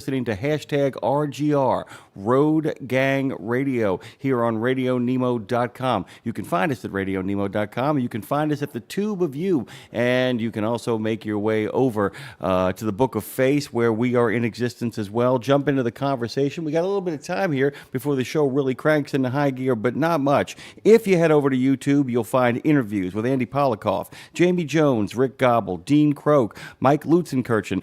Listening to hashtag RGR, Road Gang Radio, here on RadioNemo.com. You can find us at RadioNemo.com. You can find us at the Tube of You, and you can also make your way over to the Book of Face, where we are in existence as well. Jump into the conversation. We got a little bit of time here before the show really cranks into high gear, but not much. If you head over to YouTube, you'll find interviews with Andy Polikoff, Jamie Jones, Rikk Gobble, Dean Croak, Mike Lutzenkirchen,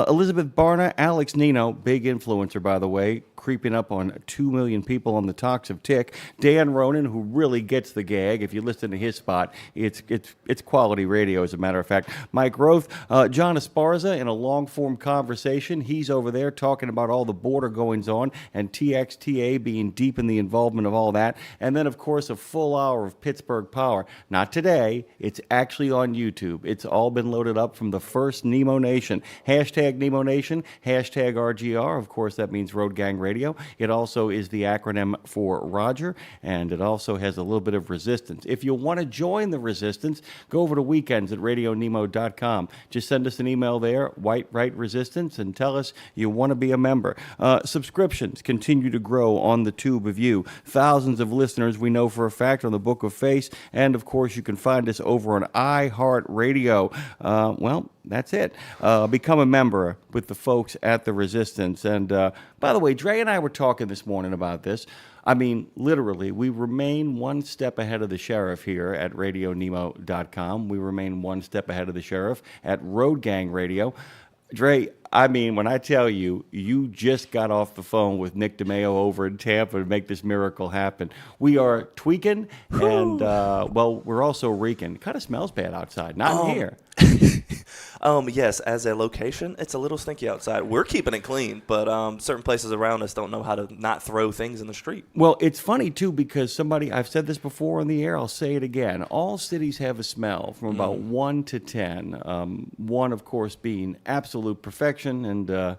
Elizabeth Barna, Alex Nino, big influencer, by the way, creeping up on 2 million people on the talks of Tick. Dan Ronan, who really gets the gag. If you listen to his spot, it's quality radio, as a matter of fact. Mike Roth, John Esparza in a long-form conversation. He's over there talking about all the border goings-on and TXTA being deep in the involvement of all that. And then, of course, a full hour of Pittsburgh Power. Not today. It's actually on YouTube. It's all been loaded up from the first Nemo Nation. Hashtag Nemo Nation, hashtag RGR. Of course, that means Road Gang Radio. It also is the acronym for Roger, and it also has a little bit of resistance. If you want to join the resistance, go over to weekends at radionemo.com. Just send us an email there, White Right Resistance, and tell us you want to be a member. Subscriptions continue to grow on the Tube of You. Thousands of listeners we know for a fact on the Book of Face, and of course you can find us over on iHeartRadio. Well, that's it. Become a member with the folks at the Resistance. And by the way, Dre and I were talking this morning about this. I mean, literally, we remain one step ahead of the sheriff here at RadioNemo.com. We remain one step ahead of the sheriff at Road Gang Radio. Dre, I mean, when I tell you, you just got off the phone with Nick DeMeo over in Tampa to make this miracle happen. We are tweaking, and, well, we're also reeking. It kind of smells bad outside, not in here. Yes, as a location, it's a little stinky outside. We're keeping it clean, but certain places around us don't know how to not throw things in the street. Well, it's funny, too, because I've said this before on the air, I'll say it again. All cities have a smell from about 1 to 10. 1, of course, being absolute perfection, and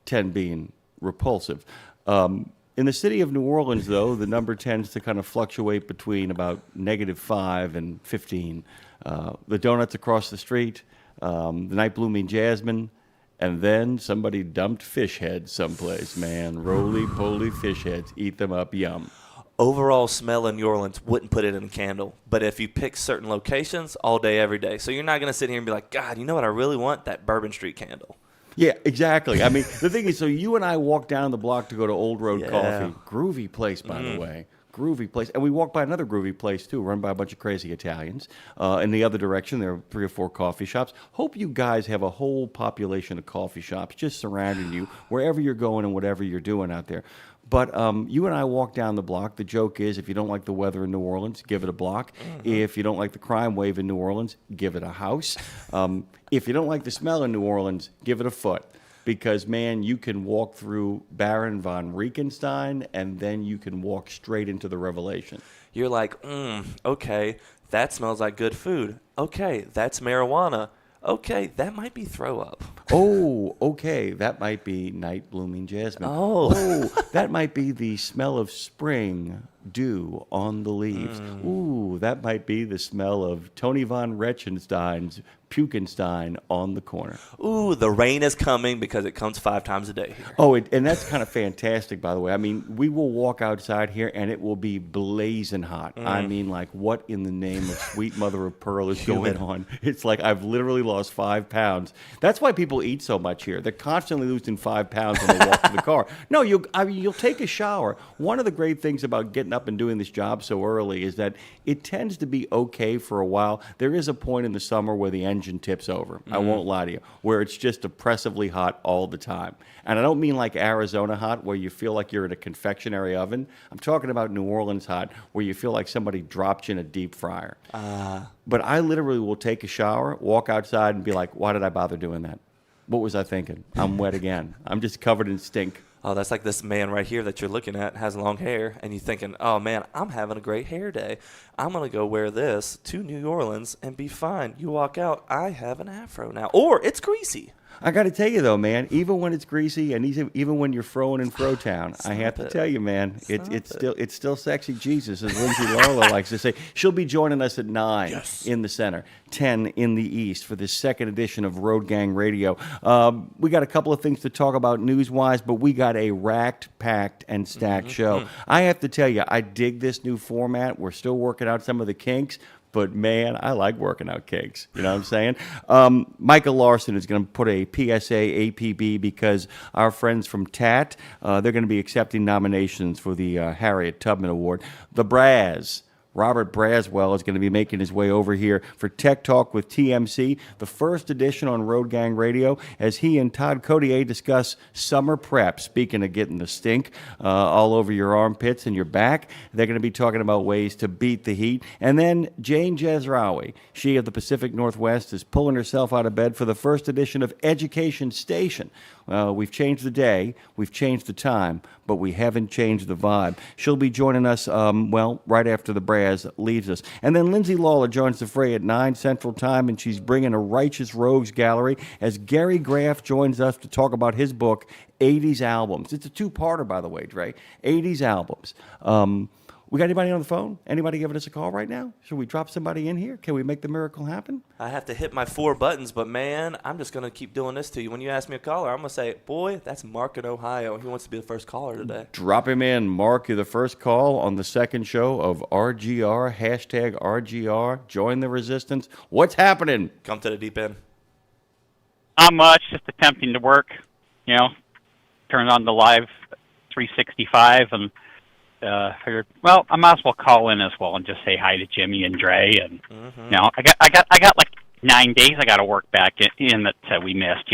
10 being repulsive. In the city of New Orleans, though, the number tends to kind of fluctuate between about -5 and 15. The donuts across the street, the night blooming jasmine, and then somebody dumped fish heads someplace, man. Roly-poly fish heads. Eat them up. Yum. Overall smell in New Orleans, wouldn't put it in a candle. But if you pick certain locations, all day, every day. So you're not going to sit here and be like, God, you know what I really want? That Bourbon Street candle. Yeah, exactly. I mean, the thing is, so you and I walked down the block to go to Old Road Coffee. Groovy place, by the way. Groovy place. And we walked by another groovy place, too, run by a bunch of crazy Italians. In the other direction, there are 3 or 4 coffee shops. Hope you guys have a whole population of coffee shops just surrounding you, wherever you're going and whatever you're doing out there. But you and I walk down the block. The joke is, if you don't like the weather in New Orleans, give it a block. If you don't like the crime wave in New Orleans, give it a house. If you don't like the smell in New Orleans, give it a foot. Because, man, you can walk through Baron von Reichenstein, and then you can walk straight into the Revelation. You're like, okay, that smells like good food. Okay, that's marijuana. Okay, that might be throw up. Oh, okay, that might be night blooming jasmine. Oh, that might be the smell of spring dew on the leaves. Ooh, that might be the smell of Tony von Reichenstein's Pukenstein on the corner. Ooh, the rain is coming because it comes 5 times a day here. Oh, and that's kind of fantastic, by the way. I mean, we will walk outside here, and it will be blazing hot. I mean, like, what in the name of sweet mother of pearl is going on? It's like I've literally lost 5 pounds. That's why people eat so much here. They're constantly losing 5 pounds when they walk to the car. No, you'll take a shower. One of the great things about getting up and doing this job so early is that it tends to be okay for a while. There is a point in the summer where the engine tips over. I won't lie to you, where it's just oppressively hot all the time. And I don't mean like Arizona hot, where you feel like you're in a confectionery oven. I'm talking about New Orleans hot, where you feel like somebody dropped you in a deep fryer. But I literally will take a shower, walk outside, and be like, why did I bother doing that? What was I thinking? I'm wet again. I'm just covered in stink. Oh, that's like this man right here that you're looking at has long hair, and you're thinking, oh, man, I'm having a great hair day. I'm going to go wear this to New Orleans and be fine. You walk out, I have an afro now. Or it's greasy. I got to tell you though, man. Even when it's greasy, and even when you're throwing in Frotown, I have to tell you, man, it's still sexy Jesus, as Lindsay Lawler likes to say. She'll be joining us at 9 in the center, 10 in the east for this second edition of Road Gang Radio. We got a couple of things to talk about news-wise, but we got a racked, packed, and stacked show. I have to tell you, I dig this new format. We're still working out some of the kinks. But, man, I like working out kinks. You know what I'm saying? Micah Larsen is going to put a PSA APB because our friends from TAT, they're going to be accepting nominations for the Harriet Tubman Award. The Braz. Robert Braswell is going to be making his way over here for Tech Talk with TMC, the first edition on Road Gang Radio, as he and Todd Codier discuss summer prep. Speaking of getting the stink all over your armpits and your back, they're going to be talking about ways to beat the heat. And then Jane Jazrawy, she of the Pacific Northwest, is pulling herself out of bed for the first edition of Education Station. We've changed the day, we've changed the time, but we haven't changed the vibe. She'll be joining us, right after the Braz leaves us. And then Lindsay Lawler joins the fray at 9 Central Time, and she's bringing a Righteous Rogues Gallery as Gary Graff joins us to talk about his book, 80s Albums. It's a two-parter, by the way, Dre. 80s Albums. We got anybody on the phone? Anybody giving us a call right now? Should we drop somebody in here? Can we make the miracle happen? I have to hit my 4 buttons, but, man, I'm just going to keep doing this to you. When you ask me a caller, I'm going to say, boy, that's Mark in Ohio. He wants to be the first caller today. Drop him in. Mark, you're the first call on the second show of RGR, hashtag RGR. Join the resistance. What's happening? Come to the deep end. Not much, just attempting to work, turn on the live 365 and figured, well, I might as well call in as well and just say hi to Jimmy and Dre. And I got like 9 days I got to work back in that we missed.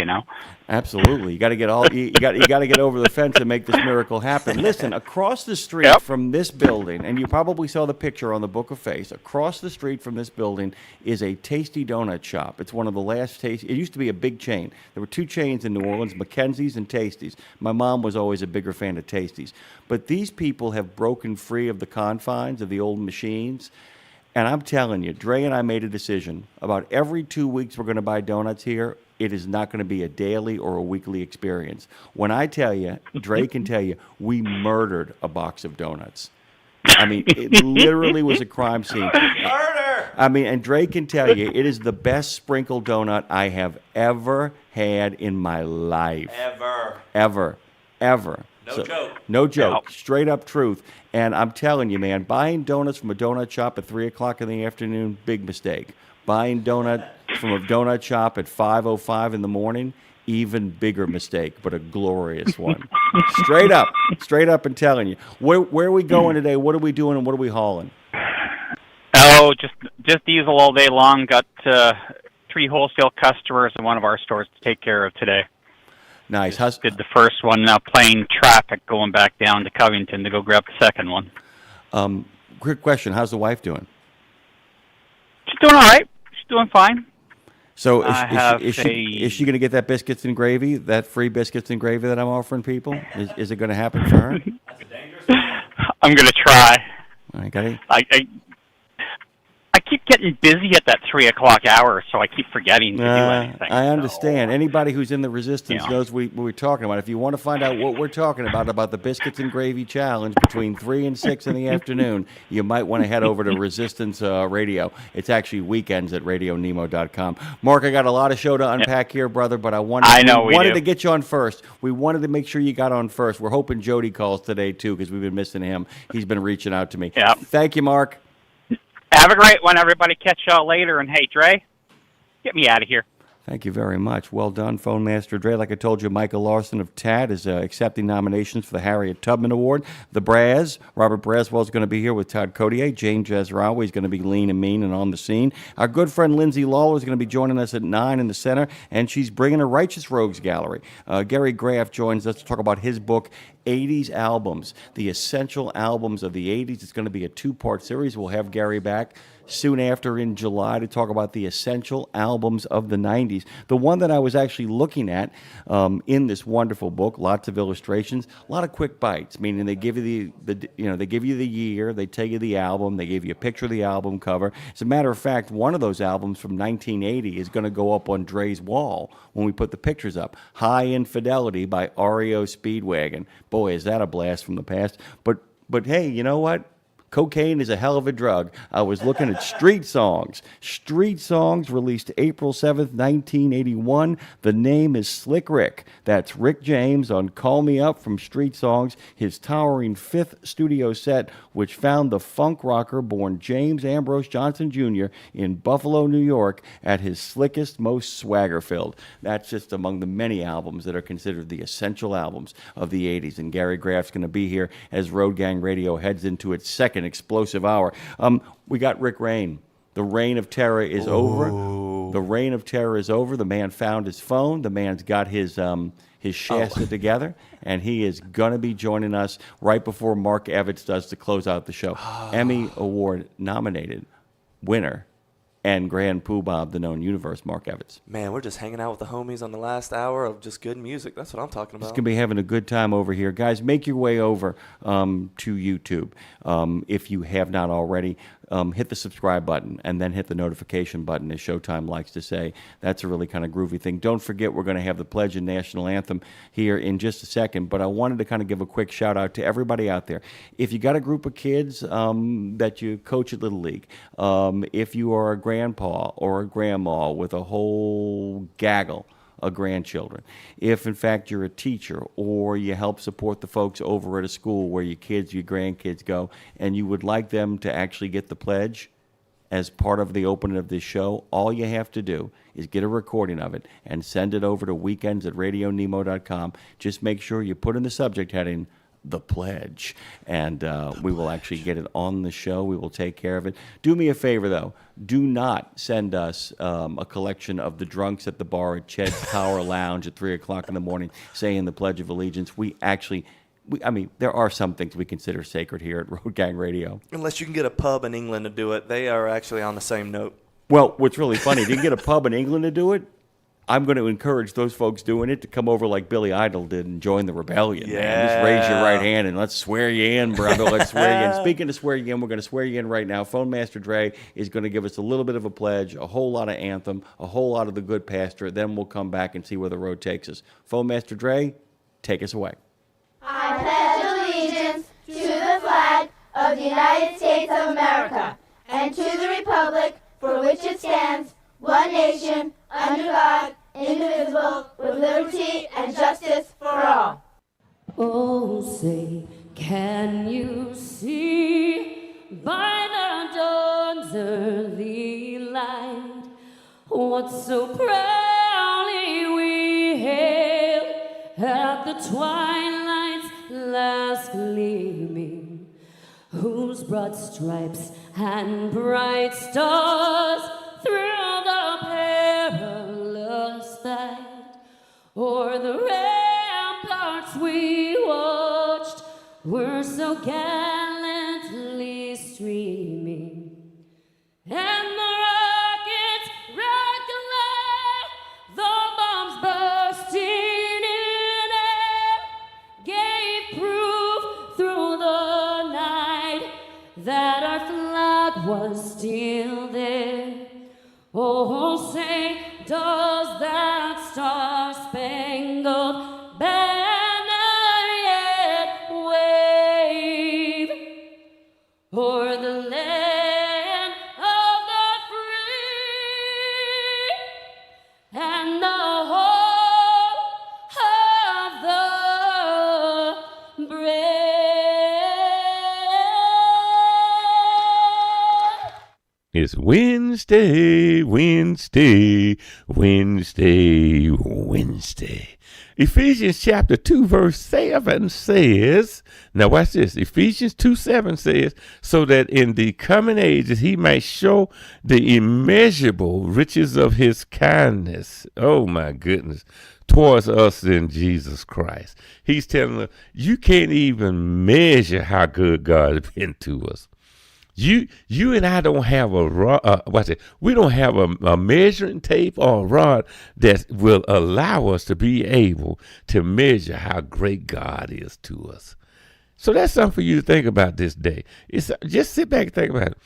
Absolutely, you got to get you got to get over the fence and make this miracle happen. Listen, across the street from this building, and you probably saw the picture on the Book of Face. Across the street from this building is a Tasty donut shop. It's one of the last Tasty. It used to be a big chain. There were 2 chains in New Orleans, Mackenzie's and Tasty's. My mom was always a bigger fan of Tasty's. But these people have broken free of the confines of the old machines. And I'm telling you, Dre and I made a decision. About every 2 weeks we're going to buy donuts here. It is not going to be a daily or a weekly experience. When I tell you, Dre can tell you, we murdered a box of donuts. I mean, it literally was a crime scene. Murder! I mean, and Dre can tell you, it is the best sprinkled donut I have ever had in my life. Ever. No joke. Straight up truth. And I'm telling you, man, buying donuts from a donut shop at 3 o'clock in the afternoon, big mistake. Buying donut from a donut shop at 5:05 in the morning, even bigger mistake, but a glorious one. Straight up and telling you. Where are we going today? What are we doing and what are we hauling? Oh, just diesel all day long. Got 3 wholesale customers in one of our stores to take care of today. Nice. Did the first one, now playing traffic, going back down to Covington to go grab the second one. Quick question. How's the wife doing? She's doing all right. She's doing fine. So is she going to get that biscuits and gravy, that free biscuits and gravy that I'm offering people? Is it going to happen for her? I'm going to try. All right, got it. I keep getting busy at that 3 o'clock hour, so I keep forgetting to do anything. I understand. Anybody who's in the resistance knows what we're talking about. If you want to find out what we're talking about the biscuits and gravy challenge between 3 and 6 in the afternoon, you might want to head over to Resistance Radio. It's actually weekends at radionemo.com. Mark, I got a lot of show to unpack here, brother, but we wanted to get you on first. We wanted to make sure you got on first. We're hoping Jody calls today, too, because we've been missing him. He's been reaching out to me. Yep. Thank you, Mark. Have a great one, everybody. Catch y'all later. And, hey, Dre, get me out of here. Thank you very much. Well done, Phone Master Dre. Like I told you, Michael Larsen of TAT is accepting nominations for the Harriet Tubman Award. The Braz, Robert Braswell is going to be here with Todd Codier. Jane Jazrawy is going to be lean and mean and on the scene. Our good friend Lindsay Lawler is going to be joining us at 9 in the center, and she's bringing a Righteous Rogues Gallery. Gary Graff joins us to talk about his book, 80s Albums, the essential albums of the 80s. It's going to be a 2-part series. We'll have Gary back soon after in July to talk about the essential albums of the 90s. The one that I was actually looking at in this wonderful book, lots of illustrations, a lot of quick bites, meaning they give you they give you the year, they tell you the album, they give you a picture of the album cover. As a matter of fact, one of those albums from 1980 is going to go up on Dre's wall when we put the pictures up. High Infidelity by REO Speedwagon. Boy, is that a blast from the past. But hey, you know what? Cocaine is a hell of a drug. I was looking at Street Songs. Street Songs released April 7th, 1981. The name is Slick Rick. That's Rikk James on Call Me Up from Street Songs, his towering fifth studio set, which found the funk rocker born James Ambrose Johnson Jr. in Buffalo, New York, at his slickest, most swagger-filled. That's just among the many albums that are considered the essential albums of the 80s. And Gary Graff's going to be here as Road Gang Radio heads into its second explosive hour. We got Rick Reighn. The reign of terror is over. The reign of terror is over. The man found his phone. The man's got his Shasta together, and he is going to be joining us right before Mark Evitts does to close out the show. Emmy Award nominated winner and Grand Poobah of the known universe, Mark Evitts. Man, we're just hanging out with the homies on the last hour of just good music. That's what I'm talking about. Just going to be having a good time over here. Guys, make your way over to YouTube. If you have not already, hit the subscribe button and then hit the notification button, as Showtime likes to say. That's a really kind of groovy thing. Don't forget, we're going to have the Pledge and National Anthem here in just a second, but I wanted to kind of give a quick shout out to everybody out there. If you got a group of kids that you coach at Little League, if you are a grandpa or a grandma with a whole gaggle of grandchildren, if in fact you're a teacher or you help support the folks over at a school where your kids, your grandkids go, and you would like them to actually get the pledge as part of the opening of this show, all you have to do is get a recording of it and send it over to weekends@radionemo.com. Just make sure you put in the subject heading the pledge, and we will actually get it on the show. We will take care of it. Do me a favor, though. Do not send us a collection of the drunks at the bar at Ched's Tower Lounge at 3 o'clock in the morning saying the Pledge of Allegiance. I mean, there are some things we consider sacred here at Road Gang Radio. Unless you can get a pub in England to do it. They are actually on the same note. Well, what's really funny, if you can get a pub in England to do it, I'm going to encourage those folks doing it to come over like Billy Idol did and join the rebellion, man. Just raise your right hand and let's swear you in, brother. Let's swear you in. Speaking of swear you in, we're going to swear you in right now. Phone Master Dre is going to give us a little bit of a pledge, a whole lot of anthem, a whole lot of the good pastor. Then we'll come back and see where the road takes us. Phone Master Dre, take us away. I pledge allegiance to the flag of the United States of America and to the republic for which it stands, one nation, under God, indivisible, with liberty and justice for all. Oh, say, can you see by the dawn's early light what so proudly we hailed at the twilight's last gleaming, whose broad stripes and bright stars through the perilous fight o'er the ramparts we watched were so gallantly streaming, and the rockets rocked alive, the bombs bursting in air gave proof through the night that our flag was still there. Oh, say, does that star-spangled banner yet wave o'er the land of the free and the home of the brave? It's Wednesday. Ephesians chapter 2 verse 7 says, now watch this, Ephesians 2:7 says, so that in the coming ages he might show the immeasurable riches of his kindness, oh my goodness, towards us in Jesus Christ. He's telling us, you can't even measure how good God has been to us. You and I don't have a rod. We don't have a measuring tape or a rod that will allow us to be able to measure how great God is to us. So that's something for you to think about this day. It's just sit back and think about it.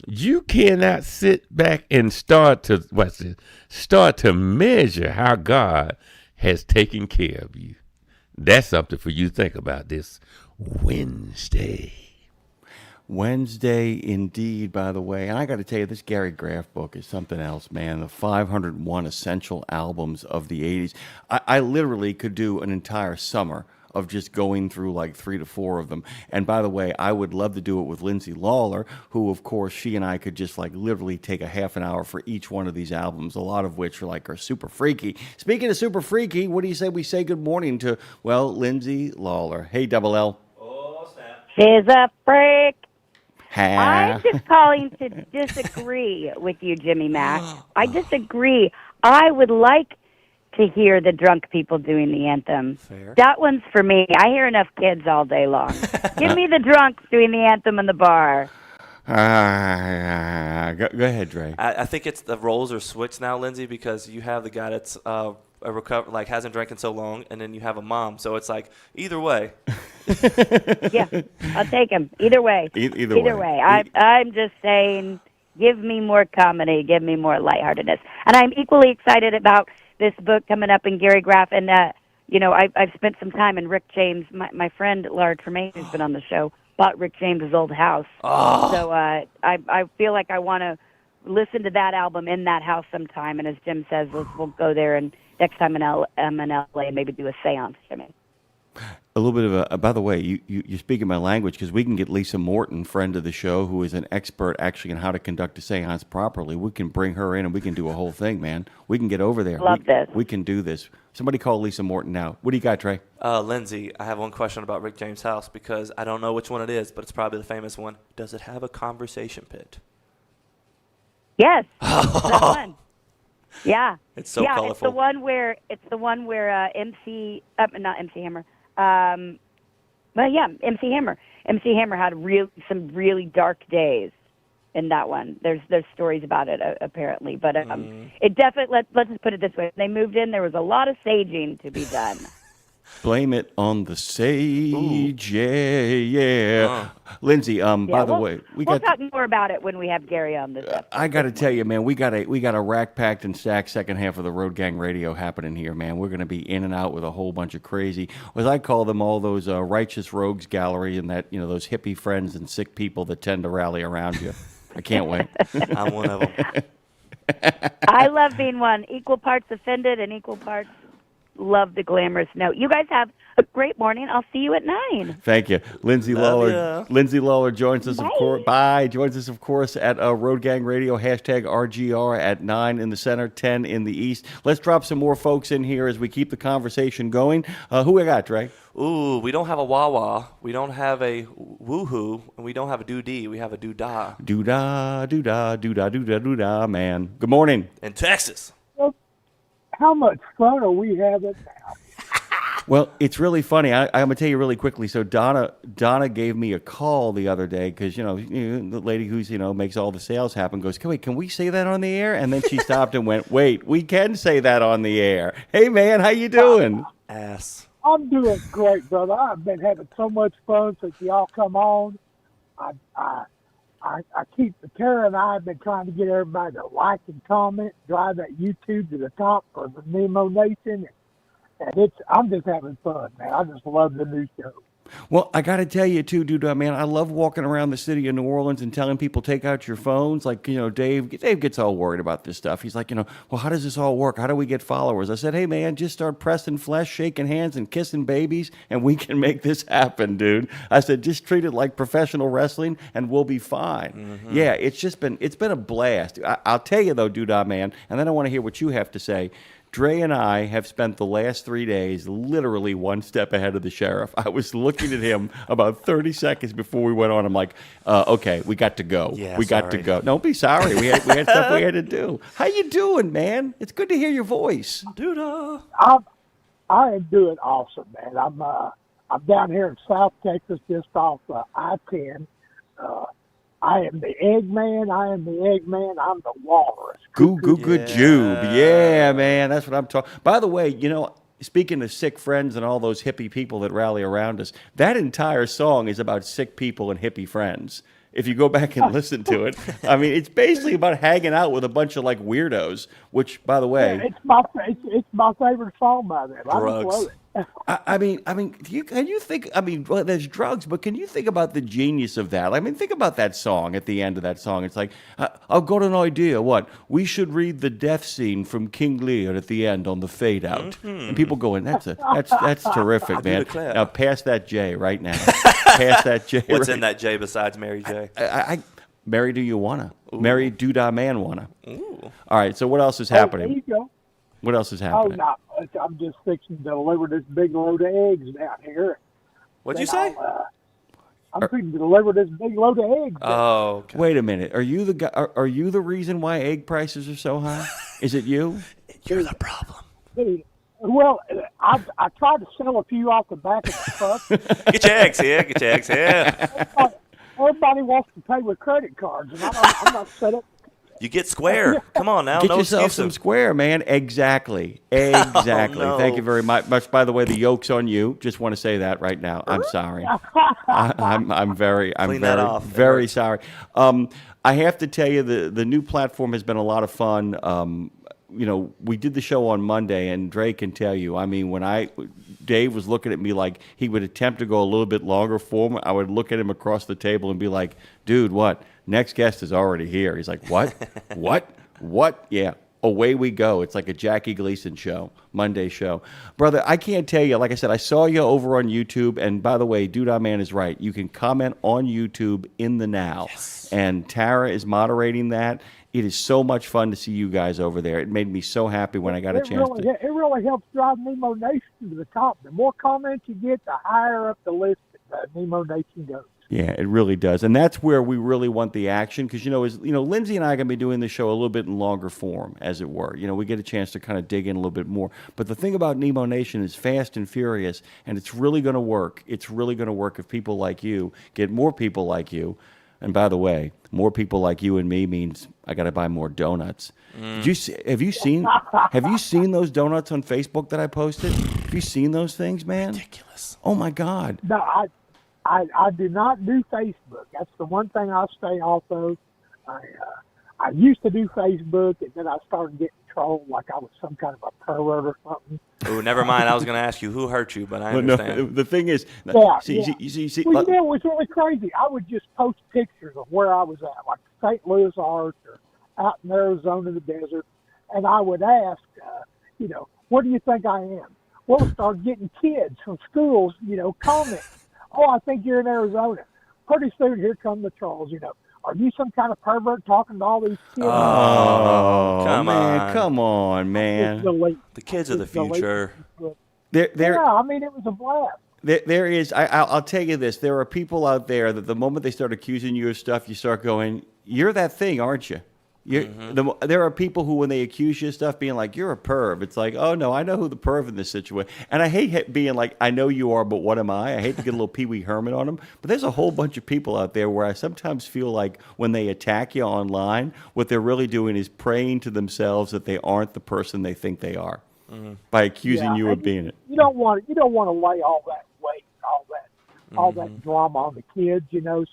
You cannot sit back and start to measure how God has taken care of you. That's something for you to think about this Wednesday. Wednesday, indeed, by the way. And I got to tell you, this Gary Graff book is something else, man. The 501 Essential Albums of the 80s. I literally could do an entire summer of just going through like 3 to 4 of them. And by the way, I would love to do it with Lindsay Lawler, who, of course, she and I could just like literally take a half an hour for each one of these albums, a lot of which are super freaky. Speaking of super freaky, what do you say we say good morning to, well, Lindsay Lawler. Hey, Double L. Oh, snap. She's a freak. I'm Ha. just calling to disagree with you, Jimmy Mack. I disagree. I would like to hear the drunk people doing the anthem. Fair. That one's for me. I hear enough kids all day long. Give me the drunks doing the anthem in the bar. Go ahead, Dre. I think it's the roles are switched now, Lindsay, because you have the guy that's hasn't drank in so long, and then you have a mom. So it's like either way. Yeah, I'll take him. Either way. Either way. I'm just saying, give me more comedy, give me more lightheartedness. And I'm equally excited about this book coming up in Gary Graff. And, I've spent some time in Rikk James. My friend, Laura Tremaine, who's been on the show, bought Rikk James's old house. Oh. So I feel like I want to listen to that album in that house sometime. And as Jim says, we'll go there and next time I'm in LA, maybe do a seance, Jimmy. A little bit of by the way, you're speaking my language because we can get Lisa Morton, friend of the show, who is an expert actually in how to conduct a seance properly. We can bring her in and we can do a whole thing, man. We can get over there. Love this. We can do this. Somebody call Lisa Morton now. What do you got, Trey? Lindsay, I have one question about Rikk James' house because I don't know which one it is, but it's probably the famous one. Does it have a conversation pit? Yes. That one. Yeah. It's so yeah, colorful. It's the one where not MC Hammer. MC Hammer. MC Hammer had some really dark days in that one. There's stories about it apparently, but it definitely. Let's just put it this way: when they moved in, there was a lot of saging to be done. Blame it on the sage. Yeah. Lindsay, by the way, we'll talk more about it when we have Gary on this episode. I got to tell you, man, we got a rack packed and stacked second half of the Road Gang Radio happening here, man. We're going to be in and out with a whole bunch of crazy, as I call them, all those righteous rogues gallery, and that those hippie friends and sick people that tend to rally around you. I can't wait. I'm one of them. I love being one. Equal parts offended and equal parts love the glamorous note. You guys have a great morning. I'll see you at 9. Thank you. Lindsay Love Lawler. ya. Lindsay Lawler joins us, Bye. of course. Bye. Joins us, of course, at Road Gang Radio, hashtag RGR at 9 in the center, 10 in the east. Let's drop some more folks in here as we keep the conversation going. Who we got, Dre? Ooh, we don't have a wah-wah. We don't have a woohoo. And we don't have a doo-dee. We have a doo-dah. Doo-dah, doo-dah, doo-dah, doo-dah, doo-dah, man. Good morning. In Texas. How much fun are we having now? Well, it's really funny. I'm going to tell you really quickly. So Donna gave me a call the other day because, the lady who's, makes all the sales happen goes, wait, can we say that on the air? And then she stopped and went, wait, we can say that on the air. Hey, man, how you doing? Ass. I'm doing great, brother. I've been having so much fun since y'all come on. I keep, Tara and I have been trying to get everybody to like and comment, drive that YouTube to the top for the Nemo Nation. And I'm just having fun, man. I just love the new show. Well, I got to tell you, too, dude, man, I love walking around the city of New Orleans and telling people, take out your phones. Like, Dave gets all worried about this stuff. He's like, well, how does this all work? How do we get followers? I said, hey, man, just start pressing flesh, shaking hands, and kissing babies, and we can make this happen, dude. I said, just treat it like professional wrestling, and we'll be fine. Mm-hmm. Yeah, it's been a blast. I'll tell you, though, dude, man, and then I want to hear what you have to say. Dre and I have spent the last 3 days literally one step ahead of the sheriff. I was looking at him about 30 seconds before we went on. I'm like, okay, we got to go. Yeah, we got to go. Don't be sorry. We had stuff we had to do. How you doing, man? It's good to hear your voice. Doo-dah. I am doing awesome, man. I'm down here in South Texas, just off I-10. I am the Eggman. I am the Eggman. I'm the Walrus. Goo goo Yeah. good Jube. Yeah, man. That's what I'm talking. By the way, you know, speaking of sick friends and all those hippie people that rally around us, that entire song is about sick people and hippie friends. If you go back and listen to it, I mean, it's basically about hanging out with a bunch of like weirdos. Which, by the way, It's my favorite song by them. I just Drugs. love it. I mean, can you think? I mean, well, there's drugs, but can you think about the genius of that? I mean, think about that song. At the end of that song, it's like, I've got an idea. What we should read the death scene from King Lear at the end on the fade out, and people going, that's terrific, man. declare. Now pass that J right now. Pass that J. What's right. in that J besides Mary J? I Mary, do you wanna? Mary, do da man wanna? Ooh. All right. So what else is There happening? you go. What else is Oh, happening? no. I'm just fixing to deliver this big load of eggs down here. What'd you Then say? I'm fixing to deliver this big load of eggs. Oh, okay. Wait a minute. Are you the guy? Are you the reason why egg prices are so high? Is it you? You're the problem. Well, I tried to sell a few off the back of the truck. Get your eggs here. Get your eggs here. Everybody wants to pay with credit cards, and I'm not set up. You get square. Come on now. Get no yourself excuses. some square, man. Exactly. Exactly. no. Thank you very much. By the way, the yoke's on you. Just want to say that right now. I'm sorry. I'm very Clean that off. It very hurts. sorry. I have to tell you, the new platform has been a lot of fun. You know, we did the show on Monday, and Dre can tell you. I mean, Dave was looking at me like he would attempt to go a little bit longer form, I would look at him across the table and be like, dude, what? Next guest is already here. He's like, what? What? Yeah. Away we go. It's like a Jackie Gleason show, Monday show. Brother, I can't tell you. Like I said, I saw you over on YouTube. And by the way, Dude Man is right. You can comment on YouTube in the now. Yes. And Tara is moderating that. It is so much fun to see you guys over there. It made me so happy when I got a chance to. It really helps drive Nemo Nation to the top. The more comments you get, the higher up the list Nemo Nation goes. Yeah, it really does. And that's where we really want the action because, Lindsay and I are going to be doing the show a little bit in longer form, as it were. We get a chance to kind of dig in a little bit more. But the thing about Nemo Nation is fast and furious, and it's really going to work. It's really going to work if people like you get more people like you. And by the way, more people like you and me means I got to buy more donuts. Have you seen those donuts on Facebook that I posted? Have you seen those things, man? Ridiculous. Oh, my God. No, I do not do Facebook. That's the one thing I stay off of. I used to do Facebook, and then I started getting trolled like I was some kind of a pervert or something. Oh, never mind. I was going to ask you who hurt you, but I But no, understand. the thing is, Yeah, see, yeah. Well, it was really crazy. I would just post pictures of where I was at, like St. Louis Arch or out in Arizona in the desert, and I would ask, where do you think I am? Well, start getting kids from schools, comments. Oh, I think you're in Arizona. Pretty soon, here come the trolls, Are you some kind of pervert talking to all these kids? Oh, come man, on. come on, Just man. delete. The kids of the Just delete. future. There, Yeah, I mean, it was a blast. there is. I'll tell you this: there are people out there that the moment they start accusing you of stuff, you start going, "You're that thing, aren't you?" There are people who, when they accuse you of stuff, being like, "You're a perv." It's like, "Oh no, I know who the perv in this situation." And I hate being like, "I know you are, but what am I?" I hate to get a little Pee Wee Herman on them. But there's a whole bunch of people out there where I sometimes feel like when they attack you online, what they're really doing is praying to themselves that they aren't the person they think they are by accusing you of and being it. You don't want to lay all that weight, all that drama on the kids,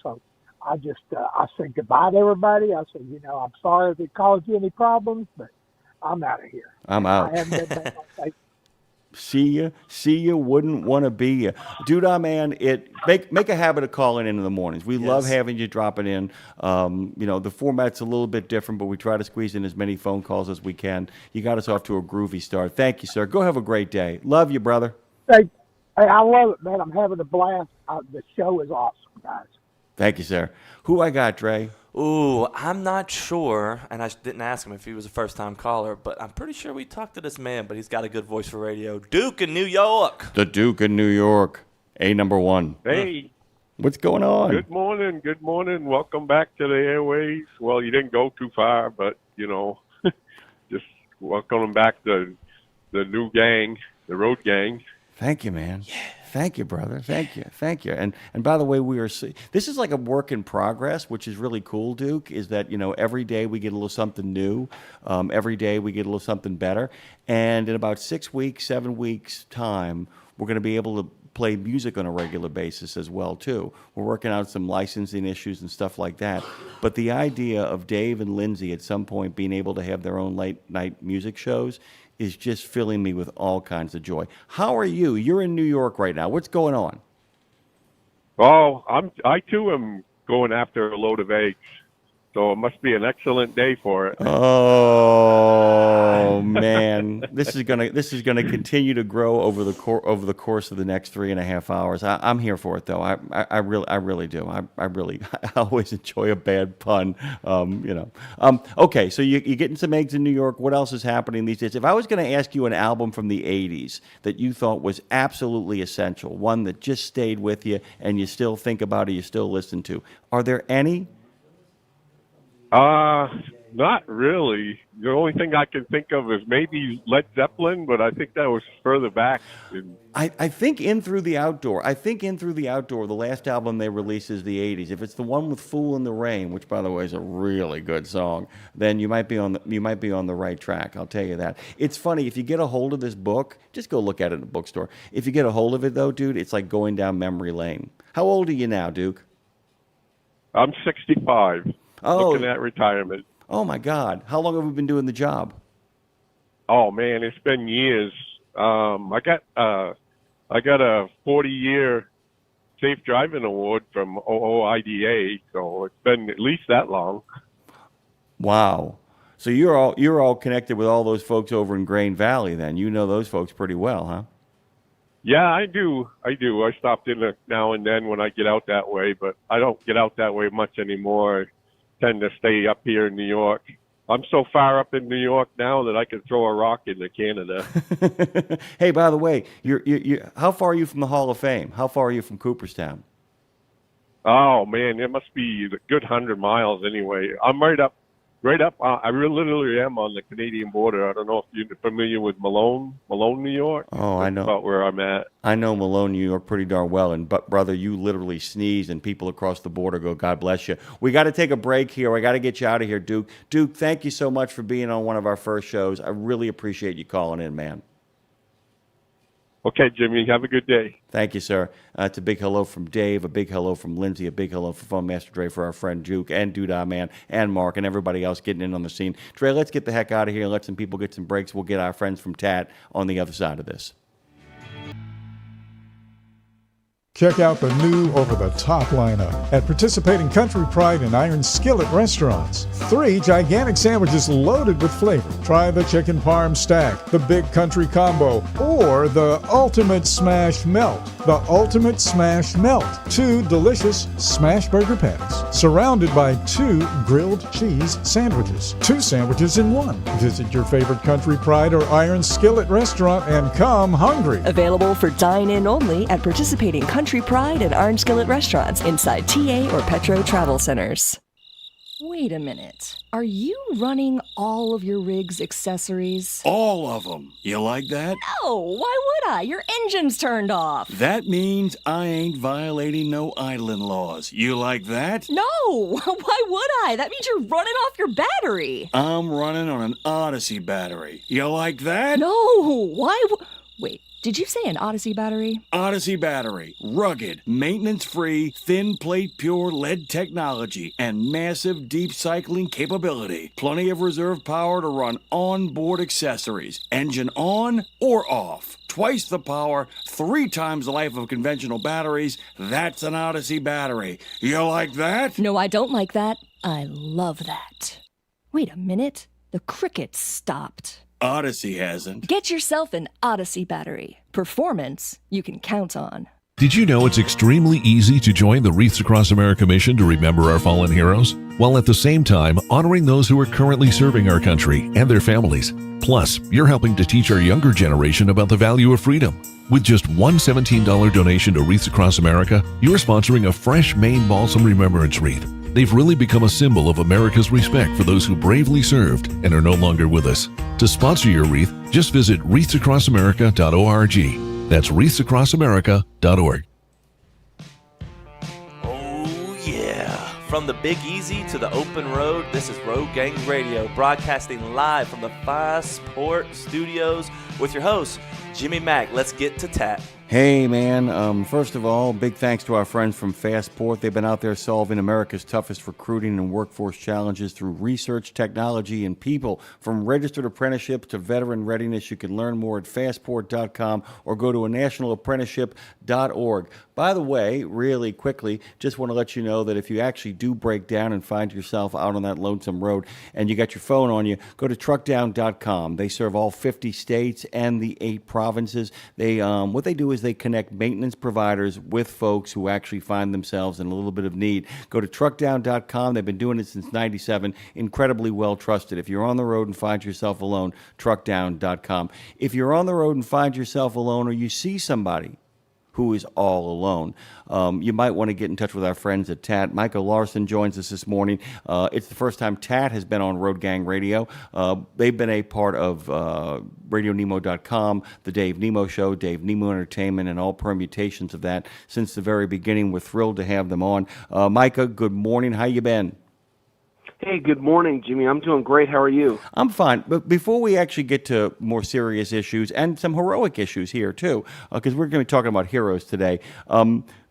So I just I said goodbye to everybody. I said, I'm sorry if it caused you any problems, but I'm out of here. I'm out. I haven't been back on Facebook. See you, wouldn't want to be you. Dude, man, make a habit of calling in the mornings. We love having you dropping in. The format's a little bit different, but we try to squeeze in as many phone calls as we can. You got us off to a groovy start. Thank you, sir. Go have a great day. Love you, brother. Hey, I love it, man. I'm having a blast. The show is awesome, guys. Thank you, sir. Who I got, Dre? Ooh, I'm not sure, and I didn't ask him if he was a first-time caller, but I'm pretty sure we talked to this man, but he's got a good voice for radio. Duke in New York. The Duke in New York. number one. Hey. What's going on? Good morning. Good morning. Welcome back to the airways. Well, you didn't go too far, but, just welcome back to the new gang, the road gang. Thank you, man. Thank you, brother. Thank you. And by the way, this is like a work in progress, which is really cool, Duke, is that, every day we get a little something new. Every day we get a little something better. And in about 6 weeks, 7 weeks time, we're going to be able to play music on a regular basis as well, too. We're working out some licensing issues and stuff like that. But the idea of Dave and Lindsay at some point being able to have their own late night music shows is just filling me with all kinds of joy. How are you? You're in New York right now. What's going on? Oh, I too am going after a load of eggs. So it must be an excellent day for it. Oh man, this is gonna continue to grow over the course of the next 3.5 hours. I'm here for it though. I really do. I always enjoy a bad pun. Okay, so you're getting some eggs in New York. What else is happening these days? If I was going to ask you an album from the '80s that you thought was absolutely essential, one that just stayed with you and you still think about it, you still listen to, are there any? Not really. The only thing I can think of is maybe Led Zeppelin, but I think that was further back. I think In Through the Outdoor, the last album they released is the 80s. If it's the one with Fool in the Rain, which by the way is a really good song, then you might be on the right track. I'll tell you that. It's funny, if you get a hold of this book, just go look at it in a bookstore. If you get a hold of it though, dude, it's like going down memory lane. How old are you now, Duke? I'm 65. Oh, looking at retirement. Oh my God! How long have we been doing the job? Oh man, it's been years. I got a 40-year safe driving award from OOIDA, so it's been at least that long. Wow! So you're all connected with all those folks over in Grain Valley, then? You know those folks pretty well, huh? Yeah, I do. I stopped in now and then when I get out that way, but I don't get out that way much anymore. Tend to stay up here in New York. I'm so far up in New York now that I can throw a rock into Canada. Hey, by the way, you're how far are you from the Hall of Fame? How far are you from Cooperstown? Oh man, it must be a good 100 miles anyway. I'm right up. I literally am on the Canadian border. I don't know if you're familiar with Malone, New York. Oh, I know. That's about where I'm at. I know Malone, New York pretty darn well. But brother, you literally sneeze and people across the border go, God bless you. We got to take a break here. I got to get you out of here, Duke. Duke, thank you so much for being on one of our first shows. I really appreciate you calling in, man. Okay, Jimmy, have a good day. Thank you, sir. It's a big hello from Dave, a big hello from Lindsay, a big hello from Phone Master Dre for our friend Duke and Doodah Man and Mark and everybody else getting in on the scene. Dre, let's get the heck out of here and let some people get some breaks. We'll get our friends from Tat on the other side of this. Check out the new over-the-top lineup at participating Country Pride and Iron Skillet restaurants. 3 gigantic sandwiches loaded with flavor. Try the Chicken Parm Stack, the Big Country Combo, or the Ultimate Smash Melt. The Ultimate Smash Melt. 2 delicious smash burger patties, surrounded by 2 grilled cheese sandwiches. 2 sandwiches in 1. Visit your favorite Country Pride or Iron Skillet restaurant and come hungry. Available for dine-in only at participating Country Pride and Iron Skillet restaurants inside TA or Petro Travel Centers. Wait a minute. Are you running all of your rig's accessories? All of them. You like that? No, why would I? Your engine's turned off. That means I ain't violating no idling laws. You like that? No, why would I? That means you're running off your battery. I'm running on an Odyssey battery. You like that? No, why wait. Did you say an Odyssey battery? Odyssey battery. Rugged, maintenance-free, thin plate pure lead technology, and massive deep cycling capability. Plenty of reserve power to run onboard accessories. Engine on or off. Twice the power, 3 times the life of conventional batteries. That's an Odyssey battery. You like that? No, I don't like that. I love that. Wait a minute. The crickets stopped. Odyssey hasn't. Get yourself an Odyssey battery. Performance you can count on. Did you know it's extremely easy to join the Wreaths Across America mission to remember our fallen heroes, while at the same time honoring those who are currently serving our country and their families? Plus, you're helping to teach our younger generation about the value of freedom. With just one $17 donation to Wreaths Across America, you're sponsoring a fresh Maine Balsam Remembrance Wreath. They've really become a symbol of America's respect for those who bravely served and are no longer with us. To sponsor your wreath, just visit wreathsacrossamerica.org. That's wreathsacrossamerica.org. Oh, yeah. From the Big Easy to the open road, this is Road Gang Radio, broadcasting live from the Passport Studios with your host, Jimmy Mack. Let's get to Tat. Hey, man. First of all, big thanks to our friends from Fastport. They've been out there solving America's toughest recruiting and workforce challenges through research, technology, and people. From registered apprenticeships to veteran readiness, you can learn more at fastport.com or go to nationalapprenticeship.org. By the way, really quickly, just want to let you know that if you actually do break down and find yourself out on that lonesome road and you got your phone on you, go to truckdown.com. They serve all 50 states and the 8 provinces. What they do is they connect maintenance providers with folks who actually find themselves in a little bit of need. Go to truckdown.com. They've been doing it since 97. Incredibly well trusted. If you're on the road and find yourself alone, truckdown.com. If you're on the road and find yourself alone or you see somebody who is all alone, you might want to get in touch with our friends at TAT. Micah Larsen joins us this morning. It's the first time TAT has been on Road Gang Radio. They've been a part of RadioNemo.com, The Dave Nemo Show, Dave Nemo Entertainment, and all permutations of that since the very beginning. We're thrilled to have them on. Micah, good morning. How you been? Hey, good morning, Jimmy. I'm doing great. How are you? I'm fine. But before we actually get to more serious issues and some heroic issues here, too, because we're going to be talking about heroes today,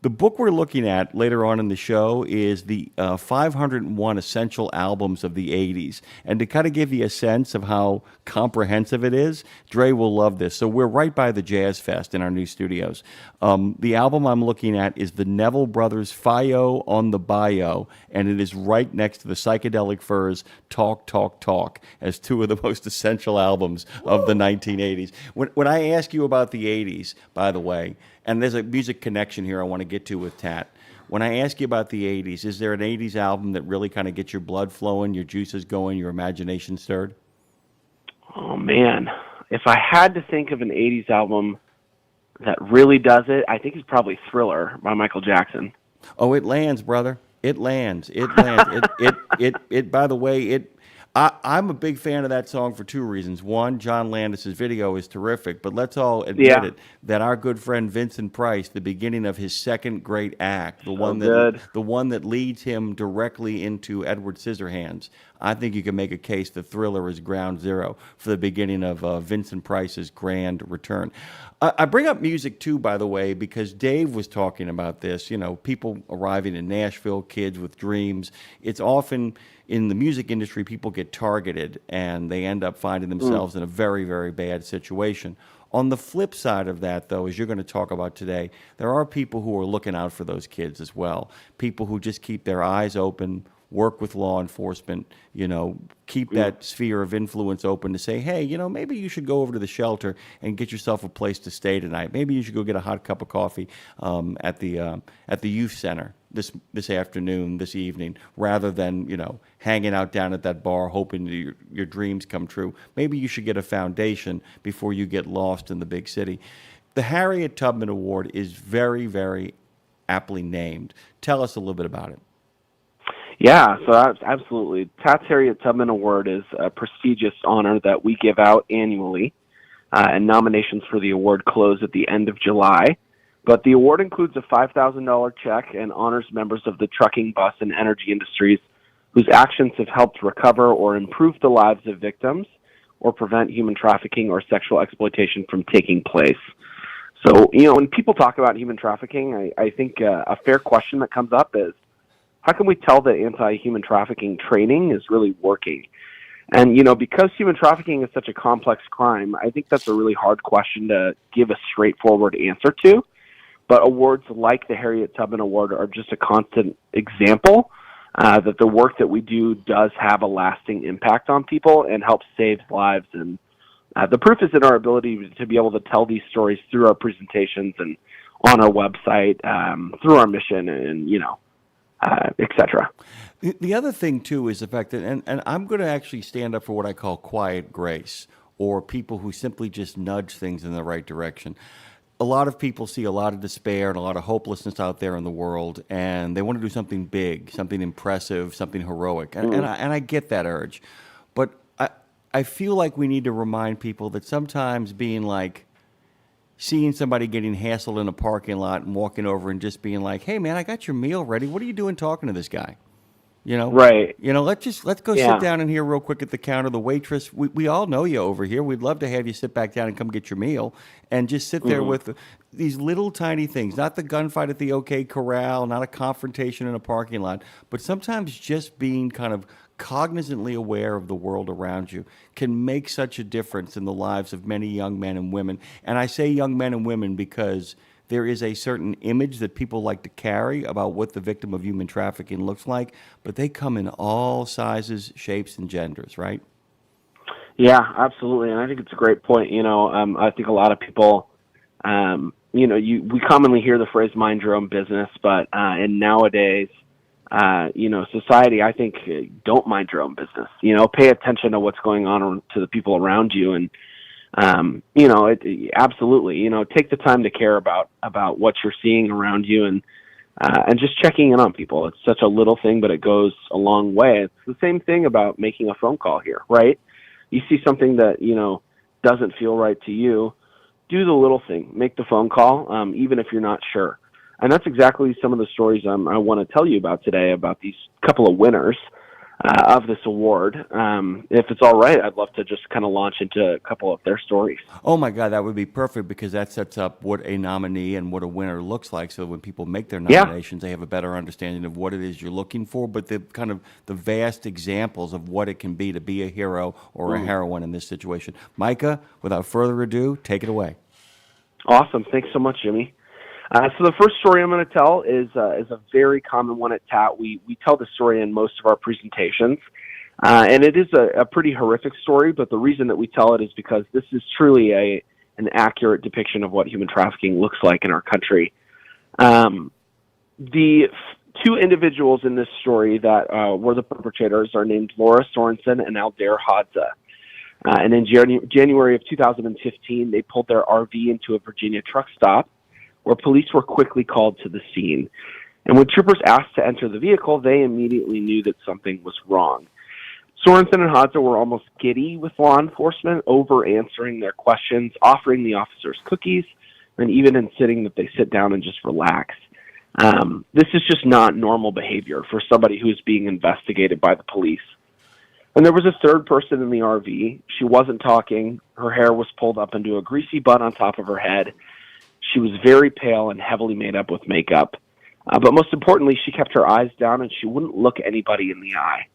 the book we're looking at later on in the show is the 501 Essential Albums of the 80s. And to kind of give you a sense of how comprehensive it is, Dre will love this. So we're right by the Jazz Fest in our new studios. The album I'm looking at is the Neville Brothers' Fio on the Bio, and it is right next to the Psychedelic Furs' Talk, Talk, Talk as two of the most essential albums of the 1980s. When I ask you about the 80s, by the way, and there's a music connection here I want to get to with Tat. When I ask you about the 80s, is there an 80s album that really kind of gets your blood flowing, your juices going, your imagination stirred? Oh, man. If I had to think of an 80s album that really does it, I think it's probably Thriller by Michael Jackson. Oh, it lands, brother. It lands. It lands. It. By the way, I'm a big fan of that song for 2 reasons. One, John Landis's video is terrific, but let's all admit it, that our good friend Vincent Price, the beginning of his second great act, the one that leads him directly into Edward Scissorhands, I think you can make a case that Thriller is ground zero for the beginning of Vincent Price's grand return. I bring up music, too, by the way, because Dave was talking about this, people arriving in Nashville, kids with dreams. It's often in the music industry, people get targeted and they end up finding themselves in a very, very bad situation. On the flip side of that, though, as you're going to talk about today, there are people who are looking out for those kids as well. People who just keep their eyes open, work with law enforcement, keep that sphere of influence open to say, hey, maybe you should go over to the shelter and get yourself a place to stay tonight. Maybe you should go get a hot cup of coffee at the youth center this afternoon, this evening, rather than, hanging out down at that bar hoping that your dreams come true. Maybe you should get a foundation before you get lost in the big city. The Harriet Tubman Award is very, very aptly named. Tell us a little bit about it. Yeah, so absolutely. Tat's Harriet Tubman Award is a prestigious honor that we give out annually, and nominations for the award close at the end of July. But the award includes a $5,000 check and honors members of the trucking, bus, and energy industries whose actions have helped recover or improve the lives of victims or prevent human trafficking or sexual exploitation from taking place. So, when people talk about human trafficking, I think a fair question that comes up is, how can we tell that anti-human trafficking training is really working? And, because human trafficking is such a complex crime, I think that's a really hard question to give a straightforward answer to. But awards like the Harriet Tubman Award are just a constant example that the work that we do does have a lasting impact on people and helps save lives. And the proof is in our ability to be able to tell these stories through our presentations and on our website, through our mission, and, etc. The other thing, too, is the fact that, and I'm going to actually stand up for what I call quiet grace, or people who simply just nudge things in the right direction. A lot of people see a lot of despair and a lot of hopelessness out there in the world, and they want to do something big, something impressive, something heroic. And I get that urge. But I feel like we need to remind people that sometimes being like seeing somebody getting hassled in a parking lot and walking over and just being like, "Hey, man, I got your meal ready. What are you doing talking to this guy?" You know, Right. You know, let's go Yeah. sit down in here real quick at the counter. The waitress, we all know you over here. We'd love to have you sit back down and come get your meal and just sit there with these little tiny things. Not the gunfight at the OK Corral, not a confrontation in a parking lot, but sometimes just being kind of cognizantly aware of the world around you can make such a difference in the lives of many young men and women. And I say young men and women because there is a certain image that people like to carry about what the victim of human trafficking looks like, but they come in all sizes, shapes, and genders, right? Yeah, absolutely. And I think it's a great point. I think a lot of people, we commonly hear the phrase mind your own business, but in nowadays, society, I think, don't mind your own business. Pay attention to what's going on to the people around you. And, absolutely, take the time to care about what you're seeing around you and just checking in on people. It's such a little thing, but it goes a long way. It's the same thing about making a phone call here, right? You see something that, doesn't feel right to you, do the little thing, make the phone call, even if you're not sure. And that's exactly some of the stories I want to tell you about today, about these couple of winners of this award. If it's all right, I'd love to just kind of launch into a couple of their stories. Oh my God, that would be perfect because that sets up what a nominee and what a winner looks like. So when people make their nominations, they have a better understanding of what it is you're looking for, but the kind of the vast examples of what it can be to be a hero or a heroine in this situation. Micah, without further ado, take it away. Awesome. Thanks so much, Jimmy. So the first story I'm going to tell is a very common one at TAT. We tell the story in most of our presentations, and it is a pretty horrific story, but the reason that we tell it is because this is truly an accurate depiction of what human trafficking looks like in our country. The two individuals in this story that were the perpetrators are named Laura Sorensen and Aldair Hadza. And in January of 2015, they pulled their RV into a Virginia truck stop, where police were quickly called to the scene. And when troopers asked to enter the vehicle, they immediately knew that something was wrong. Sorensen and Hadza were almost giddy with law enforcement, over answering their questions, offering the officers cookies, and even insisting that they sit down and just relax. This is just not normal behavior for somebody who is being investigated by the police. And there was a third person in the RV. She wasn't talking. Her hair was pulled up into a greasy bun on top of her head. She was very pale and heavily made up with makeup. But most importantly, she kept her eyes down and she wouldn't look anybody in the eye.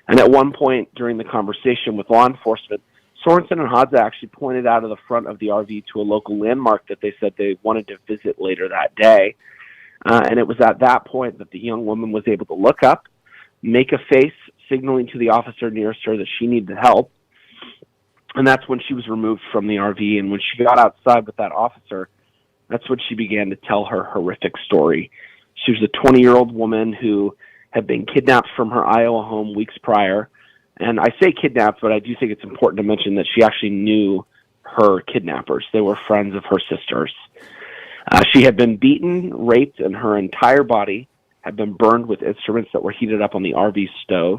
And at one point during the conversation with law enforcement, Sorensen and Hadza actually pointed out of the front of the RV to a local landmark that they said they wanted to visit later that day. And it was at that point that the young woman was able to look up, make a face, signaling to the officer nearest her that she needed help. And that's when she was removed from the RV. And when she got outside with that officer, that's when she began to tell her horrific story. She was a 20-year-old woman who had been kidnapped from her Iowa home weeks prior. And I say kidnapped, but I do think it's important to mention that she actually knew her kidnappers. They were friends of her sister's. She had been beaten, raped, and her entire body had been burned with instruments that were heated up on the RV stove.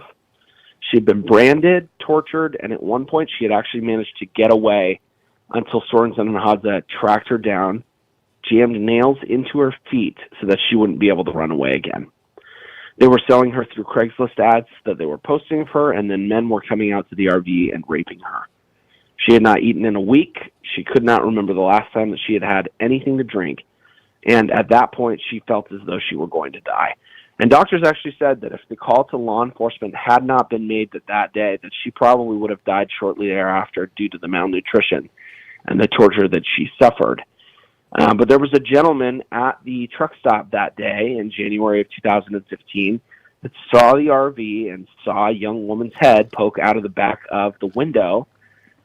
She had been branded, tortured, and at one point she had actually managed to get away until Sorensen and Hadza tracked her down, jammed nails into her feet so that she wouldn't be able to run away again. They were selling her through Craigslist ads that they were posting of her, and then men were coming out to the RV and raping her. She had not eaten in a week. She could not remember the last time that she had had anything to drink. And at that point, she felt as though she were going to die. And doctors actually said that if the call to law enforcement had not been made that day, that she probably would have died shortly thereafter due to the malnutrition and the torture that she suffered. But there was a gentleman at the truck stop that day in January of 2015 that saw the RV and saw a young woman's head poke out of the back of the window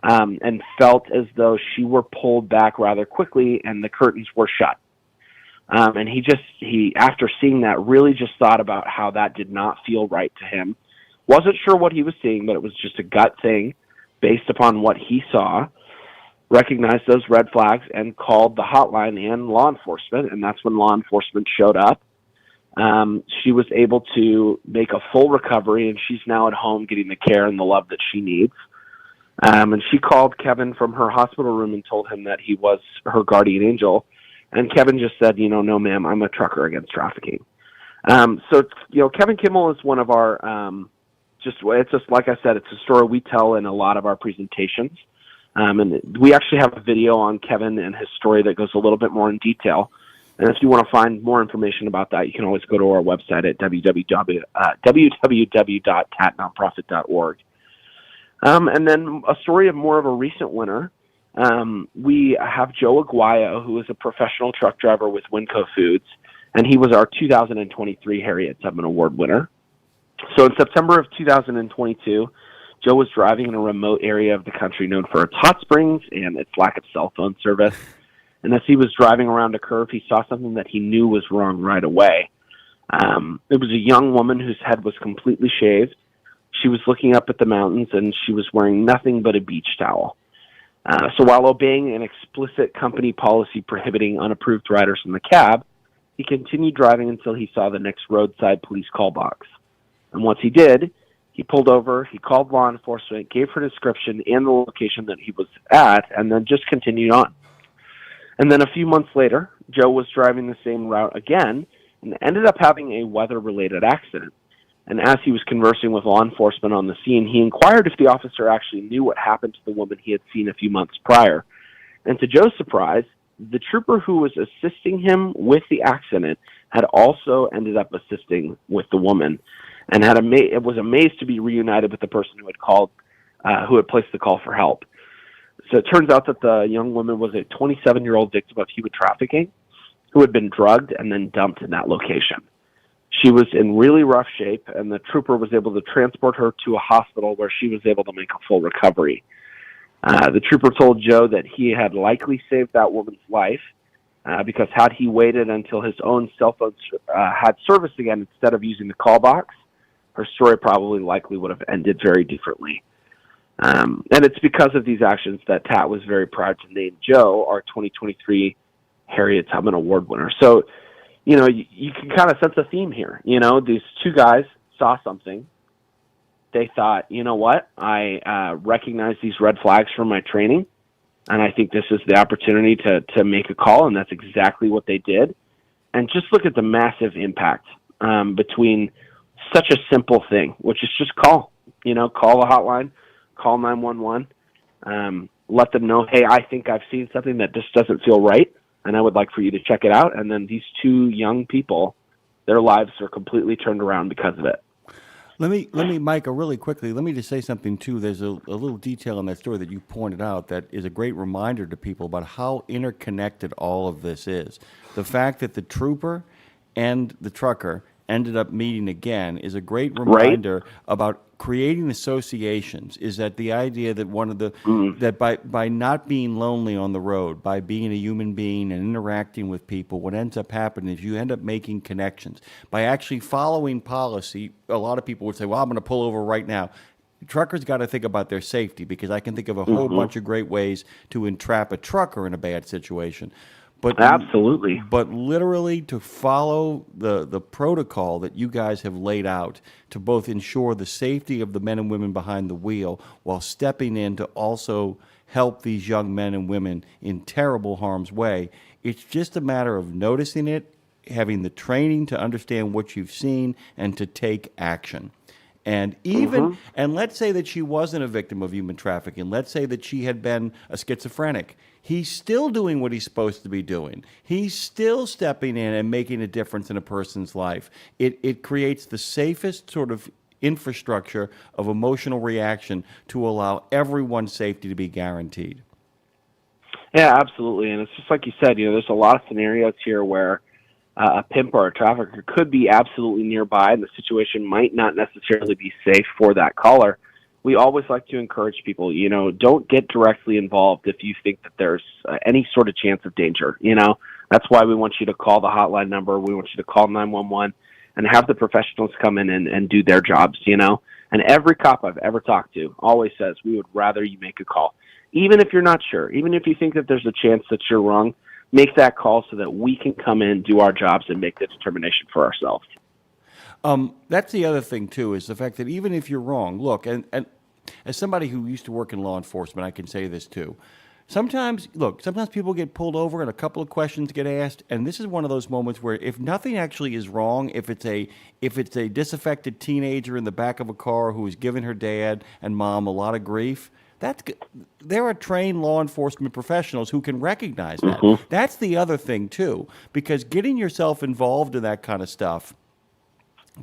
and felt as though she were pulled back rather quickly and the curtains were shut. And he, after seeing that, really just thought about how that did not feel right to him. Wasn't sure what he was seeing, but it was just a gut thing based upon what he saw. Recognized those red flags and called the hotline and law enforcement, and that's when law enforcement showed up. She was able to make a full recovery, and she's now at home getting the care and the love that she needs. And she called Kevin from her hospital room and told him that he was her guardian angel. And Kevin just said, no, ma'am, I'm a trucker against trafficking. So, Kevin Kimmel is one of our, it's just, like I said, it's a story we tell in a lot of our presentations. And we actually have a video on Kevin and his story that goes a little bit more in detail. And if you want to find more information about that, you can always go to our website at www.tatnonprofit.org. And then a story of more of a recent winner. We have Joe Aguayo, who is a professional truck driver with Winco Foods, and he was our 2023 Harriet Tubman Award winner. So in September of 2022, Joe was driving in a remote area of the country known for its hot springs and its lack of cell phone service. And as he was driving around a curve, he saw something that he knew was wrong right away. It was a young woman whose head was completely shaved. She was looking up at the mountains, and she was wearing nothing but a beach towel. So while obeying an explicit company policy prohibiting unapproved riders from the cab, he continued driving until he saw the next roadside police call box. And once he did, he pulled over, he called law enforcement, gave her description and the location that he was at, and then just continued on. And then a few months later, Joe was driving the same route again and ended up having a weather-related accident. And as he was conversing with law enforcement on the scene, he inquired if the officer actually knew what happened to the woman he had seen a few months prior. And to Joe's surprise, the trooper who was assisting him with the accident had also ended up assisting with the woman, and was amazed to be reunited with the person who had called, who had placed the call for help. So it turns out that the young woman was a 27-year-old victim of human trafficking who had been drugged and then dumped in that location. She was in really rough shape, and the trooper was able to transport her to a hospital where she was able to make a full recovery. The trooper told Joe that he had likely saved that woman's life because had he waited until his own cell phone had service again instead of using the call box, her story probably likely would have ended very differently. And it's because of these actions that Tat was very proud to name Joe our 2023 Harriet Tubman Award winner. So, you can kind of sense a theme here. These two guys saw something. They thought, you know what? I recognize these red flags from my training, and I think this is the opportunity to make a call, and that's exactly what they did. And just look at the massive impact between such a simple thing, which is just call. Call the hotline, call 911, let them know, hey, I think I've seen something that just doesn't feel right, and I would like for you to check it out. And then these two young people, their lives are completely turned around because of it. Let me, Micah, really quickly, let me just say something, too. There's a little detail in that story that you pointed out that is a great reminder to people about how interconnected all of this is. The fact that the trooper and the trucker ended up meeting again is a great reminder about creating associations. Is that the idea that one of the that by not being lonely on the road, by being a human being and interacting with people, what ends up happening is you end up making connections. By actually following policy, a lot of people would say, well, I'm going to pull over right now. Truckers got to think about their safety, because I can think of a whole bunch of great ways to entrap a trucker in a bad situation. But absolutely. But literally to follow the protocol that you guys have laid out to both ensure the safety of the men and women behind the wheel while stepping in to also help these young men and women in terrible harm's way. It's just a matter of noticing it, having the training to understand what you've seen, and to take action. And even, and let's say that she wasn't a victim of human trafficking. Let's say that she had been a schizophrenic. He's still doing what he's supposed to be doing. He's still stepping in and making a difference in a person's life. It creates the safest sort of infrastructure of emotional reaction to allow everyone's safety to be guaranteed. Yeah, absolutely. And it's just like you said, there's a lot of scenarios here where a pimp or a trafficker could be absolutely nearby, and the situation might not necessarily be safe for that caller. We always like to encourage people, don't get directly involved if you think that there's any sort of chance of danger. That's why we want you to call the hotline number. We want you to call 911 and have the professionals come in and do their jobs, And every cop I've ever talked to always says, we would rather you make a call. Even if you're not sure, even if you think that there's a chance that you're wrong, make that call so that we can come in, do our jobs, and make the determination for ourselves. That's the other thing, too, is the fact that even if you're wrong, look, and As somebody who used to work in law enforcement, I can say this too. Sometimes people get pulled over and a couple of questions get asked, and this is one of those moments where if nothing actually is wrong, if it's a disaffected teenager in the back of a car who is giving her dad and mom a lot of grief, there are trained law enforcement professionals who can recognize that. Mm-hmm. That's the other thing too, because getting yourself involved in that kind of stuff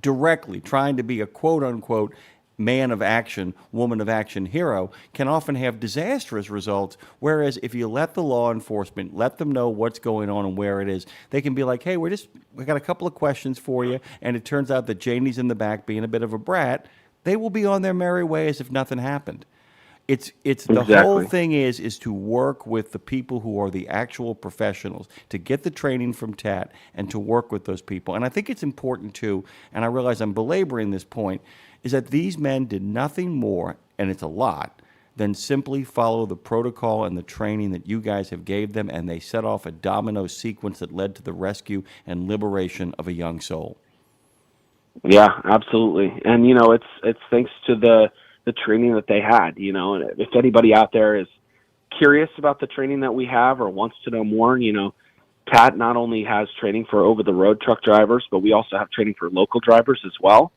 directly, trying to be a quote unquote man of action, woman of action hero can often have disastrous results, whereas if you let the law enforcement, let them know what's going on and where it is, they can be like, hey, we got a couple of questions for you, and it turns out that Janie's in the back being a bit of a brat. They will be on their merry way as if nothing happened. It's the whole thing is to work with the people who are the actual professionals, to get the training from TAT and to work with those people. And I think it's important too, and I realize I'm belaboring this point, is that these men did nothing more, and it's a lot, than simply follow the protocol and the training that you guys have gave them, and they set off a domino sequence that led to the rescue and liberation of a young soul. Yeah, absolutely. And, you know, it's thanks to the training that they had. You know, if anybody out there is curious about the training that we have or wants to know more, you know, TAT not only has training for over-the-road truck drivers, but we also have training for local drivers as well.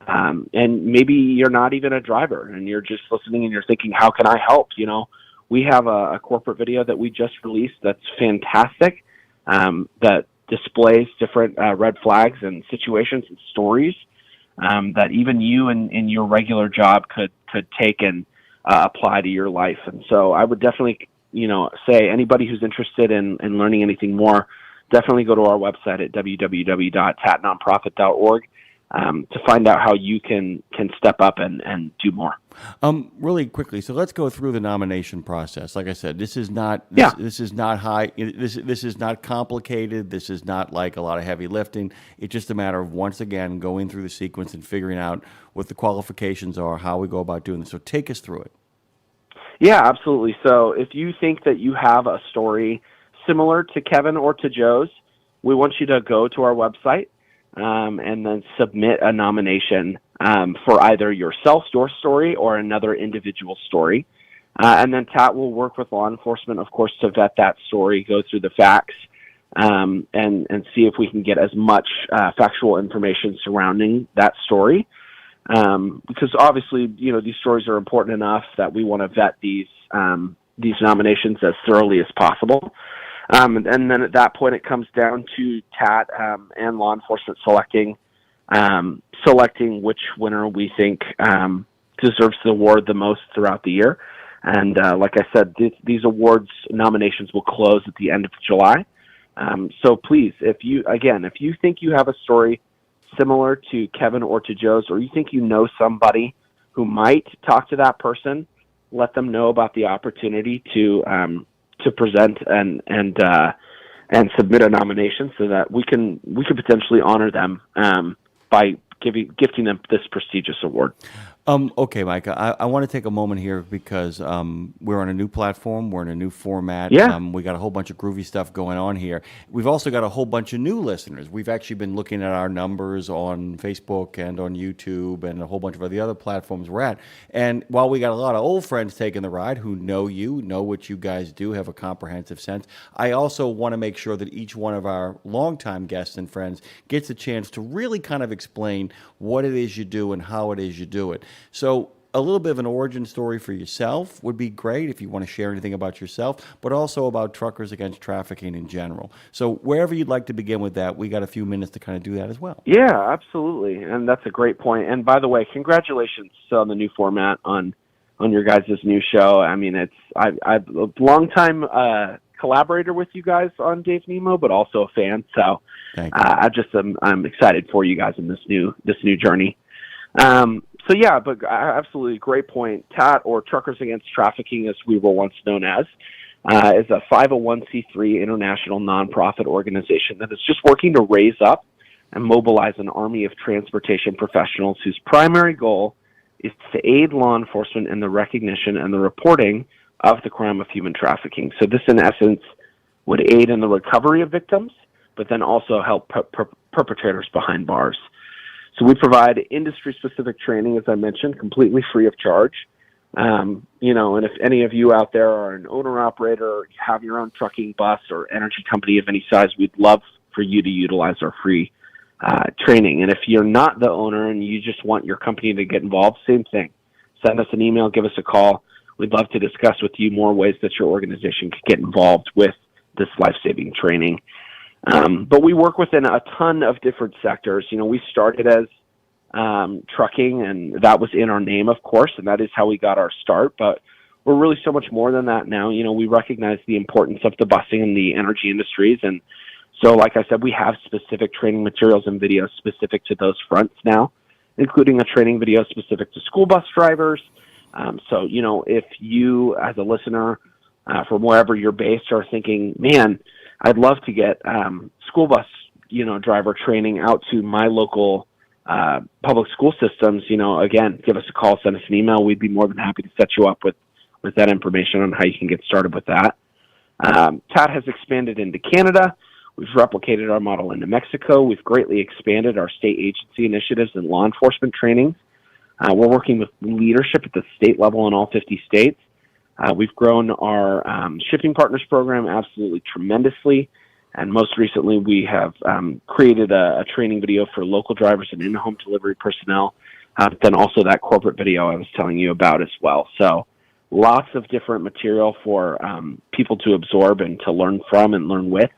And maybe you're not even a driver and you're just listening and you're thinking, how can I help? You know, we have a corporate video that we just released that's fantastic, that displays different red flags and situations and stories that even you in your regular job could take and apply to your life. And so I would definitely, you know, say anybody who's interested in learning anything more, definitely go to our website at www.tatnonprofit.org. To find out how you can step up and do more. Really quickly, so let's go through the nomination process. Like I said, this is not high. This is not complicated. This is not like a lot of heavy lifting. It's just a matter of once again going through the sequence and figuring out what the qualifications are, how we go about doing this. So take us through it. Yeah, absolutely. So if you think that you have a story similar to Kevin or to Joe's, we want you to go to our website. And then submit a nomination for either yourself, your story, or another individual story. And then TAT will work with law enforcement, of course, to vet that story, go through the facts, and see if we can get as much factual information surrounding that story. Because obviously, you know, these stories are important enough that we want to vet these nominations as thoroughly as possible. And then at that point, it comes down to TAT and law enforcement selecting which winner we think deserves the award the most throughout the year. And like I said, these awards nominations will close at the end of July. So please, if you think you have a story similar to Kevin or to Joe's, or you think you know somebody who might talk to that person, let them know about the opportunity to present and submit a nomination so that we can potentially honor them by gifting them this prestigious award. Okay, Micah, I want to take a moment here because we're on a new platform. We're in a new format. Yeah. We got a whole bunch of groovy stuff going on here. We've also got a whole bunch of new listeners. We've actually been looking at our numbers on Facebook and on YouTube and a whole bunch of the other platforms we're at. And while we got a lot of old friends taking the ride who know you, know what you guys do, have a comprehensive sense, I also want to make sure that each one of our longtime guests and friends gets a chance to really kind of explain what it is you do and how it is you do it. So a little bit of an origin story for yourself would be great if you want to share anything about yourself, but also about Truckers Against Trafficking in general. So wherever you'd like to begin with that, we got a few minutes to kind of do that as well. Yeah, absolutely. And that's a great point. And by the way, congratulations on the new format on your guys' new show. I mean, I'm a long time collaborator with you guys on Dave Nemo, but also a fan. So I'm excited for you guys in this new journey. So yeah, but absolutely great point. TAT, or Truckers Against Trafficking, as we were once known as, is a 501c3 international nonprofit organization that is just working to raise up and mobilize an army of transportation professionals whose primary goal is to aid law enforcement in the recognition and the reporting of the crime of human trafficking. So this, in essence, would aid in the recovery of victims, but then also help perpetrators behind bars. So we provide industry-specific training, as I mentioned, completely free of charge. You know, and if any of you out there are an owner-operator, or you have your own trucking bus or energy company of any size, we'd love for you to utilize our free training. And if you're not the owner and you just want your company to get involved, same thing. Send us an email, give us a call. We'd love to discuss with you more ways that your organization could get involved with this life-saving training. But we work within a ton of different sectors. You know, we started as trucking, and that was in our name, of course, and that is how we got our start. But we're really so much more than that now. You know, we recognize the importance of the busing and the energy industries. And so, like I said, we have specific training materials and videos specific to those fronts now, including a training video specific to school bus drivers. So, you know, if you as a listener from wherever you're based are thinking, man, I'd love to get school bus, you know, driver training out to my local public school systems, you know, again, give us a call, send us an email. We'd be more than happy to set you up with that information on how you can get started with that. TAT has expanded into Canada. We've replicated our model into Mexico. We've greatly expanded our state agency initiatives and law enforcement trainings. We're working with leadership at the state level in all 50 states. We've grown our shipping partners program absolutely tremendously. And most recently, we have created a training video for local drivers and in-home delivery personnel, but then also that corporate video I was telling you about as well. So lots of different material for people to absorb and to learn from and learn with.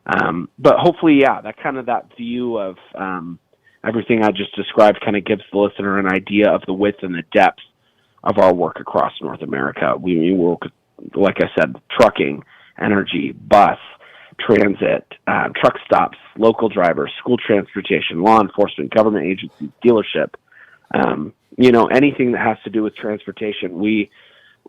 But hopefully, yeah, that view of everything I just described kind of gives the listener an idea of the width and the depth of our work across North America. We work, like I said, trucking, energy, bus, transit, truck stops, local drivers, school transportation, law enforcement, government agencies, dealership, you know, anything that has to do with transportation, we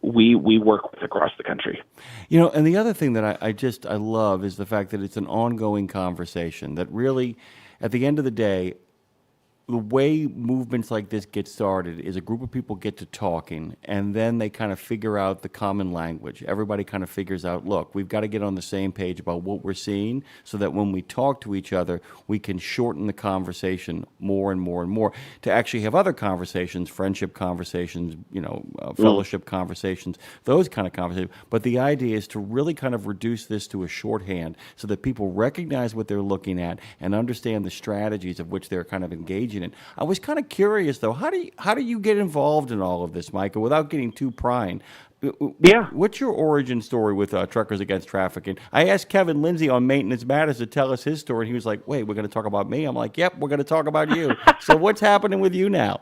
work with across the country. You know, and the other thing that I love is the fact that it's an ongoing conversation that really, at the end of the day, the way movements like this get started is a group of people get to talking, and then they kind of figure out the common language. Everybody kind of figures out, look, we've got to get on the same page about what we're seeing so that when we talk to each other, we can shorten the conversation more and more and more to actually have other conversations, friendship conversations, you know, fellowship conversations, those kind of conversations. But the idea is to really kind of reduce this to a shorthand so that people recognize what they're looking at and understand the strategies of which they're kind of engaging in. I was kind of curious, though, how do you get involved in all of this, Micah, without getting too prying? Yeah. What's your origin story with Truckers Against Trafficking? I asked Kevin Lindsay on Maintenance Matters to tell us his story, and he was like, wait, we're going to talk about me? I'm like, yep, we're going to talk about you. So what's happening with you now?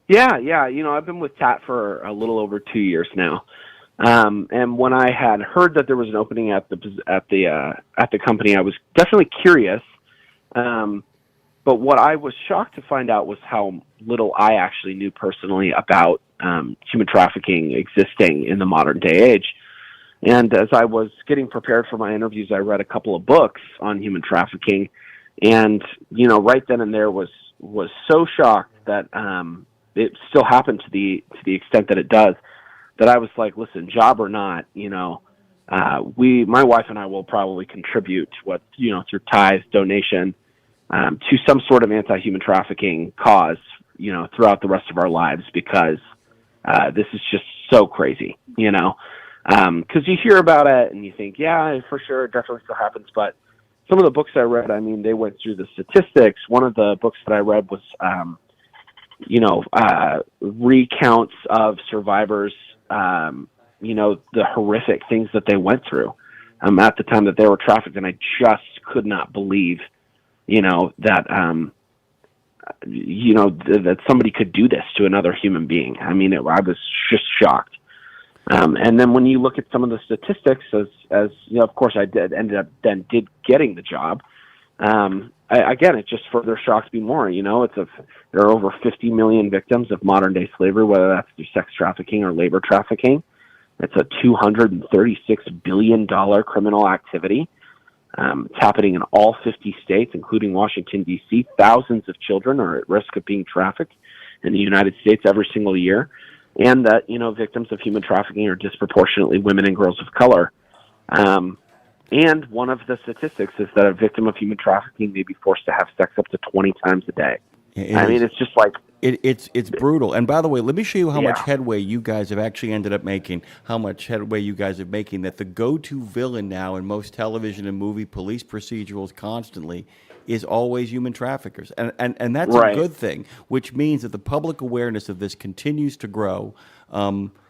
Yeah. You know, I've been with TAT for a little over 2 years now. And when I had heard that there was an opening at the company, I was definitely curious. But what I was shocked to find out was how little I actually knew personally about human trafficking existing in the modern day age. And as I was getting prepared for my interviews, I read a couple of books on human trafficking, and you know, right then and there was so shocked that it still happened to the extent that it does, that I was like, listen, job or not, you know, my wife and I will probably contribute what, you know, through tithes, donation, to some sort of anti-human trafficking cause, you know, throughout the rest of our lives, because this is just so crazy, you know, because you hear about it and you think, yeah, for sure, it definitely still happens. But some of the books I read, I mean, they went through the statistics. One of the books that I read was, you know, recounts of survivors, you know, the horrific things that they went through at the time that they were trafficked. And I just could not believe, you know, that, you know, that somebody could do this to another human being. I mean, I was just shocked. And then when you look at some of the statistics, as you know, of course, I ended up getting the job. Again, it just further shocks me more. You know, there are over 50 million victims of modern day slavery, whether that's through sex trafficking or labor trafficking. It's a $236 billion criminal activity. It's happening in all 50 states, including Washington, D.C. Thousands of children are at risk of being trafficked in the United States every single year. And that, you know, victims of human trafficking are disproportionately women and girls of color. And one of the statistics is that a victim of human trafficking may be forced to have sex up to 20 times a day. I mean, it's just like, It's brutal. And by the way, let me show you how much Yeah. headway you guys have actually ended up making. How much headway you guys are making. That the go-to villain now in most television and movie police procedurals constantly is always human traffickers, and that's a Right. good thing. Which means that the public awareness of this continues to grow.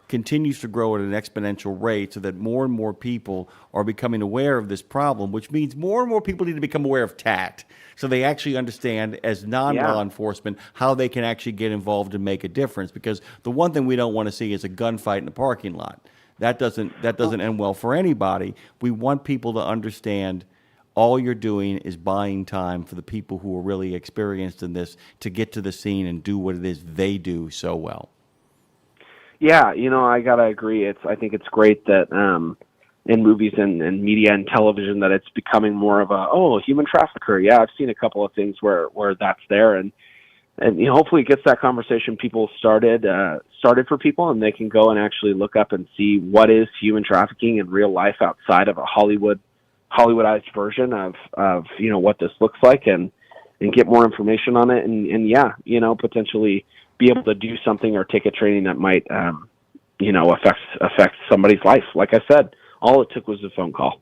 Continues to grow at an exponential rate, so that more and more people are becoming aware of this problem, which means more and more people need to become aware of TAT, so they actually understand, as non-law enforcement, how they can actually get involved and make a difference. Because the one thing we don't want to see is a gunfight in a parking lot. That doesn't end well for anybody. We want people to understand all you're doing is buying time for the people who are really experienced in this to get to the scene and do what it is they do so well. Yeah, I gotta agree. I think it's great that in movies and media and television that it's becoming more of a human trafficker. Yeah, I've seen a couple of things where that's there, and hopefully it gets that conversation people started for people, and they can go and actually look up and see what is human trafficking in real life outside of a Hollywoodized version of what this looks like, and get more information on it, and potentially be able to do something or take a training that might, affect somebody's life. Like I said, all it took was a phone call.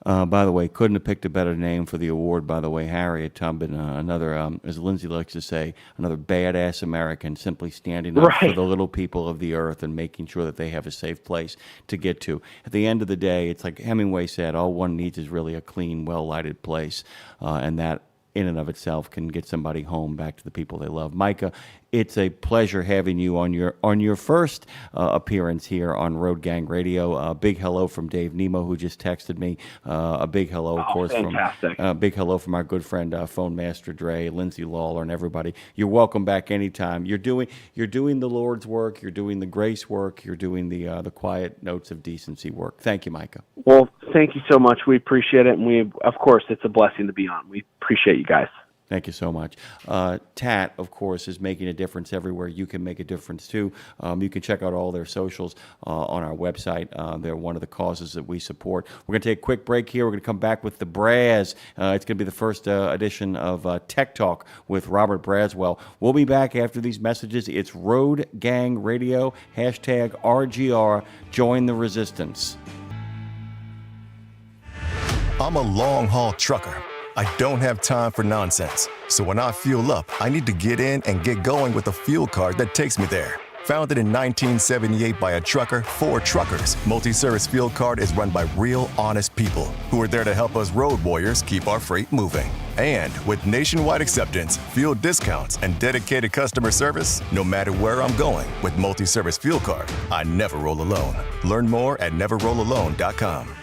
By the way, couldn't have picked a better name for the award. By the way, Harriet Tubman, another, as Lindsay likes to say, another badass American, simply standing up for the little people of the earth and making sure that they have a safe place to get to. At the end of the day, it's like Hemingway said, all one needs is really a clean, well-lighted place, and that in and of itself can get somebody home back to the people they love. Micah, it's a pleasure having you on your first appearance here on Road Gang Radio. A big hello from Dave Nemo, who just texted me. A big hello, of course, fantastic. from big hello from our good friend Phone Master Dre, Lindsay Lawler, and everybody. You're welcome back anytime. You're doing the Lord's work. You're doing the grace work. You're doing the quiet notes of decency work. Thank you, Micah. Well, thank you so much. We appreciate it, and of course, it's a blessing to be on. We appreciate you guys. Thank you so much. TAT, of course, is making a difference everywhere. You can make a difference, too. You can check out all their socials on our website. They're one of the causes that we support. We're going to take a quick break here. We're going to come back with the Braz. It's going to be the first edition of Tech Talk with Robert Braswell. We'll be back after these messages. It's Road Gang Radio, #RGR. Join the resistance. I'm a long-haul trucker. I don't have time for nonsense. So when I fuel up, I need to get in and get going with a fuel card that takes me there. Founded in 1978 by a trucker for truckers, Multi-Service Fuel Card is run by real, honest people who are there to help us road warriors keep our freight moving. And with nationwide acceptance, fuel discounts, and dedicated customer service, no matter where I'm going with Multi-Service Fuel Card, I never roll alone. Learn more at neverrollalone.com.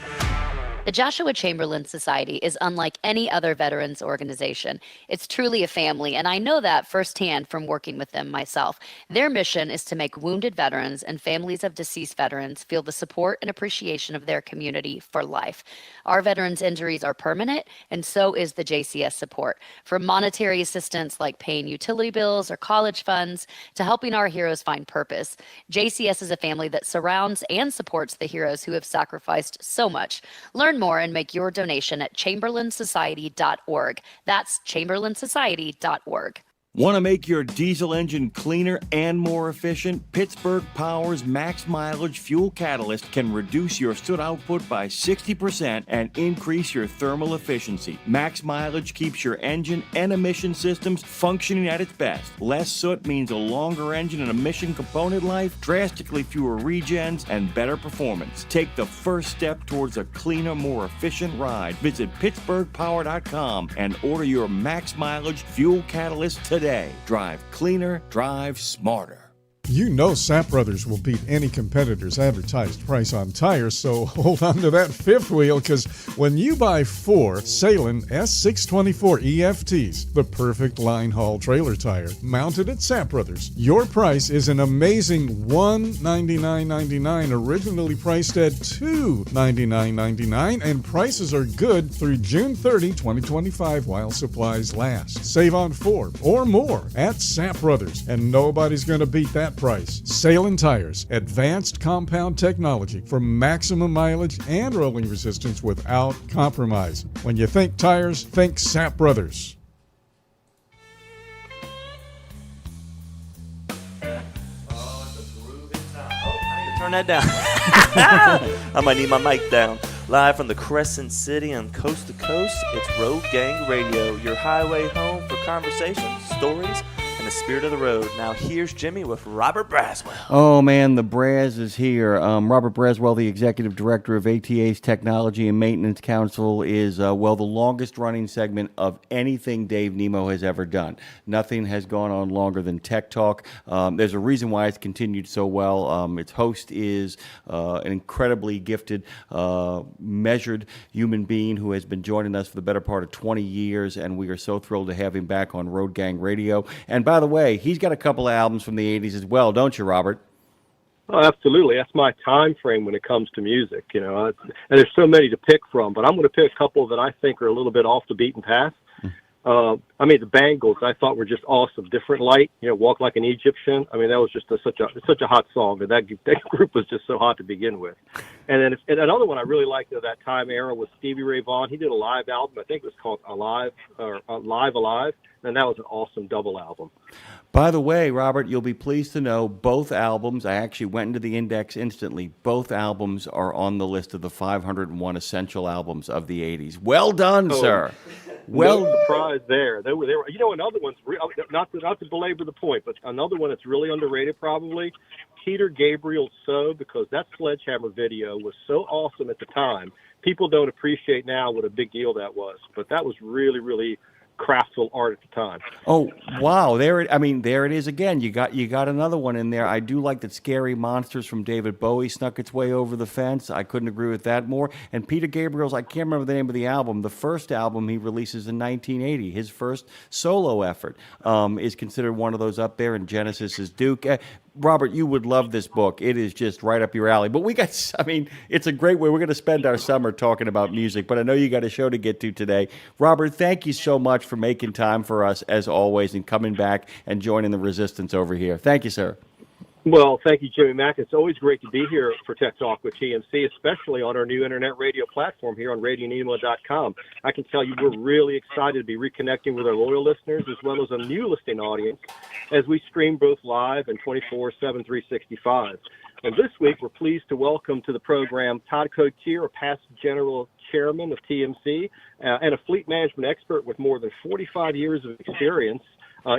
The Joshua Chamberlain Society is unlike any other veterans organization. It's truly a family, and I know that firsthand from working with them myself. Their mission is to make wounded veterans and families of deceased veterans feel the support and appreciation of their community for life. Our veterans' injuries are permanent, and so is the JCS support. From monetary assistance like paying utility bills or college funds to helping our heroes find purpose, JCS is a family that surrounds and supports the heroes who have sacrificed so much. Learn more and make your donation at chamberlainsociety.org. That's chamberlainsociety.org. Want to make your diesel engine cleaner and more efficient? Pittsburgh Power's Max Mileage Fuel Catalyst can reduce your soot output by 60% and increase your thermal efficiency. Max Mileage keeps your engine and emission systems functioning at its best. Less soot means a longer engine and emission component life, drastically fewer regens, and better performance. Take the first step towards a cleaner, more efficient ride. Visit pittsburghpower.com and order your Max Mileage Fuel Catalyst today. Drive cleaner, drive smarter. You know Sap Brothers will beat any competitor's advertised price on tires, so hold on to that fifth wheel, because when you buy 4 Salem S624 EFTs, the perfect line haul trailer tire, mounted at Sap Brothers, your price is an amazing $199.99, originally priced at $299.99, and prices are good through June 30, 2025 while supplies last. Save on 4 or more at Sap Brothers, and nobody's going to beat that price. Salem Tires, advanced compound technology for maximum mileage and rolling resistance without compromise. When you think tires, think Sap Brothers. internet down. I might need my mic down. Live from the Crescent City and coast to coast, it's Road Gang Radio, your highway home for conversations, stories, and the spirit of the road. Now here's Jimmy with Robert Braswell. Oh man, the Braz is here. Robert Braswell, the executive director of ATA's Technology and Maintenance Council, is the longest running segment of anything Dave Nemo has ever done. Nothing has gone on longer than Tech Talk. There's a reason why it's continued so well. Its host is an incredibly gifted, measured human being who has been joining us for the better part of 20 years, and we are so thrilled to have him back on Road Gang Radio. And by the way, he's got a couple of albums from the 80s as well, don't you, Robert? Oh, absolutely. That's my time frame when it comes to music, and there's so many to pick from, but I'm going to pick a couple that I think are a little bit off the beaten path. The Bangles I thought were just awesome. Different Light, Walk Like an Egyptian. That was just such a hot song, and that group was just so hot to begin with. And then another one I really liked of that time era was Stevie Ray Vaughan. He did a live album. I think it was called Alive, and that was an awesome double album. By the way, Robert, you'll be pleased to know both albums, I actually went into the index instantly, both albums are on the list of the 501 essential albums of the 80s. Well done, sir. Well, no surprise there. They were. Another one's not to belabor the point, but another one that's really underrated probably, Peter Gabriel's "So," because that Sledgehammer video was so awesome at the time. People don't appreciate now what a big deal that was, but that was really, really craftful art at the time. Oh wow! There it is again. You got another one in there. I do like that "Scary Monsters" from David Bowie snuck its way over the fence. I couldn't agree with that more. And Peter Gabriel's, I can't remember the name of the album. The first album he releases in 1980, his first solo effort, is considered one of those up there. And Genesis is Duke. Robert, you would love this book. It is just right up your alley. But it's a great way. We're going to spend our summer talking about music, but I know you got a show to get to today. Robert, thank you so much for making time for us, as always, and coming back and joining the resistance over here. Thank you, sir. Well, thank you, Jimmy Mack. It's always great to be here for Tech Talk with TMC, especially on our new internet radio platform here on RadioNemo.com. I can tell you we're really excited to be reconnecting with our loyal listeners as well as a new listening audience as we stream both live and 24/7, 365. And this week, we're pleased to welcome to the program Todd Cotier, a past general chairman of TMC and a fleet management expert with more than 45 years of experience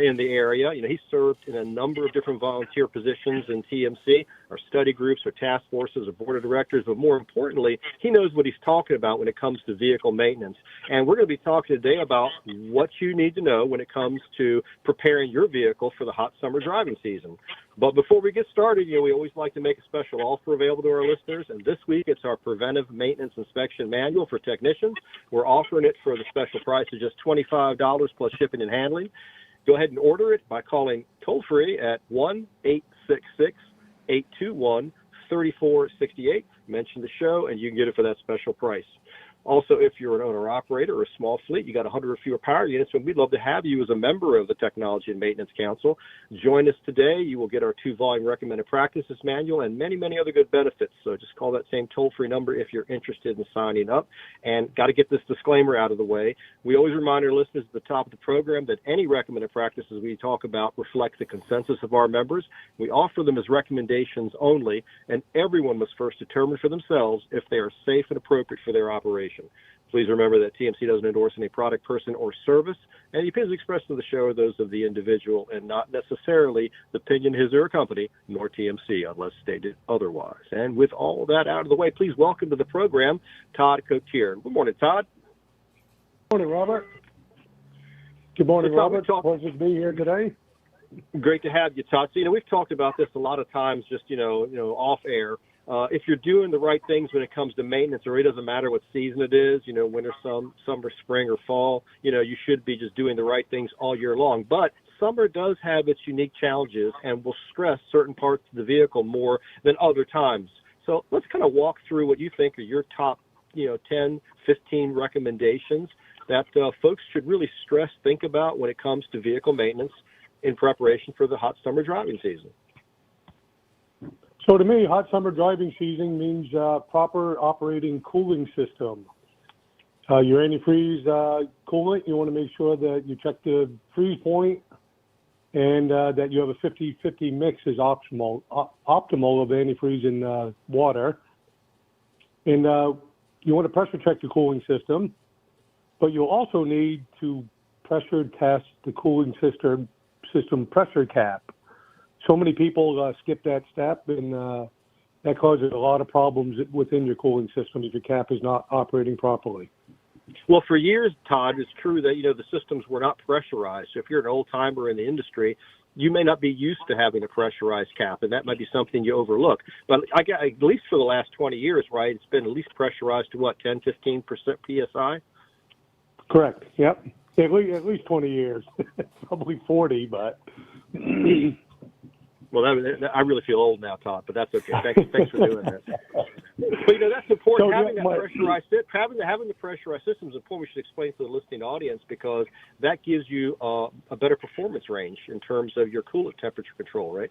in the area. He served in a number of different volunteer positions in TMC, our study groups, our task forces, our board of directors, but more importantly, he knows what he's talking about when it comes to vehicle maintenance. And we're going to be talking today about what you need to know when it comes to preparing your vehicle for the hot summer driving season. But before we get started, we always like to make a special offer available to our listeners, and this week it's our Preventive Maintenance Inspection Manual for technicians. We're offering it for the special price of just $25 plus shipping and handling. Go ahead and order it by calling toll-free at 1-866-821-3468. Mention the show, and you can get it for that special price. Also, if you're an owner-operator or a small fleet, you got 100 or fewer power units, and we'd love to have you as a member of the Technology and Maintenance Council. Join us today. You will get our 2-volume recommended practices manual and many, many other good benefits. So just call that same toll-free number if you're interested in signing up. And got to get this disclaimer out of the way. We always remind our listeners at the top of the program that any recommended practices we talk about reflect the consensus of our members. We offer them as recommendations only, and everyone must first determine for themselves if they are safe and appropriate for their operation. Please remember that TMC doesn't endorse any product, person, or service, and the opinions expressed in the show are those of the individual and not necessarily the opinion of his or her company, nor TMC, unless stated otherwise. And with all that out of the way, please welcome to the program Todd Cotier. Good morning, Todd. Good morning, Robert. Good morning, Robert. Pleasure to be here today. Great to have you, Todd. So, we've talked about this a lot of times, just off air. If you're doing the right things when it comes to maintenance, or it doesn't matter what season it is, winter, summer, spring, or fall, you should be just doing the right things all year long. But summer does have its unique challenges and will stress certain parts of the vehicle more than other times. So let's kind of walk through what you think are your top, 10, 15 recommendations that folks should really think about when it comes to vehicle maintenance in preparation for the hot summer driving season. So to me, hot summer driving season means proper operating cooling system. Your antifreeze coolant, you want to make sure that you check the freeze point and that you have a 50-50 mix is optimal of antifreeze and water. And you want to pressure check the cooling system, but you'll also need to pressure test the cooling system pressure cap. So many people skip that step, and that causes a lot of problems within your cooling system if your cap is not operating properly. Well, for years, Todd, it's true that, the systems were not pressurized. So if you're an old-timer in the industry, you may not be used to having a pressurized cap, and that might be something you overlook. But at least for the last 20 years, right, it's been at least pressurized to, 10, 15% PSI? Correct, yep. At least 20 years. Probably 40, but... Well, I really feel old now, Todd, but that's okay. Thanks for doing that. But that's important. Having the pressurized system is important. We should explain to the listening audience, because that gives you a better performance range in terms of your coolant temperature control, right?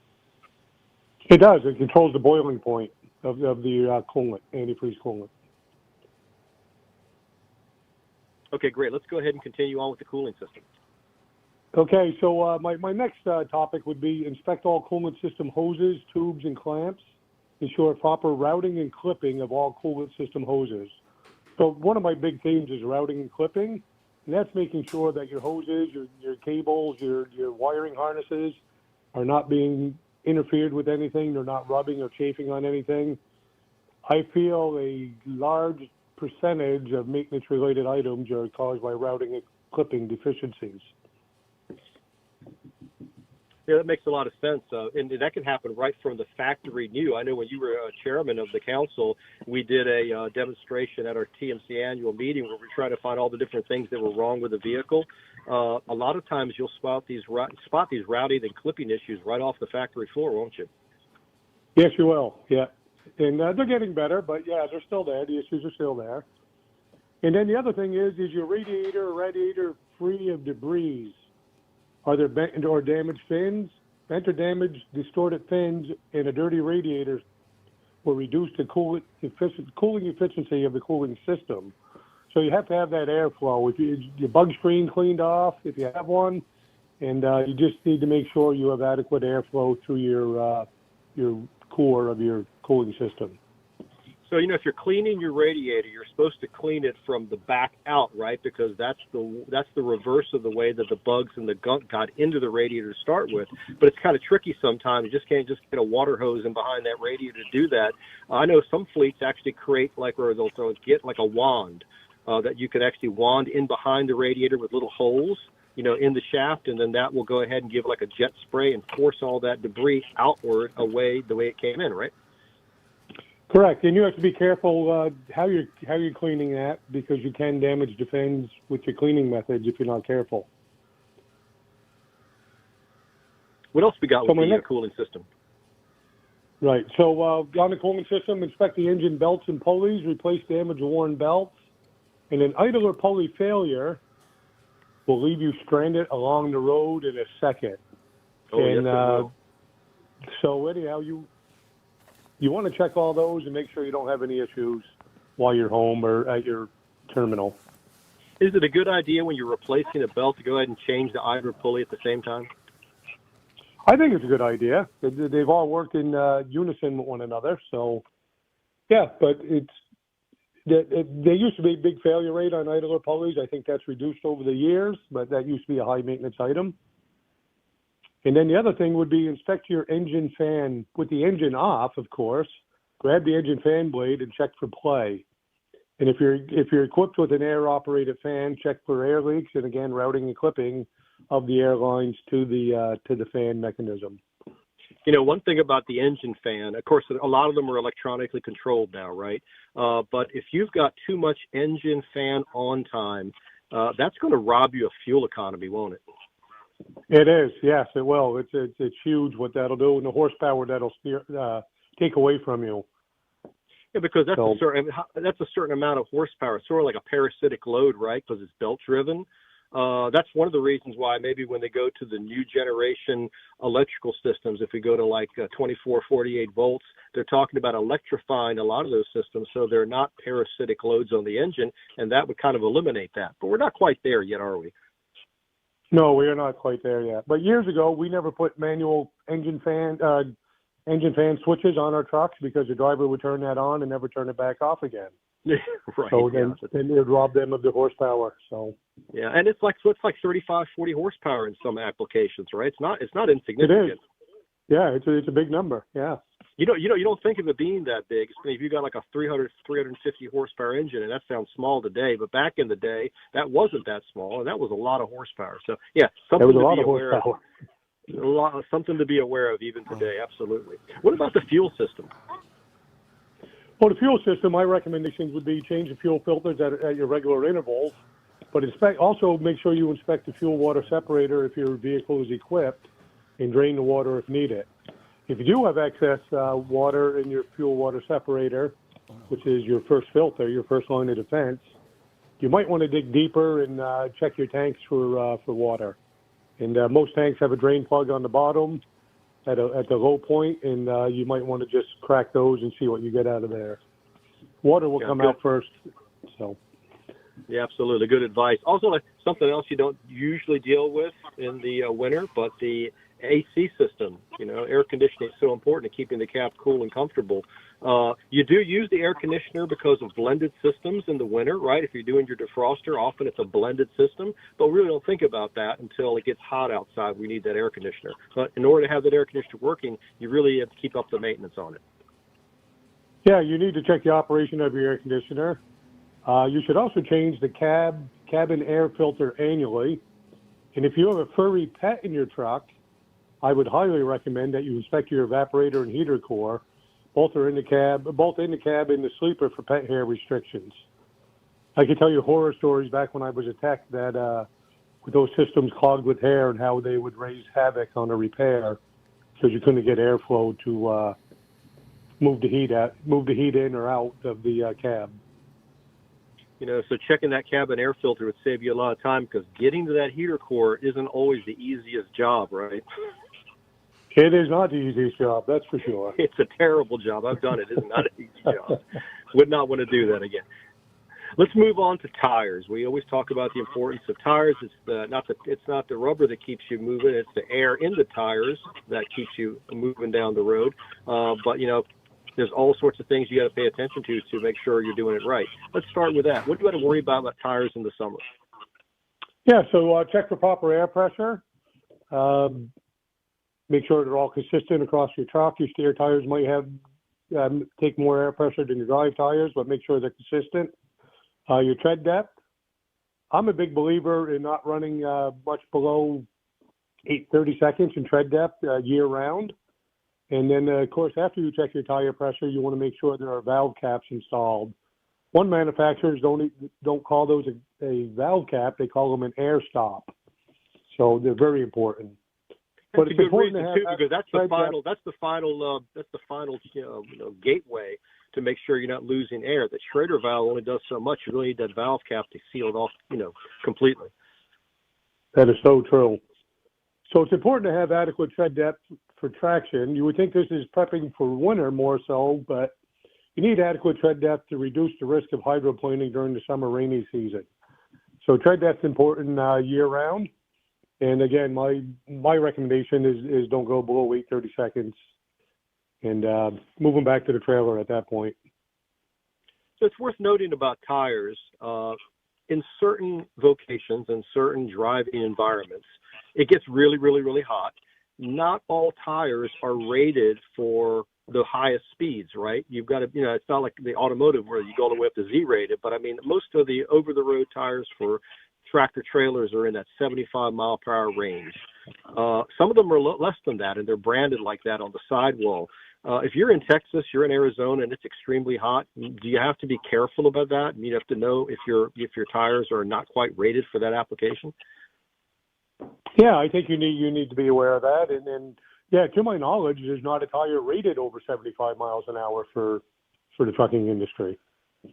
It does. It controls the boiling point of the coolant, antifreeze coolant. Okay, great. Let's go ahead and continue on with the cooling system. Okay, so my next topic would be inspect all coolant system hoses, tubes, and clamps. Ensure proper routing and clipping of all coolant system hoses. So one of my big themes is routing and clipping, and that's making sure that your hoses, your cables, your wiring harnesses are not being interfered with anything. They're not rubbing or chafing on anything. I feel a large percentage of maintenance-related items are caused by routing and clipping deficiencies. Yeah, that makes a lot of sense, and that can happen right from the factory new. I know when you were chairman of the council, we did a demonstration at our TMC annual meeting where we tried to find all the different things that were wrong with the vehicle. A lot of times you'll spot these routing and clipping issues right off the factory floor, won't you? Yes, you will, yeah. And they're getting better, but yeah, they're still there. The issues are still there. And then the other thing is your radiator free of debris? Are there bent or damaged fins? Bent or damaged, distorted fins and a dirty radiator will reduce the cooling efficiency of the cooling system. So you have to have that airflow. If your bug screen cleaned off, if you have one, and you just need to make sure you have adequate airflow through your core of your cooling system. So, if you're cleaning your radiator, you're supposed to clean it from the back out, right? Because that's the reverse of the way that the bugs and the gunk got into the radiator to start with. But it's kind of tricky sometimes. You just can't get a water hose in behind that radiator to do that. I know some fleets actually create they'll get like a wand that you can actually wand in behind the radiator with little holes, in the shaft, and then that will go ahead and give like a jet spray and force all that debris outward away the way it came in, right? Correct, and you have to be careful how you're cleaning that, because you can damage the fins with your cleaning methods if you're not careful. What else we got with the cooling system? Right, so on the cooling system, inspect the engine belts and pulleys, replace damaged or worn belts, and an idle or pulley failure will leave you stranded along the road in a second. Oh, yes, it will. So anyhow, you want to check all those and make sure you don't have any issues while you're home or at your terminal. Is it a good idea when you're replacing a belt to go ahead and change the idler pulley at the same time? I think it's a good idea. They've all worked in unison with one another. So, yeah, but there used to be a big failure rate on idler pulleys. I think that's reduced over the years, but that used to be a high maintenance item. And then the other thing would be inspect your engine fan with the engine off, of course. Grab the engine fan blade and check for play. And if you're equipped with an air-operated fan, check for air leaks, and again, routing and clipping of the air lines to the fan mechanism. One thing about the engine fan, of course, a lot of them are electronically controlled now, right? But if you've got too much engine fan on time, that's going to rob you of fuel economy, won't it? It is, yes, it will. It's huge what that'll do, and the horsepower that'll take away from you. Yeah, because that's a certain amount of horsepower. It's sort of like a parasitic load, right? Because it's belt driven. That's one of the reasons why maybe when they go to the new generation electrical systems, if we go to like 24, 48 volts, they're talking about electrifying a lot of those systems so they're not parasitic loads on the engine, and that would kind of eliminate that. But we're not quite there yet, are we? No, we are not quite there yet. But years ago, we never put manual engine fan switches on our trucks because the driver would turn that on and never turn it back off again. Right. So then it would rob them of the horsepower. So yeah, and it's like 35, 40 horsepower in some applications, right? It's not insignificant. It is. Yeah, it's a big number. Yeah. You don't think of it being that big. If you got like a 350 horsepower engine, and that sounds small today, but back in the day, that wasn't that small, and that was a lot of horsepower. So yeah, something to be aware of. Something to be aware of even today. Absolutely. What about the fuel system? Well, the fuel system, my recommendations would be change the fuel filters at your regular intervals, but also make sure you inspect the fuel water separator if your vehicle is equipped, and drain the water if needed. If you do have excess water in your fuel water separator, which is your first filter, your first line of defense, you might want to dig deeper and check your tanks for water. And most tanks have a drain plug on the bottom at the low point, and you might want to just crack those and see what you get out of there. Water will come out first. So. Yeah, absolutely. Good advice. Also, something else you don't usually deal with in the winter, but the AC system. Air conditioning is so important to keeping the cab cool and comfortable. You do use the air conditioner because of blended systems in the winter, right? If you're doing your defroster, often it's a blended system, but we really don't think about that until it gets hot outside. We need that air conditioner. But in order to have that air conditioner working, you really have to keep up the maintenance on it. Yeah, you need to check the operation of your air conditioner. You should also change the cabin air filter annually. And if you have a furry pet in your truck, I would highly recommend that you inspect your evaporator and heater core. Both in the cab and the sleeper for pet hair restrictions. I can tell you horror stories back when I was a tech that with those systems clogged with hair and how they would raise havoc on a repair because you couldn't get airflow to move the heat in or out of the cab. So checking that cabin air filter would save you a lot of time because getting to that heater core isn't always the easiest job, right? It is not the easiest job, that's for sure. It's a terrible job. I've done it. It's not an easy job. Would not want to do that again. Let's move on to tires. We always talk about the importance of tires. It's not the rubber that keeps you moving. It's the air in the tires that keeps you moving down the road. But there's all sorts of things you got to pay attention to make sure you're doing it right. Let's start with that. What do you got to worry about tires in the summer? Yeah, so check for proper air pressure. Make sure they're all consistent across your truck. Your steer tires might have take more air pressure than your drive tires, but make sure they're consistent. Your tread depth. I'm a big believer in not running much below 30 seconds in tread depth year round. And then, of course, after you check your tire pressure, you want to make sure there are valve caps installed. One manufacturers don't call those a valve cap; they call them an air stop. So they're very important. But it's important to have because that's the final gateway to make sure you're not losing air. The Schrader valve only does so much. You really need that valve cap to seal it off, completely. That is so true. So it's important to have adequate tread depth for traction. You would think this is prepping for winter more so, but you need adequate tread depth to reduce the risk of hydroplaning during the summer rainy season. So tread depth is important year round. And again, my recommendation is don't go below 30 seconds and move them back to the trailer at that point. So it's worth noting about tires. In certain vocations and certain driving environments, it gets really, really, really hot. Not all tires are rated for the highest speeds, right? You've got to, it's not like the automotive where you go all the way up to Z-rated, but I mean, most of the over-the-road tires for tractor trailers are in that 75 mile per hour range. Some of them are less than that, and they're branded like that on the sidewall. If you're in Texas, you're in Arizona, and it's extremely hot, do you have to be careful about that? You have to know if your tires are not quite rated for that application? Yeah, I think you need to be aware of that. And then, yeah, to my knowledge, there's not a tire rated over 75 miles an hour for the trucking industry.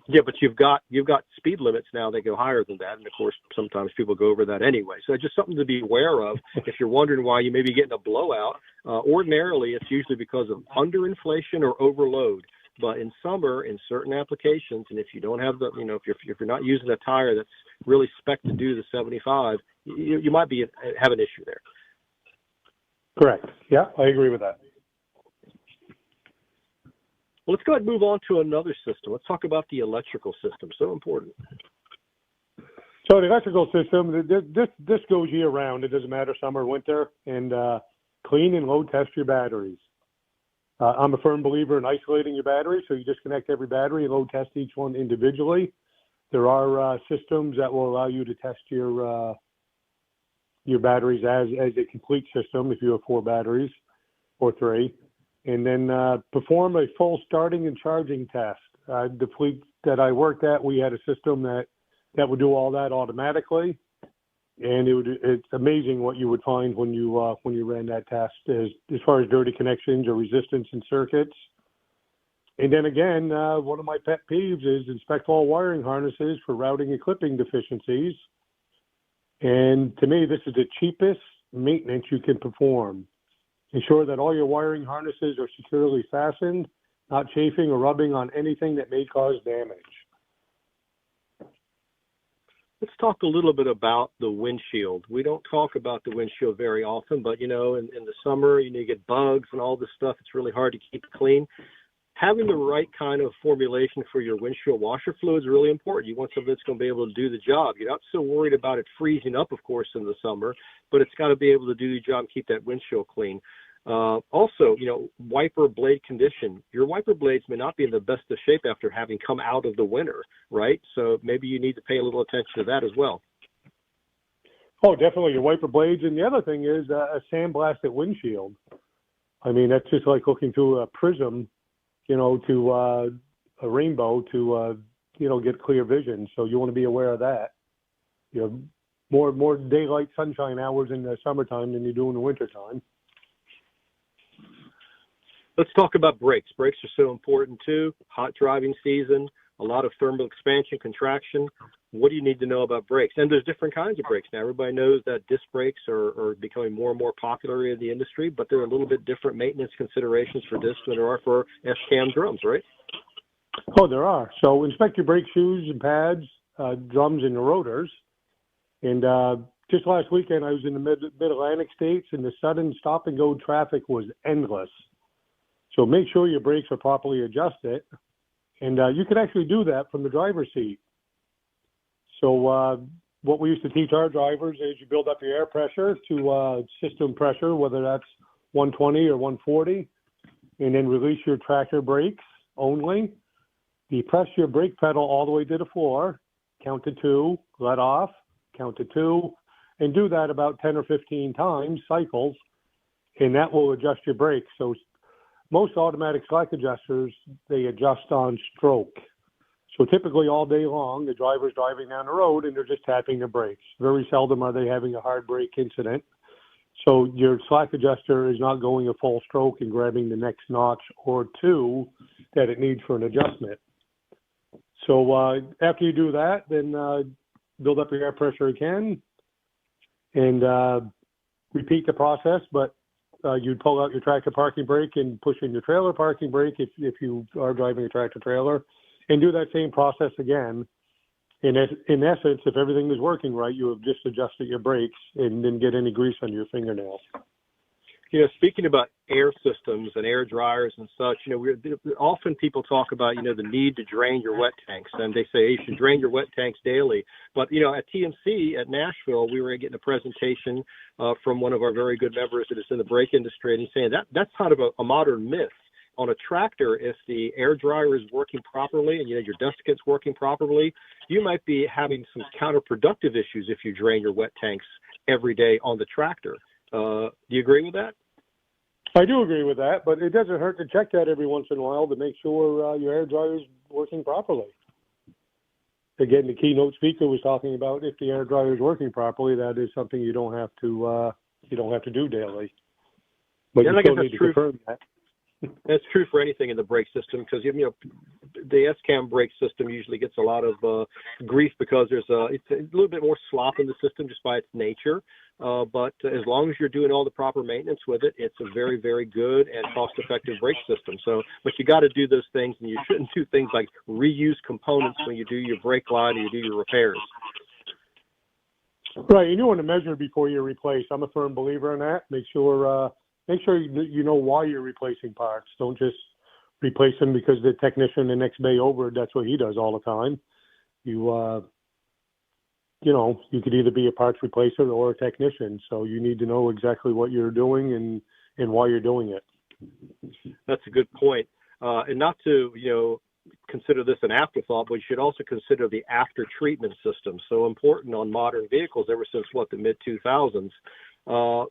Yeah, but you've got speed limits now that go higher than that, and of course sometimes people go over that anyway. So it's just something to be aware of. If you're wondering why you may be getting a blowout, ordinarily it's usually because of underinflation or overload. But in summer, in certain applications, and if you don't have if you're not using a tire that's really spec to do the 75, you might have an issue there. Correct. Yeah, I agree with that. Well, let's go ahead and move on to another system. Let's talk about the electrical system. So important. So the electrical system, this goes year round. It doesn't matter summer or winter. And clean and load test your batteries. I'm a firm believer in isolating your batteries, so you disconnect every battery and load test each one individually. There are systems that will allow you to test your batteries as a complete system if you have 4 batteries or 3. And then perform a full starting and charging test. The fleet that I worked at, we had a system that would do all that automatically, and it's amazing what you would find when you ran that test as far as dirty connections or resistance in circuits. And then again, one of my pet peeves is inspect all wiring harnesses for routing and clipping deficiencies. And to me, this is the cheapest maintenance you can perform. Ensure that all your wiring harnesses are securely fastened, not chafing or rubbing on anything that may cause damage. Let's talk a little bit about the windshield. We don't talk about the windshield very often, but, in the summer, you get bugs and all this stuff. It's really hard to keep it clean. Having the right kind of formulation for your windshield washer fluid is really important. You want something that's going to be able to do the job. You're not so worried about it freezing up, of course, in the summer, but it's got to be able to do the job and keep that windshield clean. Also, wiper blade condition. Your wiper blades may not be in the best of shape after having come out of the winter, right? So maybe you need to pay a little attention to that as well. Oh, definitely your wiper blades. And the other thing is a sandblasted windshield. I mean, that's just like looking through a prism, to a rainbow to, get clear vision. So you want to be aware of that. More daylight sunshine hours in the summertime than you do in the wintertime. Let's talk about brakes. Brakes are so important too. Hot driving season, a lot of thermal expansion, contraction. What do you need to know about brakes? And there's different kinds of brakes now. Everybody knows that disc brakes are becoming more and more popular in the industry, but there are a little bit different maintenance considerations for discs than there are for S-cam drums, right? Oh, there are. So inspect your brake shoes and pads, drums, and the rotors. And just last weekend, I was in the mid-Atlantic states, and the sudden stop-and-go traffic was endless. So make sure your brakes are properly adjusted. And you can actually do that from the driver's seat. So what we used to teach our drivers is you build up your air pressure to system pressure, whether that's 120 or 140, and then release your tractor brakes only. Depress your brake pedal all the way to the floor, count to 2, let off, count to 2, and do that about 10 or 15 times, cycles, and that will adjust your brakes. So most automatic slack adjusters, they adjust on stroke. So typically all day long, the driver's driving down the road and they're just tapping the brakes. Very seldom are they having a hard brake incident. So your slack adjuster is not going a full stroke and grabbing the next notch or 2 that it needs for an adjustment. So after you do that, then build up your air pressure again and repeat the process, but you'd pull out your tractor parking brake and push in your trailer parking brake if you are driving a tractor trailer, and do that same process again. In essence, if everything is working right, you have just adjusted your brakes and didn't get any grease on your fingernails. Speaking about air systems and air dryers and such, often people talk about, the need to drain your wet tanks, and they say you should drain your wet tanks daily. But, at TMC at Nashville, we were getting a presentation from one of our very good members that is in the brake industry, and he's saying that's kind of a modern myth. On a tractor, if the air dryer is working properly and, your desiccant's working properly, you might be having some counterproductive issues if you drain your wet tanks every day on the tractor. Do you agree with that? I do agree with that, but it doesn't hurt to check that every once in a while to make sure your air dryer is working properly. Again, the keynote speaker was talking about if the air dryer is working properly, that is something you don't have to do daily. But you still need to confirm that. That's true for anything in the brake system because the S-cam brake system usually gets a lot of grief because it's a little bit more slop in the system just by its nature. But as long as you're doing all the proper maintenance with it, it's a very, very good and cost-effective brake system. But you got to do those things, and you shouldn't do things like reuse components when you do your brake line or you do your repairs. Right, and you want to measure before you replace. I'm a firm believer in that. Make sure you know why you're replacing parts. Don't just replace them because the technician the next bay over, that's what he does all the time. You could either be a parts replacer or a technician, so you need to know exactly what you're doing and why you're doing it. That's a good point. And not to, consider this an afterthought, but you should also consider the after treatment system. So important on modern vehicles ever since the mid 2000s.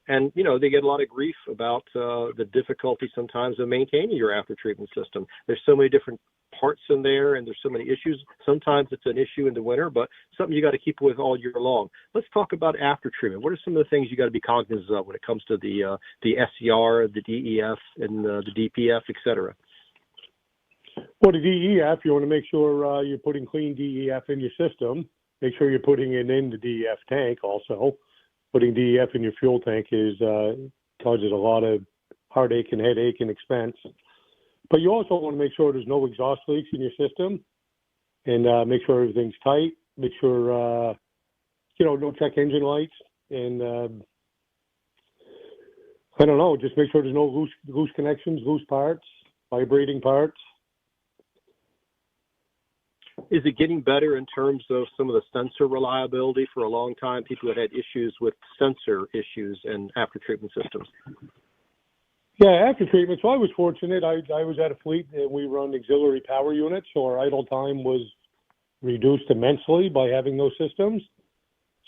And they get a lot of grief about the difficulty sometimes of maintaining your after treatment system. There's so many different parts in there, and there's so many issues. Sometimes it's an issue in the winter, but something you got to keep with all year long. Let's talk about after treatment. What are some of the things you got to be cognizant of when it comes to the SCR, the DEF, and the DPF, et cetera? Well, the DEF, you want to make sure you're putting clean DEF in your system. Make sure you're putting it in the DEF tank also. Putting DEF in your fuel tank causes a lot of heartache and headache and expense. But you also want to make sure there's no exhaust leaks in your system and make sure everything's tight. Make sure, don't check engine lights. And just make sure there's no loose connections, loose parts, vibrating parts. Is it getting better in terms of some of the sensor reliability? For a long time, people had issues with sensor issues and after treatment systems. Yeah, after treatment. So I was fortunate. I was at a fleet and we run auxiliary power units, so our idle time was reduced immensely by having those systems.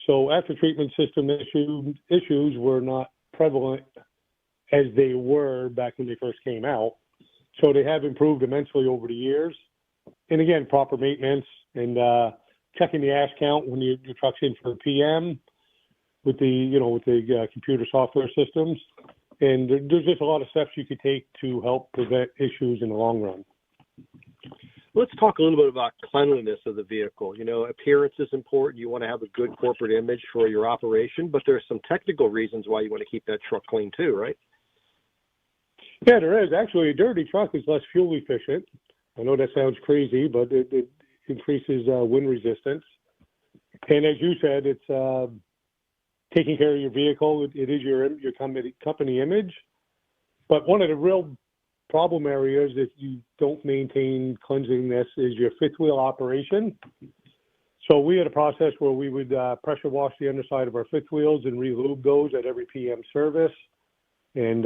So after treatment system issues were not prevalent as they were back when they first came out. So they have improved immensely over the years. And again, proper maintenance and checking the ash count when your truck's in for a PM with the computer software systems. And there's just a lot of steps you could take to help prevent issues in the long run. Let's talk a little bit about cleanliness of the vehicle. Appearance is important. You want to have a good corporate image for your operation, but there are some technical reasons why you want to keep that truck clean too, right? Yeah, there is. Actually, a dirty truck is less fuel efficient. I know that sounds crazy, but it increases wind resistance. And as you said, it's taking care of your vehicle. It is your company image. But one of the real problem areas if you don't maintain cleanliness is your fifth wheel operation. So we had a process where we would pressure wash the underside of our fifth wheels and re-lube those at every PM service. And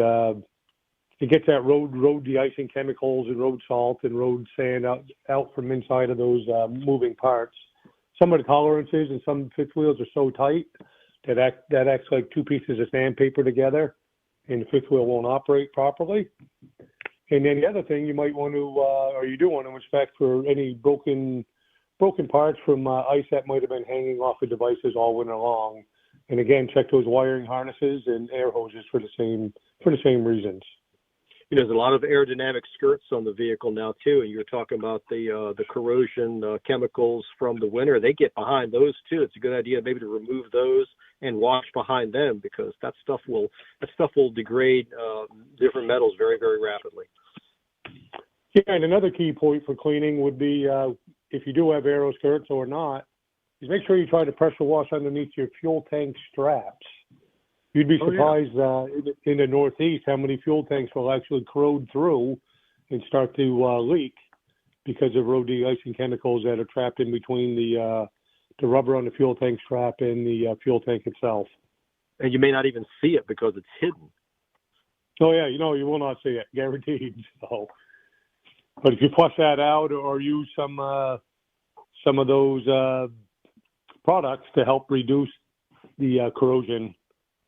it gets that road de-icing chemicals and road salt and road sand out from inside of those moving parts. Some of the tolerances and some fifth wheels are so tight that acts like two pieces of sandpaper together, and the fifth wheel won't operate properly. And then the other thing you might want to, or you do want to inspect for any broken parts from ice that might have been hanging off of devices all winter long. And again, check those wiring harnesses and air hoses for the same reasons. There's a lot of aerodynamic skirts on the vehicle now too, and you're talking about the corrosion chemicals from the winter. They get behind those too. It's a good idea maybe to remove those and wash behind them because that stuff will degrade different metals very, very rapidly. Yeah, and another key point for cleaning would be if you do have aero skirts or not, is make sure you try to pressure wash underneath your fuel tank straps. You'd be surprised in the Northeast how many fuel tanks will actually corrode through and start to leak because of road de-icing chemicals that are trapped in between the rubber on the fuel tank strap and the fuel tank itself. And you may not even see it because it's hidden. Oh yeah, you will not see it, guaranteed. So, but if you flush that out or use some of those products to help reduce the corrosion.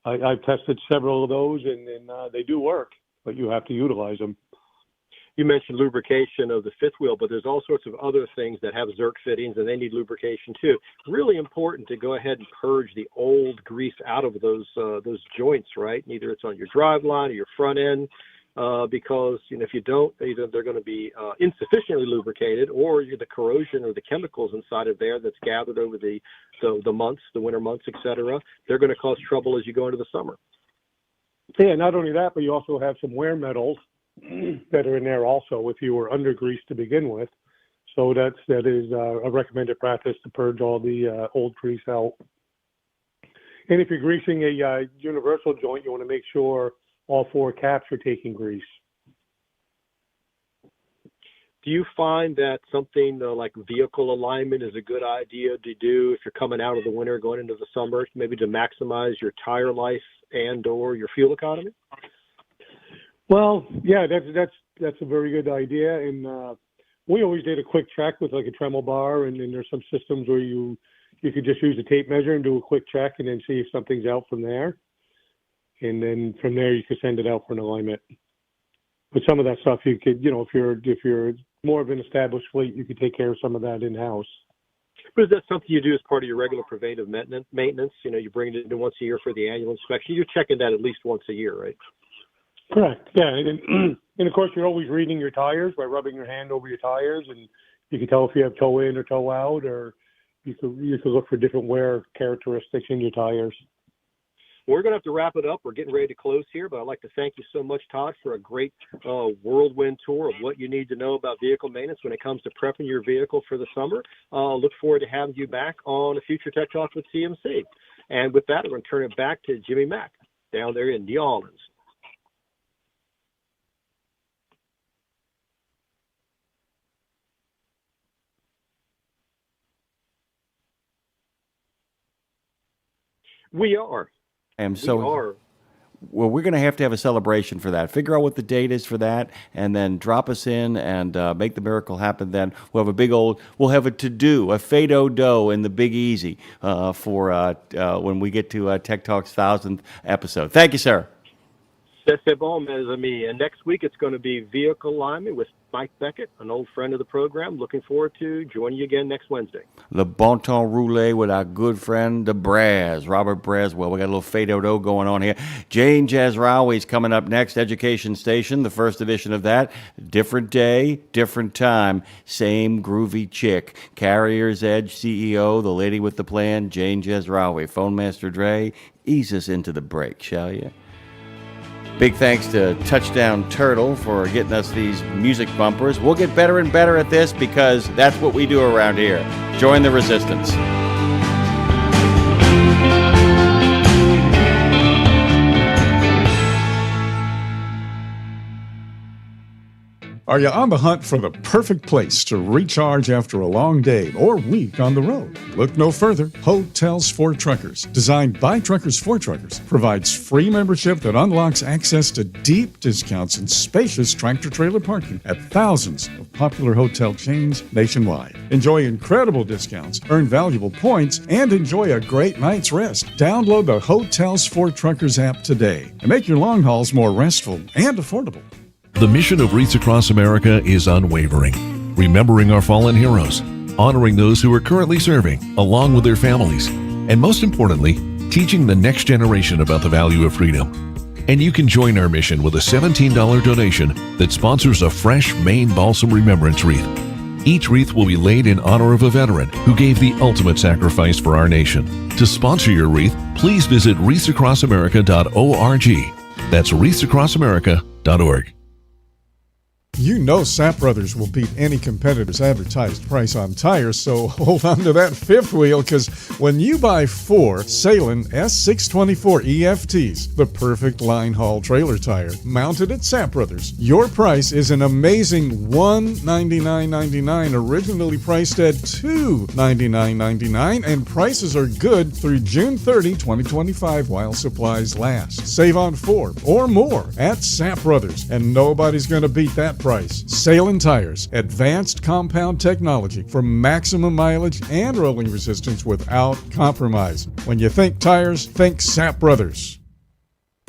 I've tested several of those, and they do work, but you have to utilize them. You mentioned lubrication of the fifth wheel, but there's all sorts of other things that have Zerk fittings, and they need lubrication too. Really important to go ahead and purge the old grease out of those joints, right? Either it's on your drive line or your front end, because if you don't, either they're going to be insufficiently lubricated, or the corrosion or the chemicals inside of there that's gathered over the months, the winter months, etc. They're going to cause trouble as you go into the summer. Yeah, not only that, but you also have some wear metals that are in there also if you were under greased to begin with. So that is a recommended practice to purge all the old grease out. And if you're greasing a universal joint, you want to make sure all 4 caps are taking grease. Do you find that something like vehicle alignment is a good idea to do if you're coming out of the winter, going into the summer, maybe to maximize your tire life and or your fuel economy? Well, yeah, that's a very good idea. And we always did a quick check with like a Tremel bar, and then there's some systems where you could just use a tape measure and do a quick check and then see if something's out from there. And then from there you could send it out for an alignment. But some of that stuff you could, if you're more of an established fleet, you could take care of some of that in-house. But is that something you do as part of your regular preventive maintenance? You bring it in once a year for the annual inspection. You're checking that at least once a year, right? Correct. Yeah, and of course you're always reading your tires by rubbing your hand over your tires, and you can tell if you have toe in or toe out, or you could look for different wear characteristics in your tires. We're going to have to wrap it up. We're getting ready to close here, but I'd like to thank you so much, Todd, for a great whirlwind tour of what you need to know about vehicle maintenance when it comes to prepping your vehicle for the summer. Look forward to having you back on a future Tech Talk with CMC. And with that, I'm going to turn it back to Jimmy Mack down there in New Orleans. We are. Well, we're going to have a celebration for that. Figure out what the date is for that, and then drop us in and make the miracle happen. Then we'll have a to-do, a Fado-Do in the Big Easy for when we get to Tech Talk's 1000th episode. Thank you, sir. C'est bon, mes amis. And next week it's going to be vehicle alignment with Mike Beckett, an old friend of the program. Looking forward to joining you again next Wednesday. Le Bon Temps Roulé with our good friend, the Robert Braswell. We got a little Fado-Do going on here. Jane Jazrawy is coming up next, Education Station, the first edition of that. Different day, different time, same groovy chick. Carrier's Edge CEO, the lady with the plan, Jane Jazrawy. Phone Master Dre, ease us into the break, shall you? Big thanks to Touchdown Turtle for getting us these music bumpers. We'll get better and better at this because that's what we do around here. Join the resistance. Are you on the hunt for the perfect place to recharge after a long day or week on the road? Look no further. Hotels for Truckers, designed by truckers for truckers, provides free membership that unlocks access to deep discounts and spacious tractor-trailer parking at thousands of popular hotel chains nationwide. Enjoy incredible discounts, earn valuable points, and enjoy a great night's rest. Download the Hotels for Truckers app today and make your long hauls more restful and affordable. The mission of Wreaths Across America is unwavering, remembering our fallen heroes, honoring those who are currently serving, along with their families, and most importantly, teaching the next generation about the value of freedom. And you can join our mission with a $17 donation that sponsors a fresh Maine Balsam Remembrance Wreath. Each wreath will be laid in honor of a veteran who gave the ultimate sacrifice for our nation. To sponsor your wreath, please visit wreathsacrossamerica.org. That's wreathsacrossamerica.org. You know Sap Brothers will beat any competitor's advertised price on tires, so hold on to that fifth wheel, because when you buy 4 Salem S624 EFTs, the perfect line haul trailer tire, mounted at Sap Brothers, your price is an amazing $199.99, originally priced at $299.99, and prices are good through June 30, 2025 while supplies last. Save on 4 or more at Sap Brothers, and nobody's going to beat that price. Salem Tires, advanced compound technology for maximum mileage and rolling resistance without compromise. When you think tires, think Sap Brothers.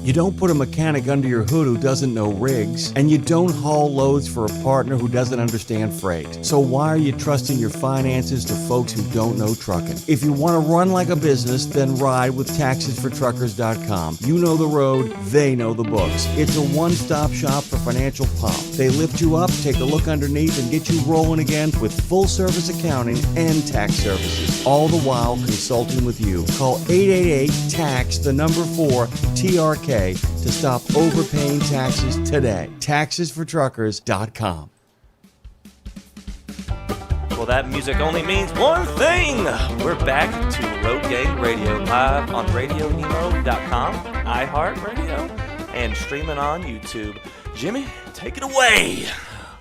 You don't put a mechanic under your hood who doesn't know rigs, and you don't haul loads for a partner who doesn't understand freight. So why are you trusting your finances to folks who don't know trucking? If you want to run like a business, then ride with taxesfortruckers.com. You know the road, they know the books. It's a one-stop shop for financial pomp. They lift you up, take a look underneath, and get you rolling again with full-service accounting and tax services, all the while consulting with you. Call 888-TAX, the number 4, TRK, to stop overpaying taxes today. Taxesfortruckers.com. Well, that music only means one thing. We're back to Road Gang Radio, live on RadioNemo.com, iHeartRadio, and streaming on YouTube. Jimmy, take it away.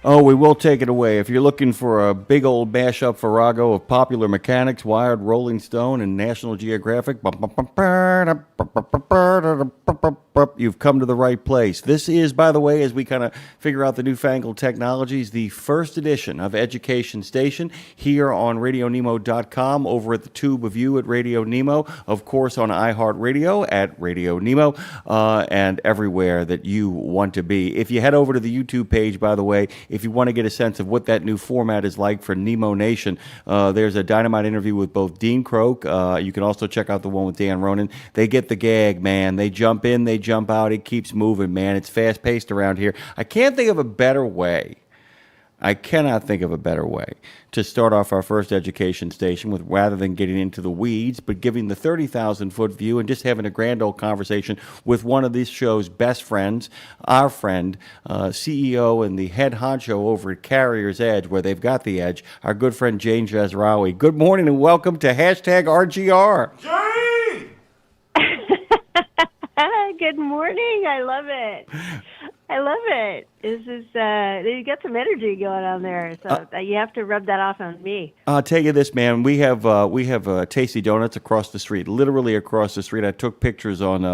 Oh, we will take it away. If you're looking for a big old mashup farago of Popular Mechanics, Wired, Rolling Stone, and National Geographic, you've come to the right place. This is, by the way, as we kind of figure out the newfangled technologies, the first edition of Education Station here on RadioNemo.com, over at the Tube of You at Radio Nemo, of course on iHeartRadio at Radio Nemo, and everywhere that you want to be. If you head over to the YouTube page, by the way, if you want to get a sense of what that new format is like for Nemo Nation, there's a dynamite interview with both Dean Croak. You can also check out the one with Dan Ronan. They get the gag, man. They jump in, they jump out. It keeps moving, man. It's fast-paced around here. I can't think of a better way. I cannot think of a better way to start off our first education station with, rather than getting into the weeds, but giving the 30,000-foot view and just having a grand old conversation with one of this show's best friends, our friend, CEO and the head honcho over at Carrier's Edge, where they've got the edge, our good friend Jane Jazrawy. Good morning and welcome to hashtag RGR. Jane! Good morning. I love it. I love it. This is you got some energy going on there, so you have to rub that off on me. I'll tell you this, man. We have Tasty Donuts across the street, literally across the street. I took pictures on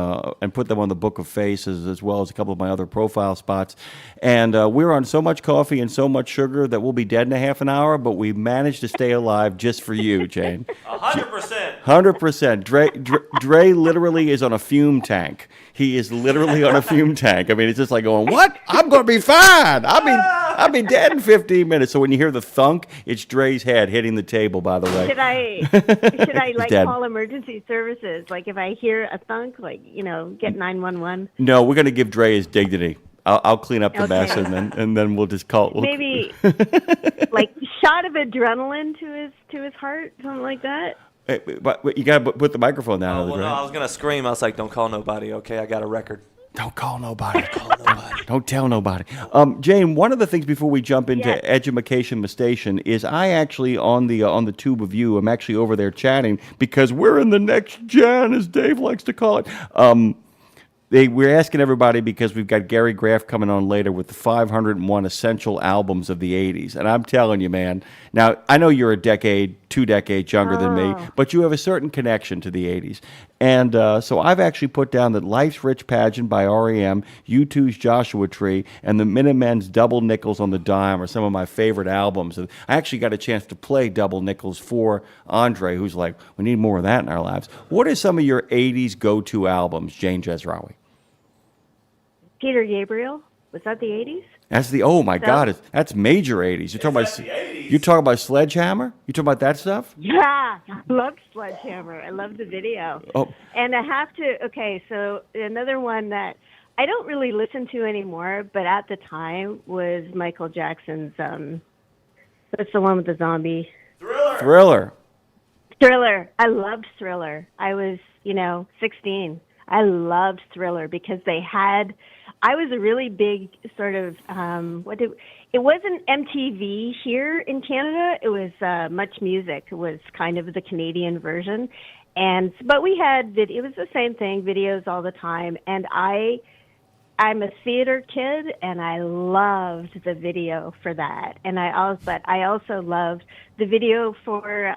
and put them on the Book of Faces as well as a couple of my other profile spots. And we're on so much coffee and so much sugar that we'll be dead in a half an hour, but we managed to stay alive just for you, Jane. 100%. 100%. Dre literally is on a fume tank. He is literally on a fume tank. I mean, it's just like going, what? I'm going to be fine. I'll be dead in 15 minutes. So when you hear the thunk, it's Dre's head hitting the table, by the way. Should I like dead. call emergency services? Like if I hear a thunk, like, get 911? No, we're going to give Dre his dignity. I'll clean up the mess and then we'll just call. Maybe like shot of adrenaline to his heart, something like that. But you got to put the microphone down. No, I was going to scream. I was like, don't call nobody, okay? I got a record. Don't call nobody. Don't tell nobody. Jane, one of the things before we jump into Edumacation Station is I actually on the Tube of You, I'm actually over there chatting because we're in the next gen, as Dave likes to call it. We're asking everybody because we've got Gary Graff coming on later with the 501 essential albums of the 80s. And I'm telling you, man, now I know you're two decades younger than me, but you have a certain connection to the 80s. And so I've actually put down that Life's Rich Pageant by R.E.M., U2's Joshua Tree, and the Minutemen's Double Nickels on the Dime are some of my favorite albums. And I actually got a chance to play Double Nickels for Andre, who's like, we need more of that in our lives. What are some of your 80s go-to albums, Jane Jazrawy? Peter Gabriel, was that the 80s? That's oh my God, that's major 80s. You're talking about Sledgehammer? You talking about that stuff? Yeah, I loved Sledgehammer. I loved the video. Oh. And I have to, so another one that I don't really listen to anymore, but at the time was Michael Jackson's, what's the one with the zombie? Thriller. I loved Thriller. I was, 16. I loved Thriller because I was a really big sort of, it wasn't MTV here in Canada. It was Much Music. It was kind of the Canadian version. But we had, it was the same thing, videos all the time. And I'm a theater kid, and I loved the video for that. And I also loved the video for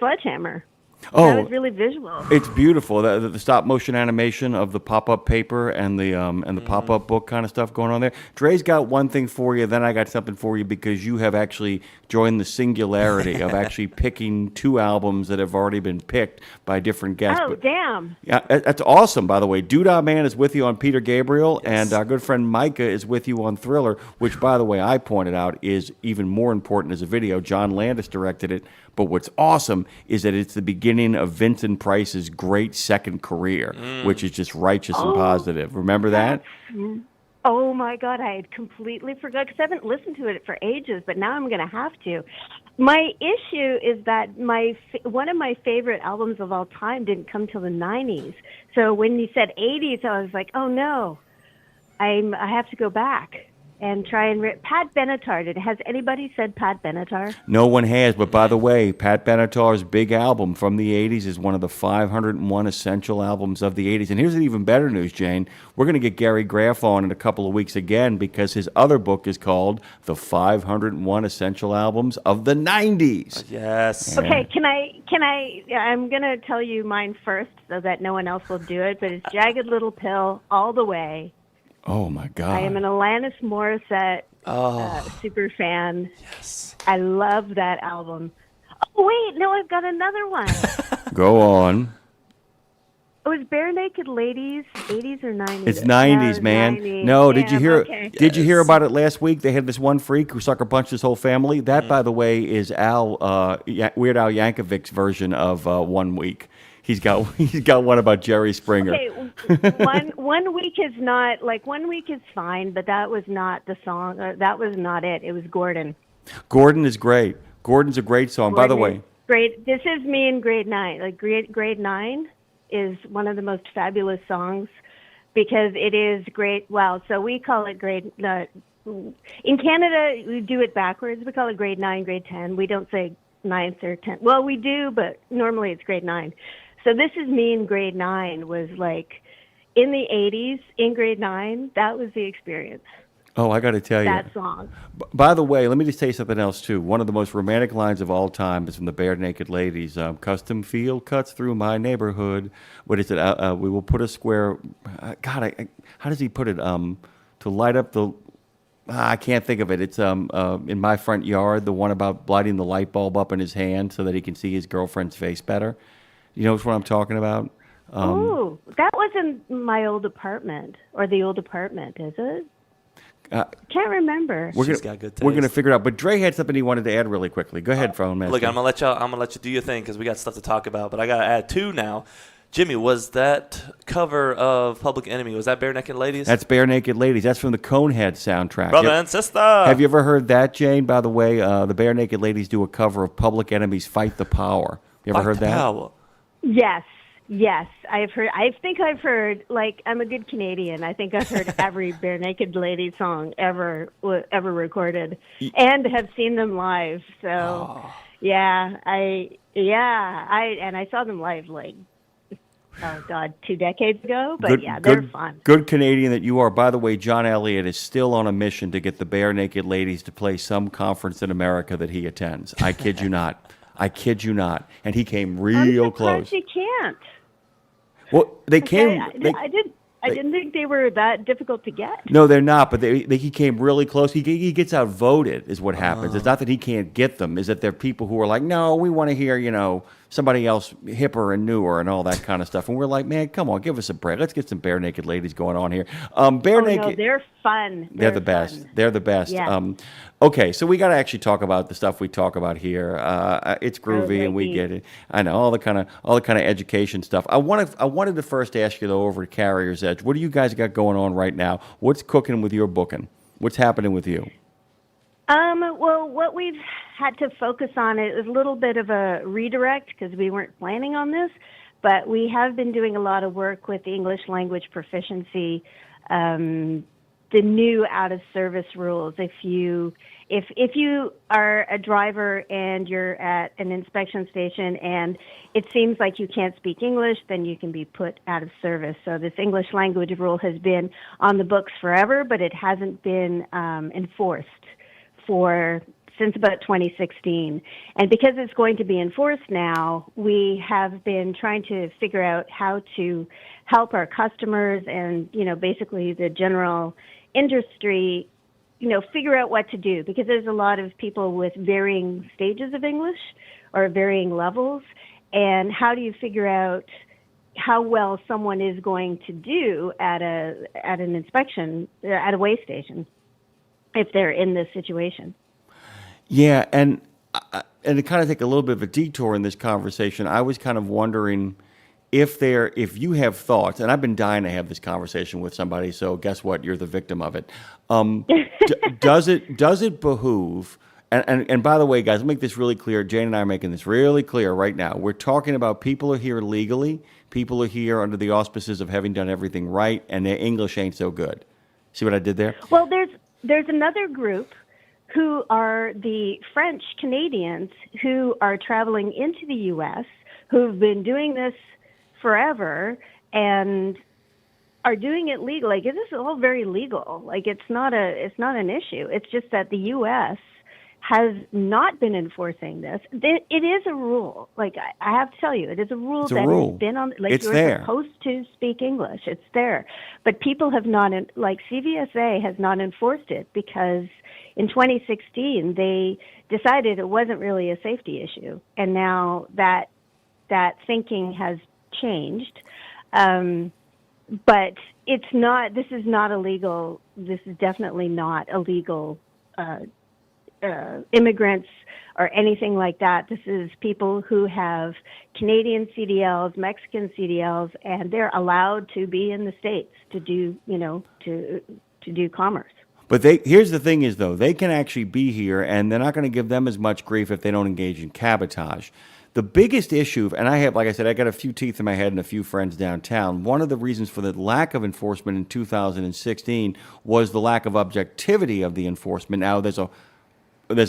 Sledgehammer. Oh, that was really visual. It's beautiful. The stop motion animation of the pop-up paper and the pop-up book kind of stuff going on there. Dre's got one thing for you, then I got something for you because you have actually joined the singularity of actually picking two albums that have already been picked by different guests. Oh, damn. Yeah, that's awesome, by the way. Doodah Man is with you on Peter Gabriel, and our good friend Micah is with you on Thriller, which, by the way, I pointed out is even more important as a video. John Landis directed it. But what's awesome is that it's the beginning of Vincent Price's great second career, which is just righteous and positive. Remember that? Oh, my God. I had completely forgot because I haven't listened to it for ages, but now I'm going to have to. My issue is that one of my favorite albums of all time didn't come till the 90s. So when you said 80s, I was like, oh, no, I have to go back. and try and Pat Benatar. Has anybody said Pat Benatar? No one has, but by the way, Pat Benatar's big album from the 80s is one of the 501 essential albums of the 80s. And here's the even better news, Jane. We're going to get Gary Graff on in a couple of weeks again because his other book is called The 501 Essential Albums of the 90s. Yes. Okay, can I, I'm going to tell you mine first so that no one else will do it, but it's Jagged Little Pill all the way. Oh, my God. I am an Alanis Morissette super fan. Yes. I love that album. Oh, wait, no, I've got another one. Go on. It was Bare Naked Ladies, 80s or 90s? It's 90s, man. 90s. No, did you hear? Okay. Did you hear about it last week? They had this one freak who sucker punched his whole family. That, by the way, is Weird Al Yankovic's version of 1 week. He's got one about Jerry Springer. Okay, one week is not, like, 1 week is fine, but that was not the song. That was not it. It was Gordon. Gordon is great. Gordon's a great song. By the way, great. This is me in grade 9. Like grade 9 is one of the most fabulous songs because it is great. Well, so we call it grade. In Canada, we do it backwards. We call it grade 9, grade 10. We don't say 9th or 10th. Well, we do, but normally it's grade 9. So This Is Me in grade 9 was like in the 80s, in grade 9, that was the experience. oh, I got to tell you. That song. By the way, let me just tell you something else, too. One of the most romantic lines of all time is from the Bare Naked Ladies. Custom field cuts through my neighborhood. What is it? We will put a square. God, how does he put it? To light up the. I can't think of it. It's in my front yard, the one about lighting the light bulb up in his hand so that he can see his girlfriend's face better. You know what I'm talking about? Ooh, that wasn't my old apartment or the old apartment, is it? Can't remember. She's got good taste. We're gonna figure it out. But Dre had something he wanted to add really quickly. Go ahead, Phone Man. Look, I'm gonna let you do your thing because we got stuff to talk about. But I gotta add 2 now. Jimmy, was that cover of Public Enemy? Was that Bare Naked Ladies? That's Bare Naked Ladies. That's from the Conehead soundtrack. Brother and sister. Have you ever heard that, Jane? By the way, the Bare Naked Ladies do a cover of Public Enemy's "Fight the Power." You ever heard that? Power. Yes, I've heard. I think I've heard. Like, I'm a good Canadian. I think I've heard every Bare Naked Lady song ever recorded, and have seen them live. So, I saw them live like, oh God, 2 decades ago. But they're fun. Good Canadian that you are. By the way, John Elliott is still on a mission to get the Bare Naked Ladies to play some conference in America that he attends. I kid you not. I kid you not. And he came real close. You can't. Well, they came. I didn't think they were that difficult to get. No, they're not. But he came really close. He gets outvoted, is what happens. It's not that he can't get them. Is that there are people who are like, no, we want to hear, somebody else hipper and newer and all that kind of stuff. And we're like, man, come on, give us a break. Let's get some Bare Naked Ladies going on here. Naked. No, they're fun. They're the best. Fun. They're the best. Yeah. Okay, so we got to actually talk about the stuff we talk about here. It's groovy and we get it. I know all the kind of education stuff. I wanted to first ask you though over at Carrier's Edge. What do you guys got going on right now? What's cooking with your booking? What's happening with you? Well, what we've had to focus on is a little bit of a redirect because we weren't planning on this, but we have been doing a lot of work with the English language proficiency, the new out of service rules. If you are a driver and you're at an inspection station and it seems like you can't speak English, then you can be put out of service. So this English language rule has been on the books forever, but it hasn't been enforced since about 2016. And because it's going to be enforced now, we have been trying to figure out how to help our customers and, basically the general industry, figure out what to do, because there's a lot of people with varying stages of English or varying levels. And how do you figure out how well someone is going to do at an inspection, at a weigh station, if they're in this situation? Yeah, and to kind of take a little bit of a detour in this conversation, I was kind of wondering if you have thoughts, and I've been dying to have this conversation with somebody, so guess what? You're the victim of it. Does it behoove? And by the way, guys, make this really clear. Jane and I are making this really clear right now. We're talking about people are here legally. People are here under the auspices of having done everything right, and their English ain't so good. See what I did there? Well, there's another group who are the French Canadians who are traveling into the U.S., who've been doing this forever and are doing it legal. Like, this is all very legal. Like, it's not an issue. It's just that the U.S. has not been enforcing this. It is a rule. Like, I have to tell you, it is a rule that has been on. Like, you're there. supposed to speak English. It's there, but people have not. Like, CVSA has not enforced it because in 2016 they decided it wasn't really a safety issue, and now that thinking has changed. But it's not. This is not illegal. This is definitely not illegal. Immigrants or anything like that. This is people who have Canadian CDLs, Mexican CDLs, and they're allowed to be in the States to do, to do commerce. But here's the thing is, though, they can actually be here, and they're not going to give them as much grief if they don't engage in cabotage. The biggest issue, and I have, like I said, I got a few teeth in my head and a few friends downtown. One of the reasons for the lack of enforcement in 2016 was the lack of objectivity of the enforcement. Now, there's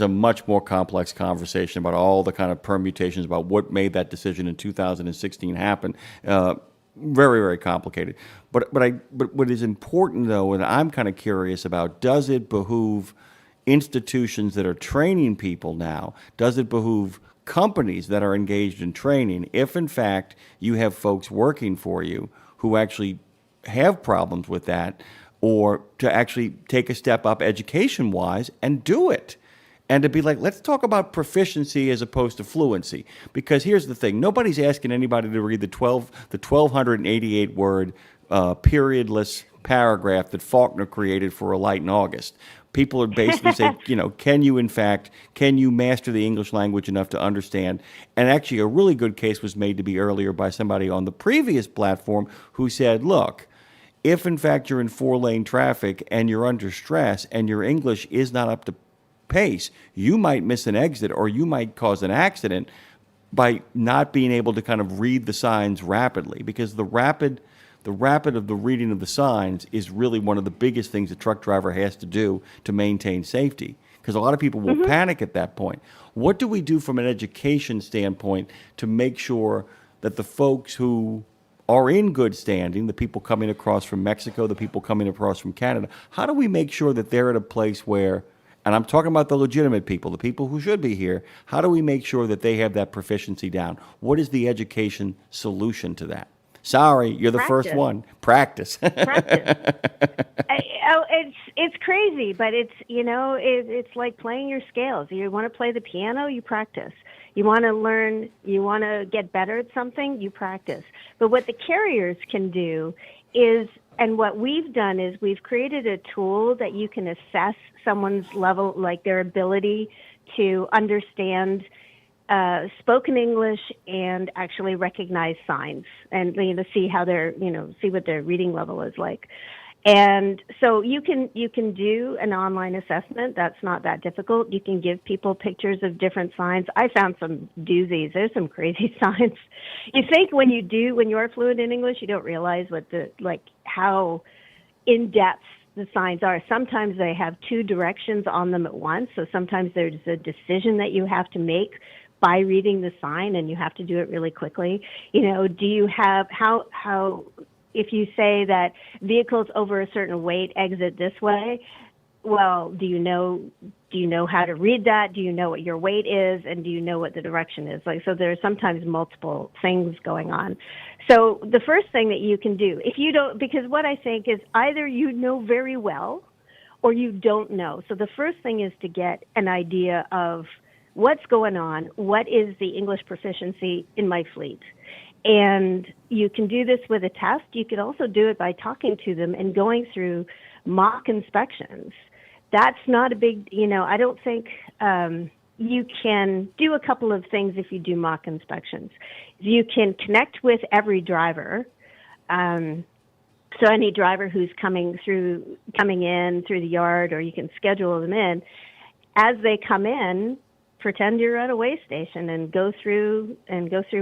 a much more complex conversation about all the kind of permutations about what made that decision in 2016 happen. Very, very complicated. But what is important, though, and I'm kind of curious about, does it behoove institutions that are training people now? Does it behoove companies that are engaged in training, if in fact you have folks working for you who actually have problems with that, or to actually take a step up education-wise and do it? And to be like, let's talk about proficiency as opposed to fluency. Because here's the thing. Nobody's asking anybody to read the 1,288 word periodless paragraph that Faulkner created for A Light in August. People are basically saying, can you master the English language enough to understand? And actually a really good case was made to be earlier by somebody on the previous platform who said, look, if in fact you're in 4-lane traffic and you're under stress and your English is not up to pace, you might miss an exit or you might cause an accident by not being able to kind of read the signs rapidly, because the rapid of the reading of the signs is really one of the biggest things a truck driver has to do to maintain safety, because a lot of people will panic at that point. What do we do from an education standpoint to make sure that the folks who are in good standing, the people coming across from Mexico, the people coming across from Canada, how do we make sure that they're at a place where, and I'm talking about the legitimate people, the people who should be here, how do we make sure that they have that proficiency down? What is the education solution to that? Sorry, you're the first one. Practice. It's crazy, but it's like playing your scales. You want to play the piano, you practice. You want to learn, you want to get better at something, you practice. But what the carriers can do is, and what we've done is we've created a tool that you can assess someone's level, like their ability to understand spoken English and actually recognize signs, and see how see what their reading level is like. And so you can do an online assessment. That's not that difficult. You can give people pictures of different signs. I found some doozies. There's some crazy signs. You think when you're fluent in English, you don't realize how in depth the signs are. Sometimes they have two directions on them at once. So sometimes there's a decision that you have to make by reading the sign, and you have to do it really quickly. Do you have how if you say that vehicles over a certain weight exit this way, well, do you know how to read that? Do you know what your weight is, and do you know what the direction is? So there's sometimes multiple things going on. So the first thing that you can do, if you don't, because what I think is either you know very well or you don't know. So the first thing is to get an idea of what's going on, what is the English proficiency in my fleet. And you can do this with a test. You could also do it by talking to them and going through mock inspections. That's not a big, I don't think you can do a couple of things if you do mock inspections. You can connect with every driver. So any driver who's coming in through the yard, or you can schedule them in. As they come in, pretend you're at a way station and go through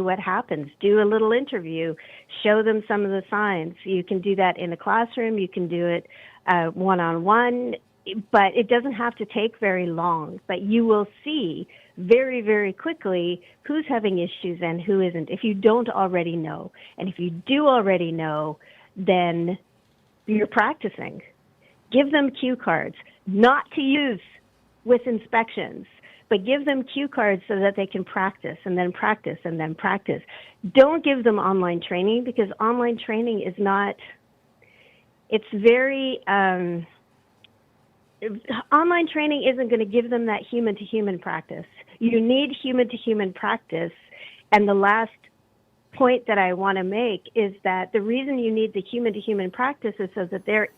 what happens. Do a little interview, show them some of the signs. You can do that in a classroom. You can do it one-on-one. but it doesn't have to take very long. But you will see very, very quickly who's having issues and who isn't, if you don't already know. And if you do already know, then you're practicing. Give them cue cards, not to use with inspections, but give them cue cards so that they can practice and then practice and then practice. Don't give them online training, because online training is not, it's very, online training isn't going to give them that human-to-human practice. You need human-to-human practice. And the last point that I want to make is that the reason you need the human-to-human practice is so that they're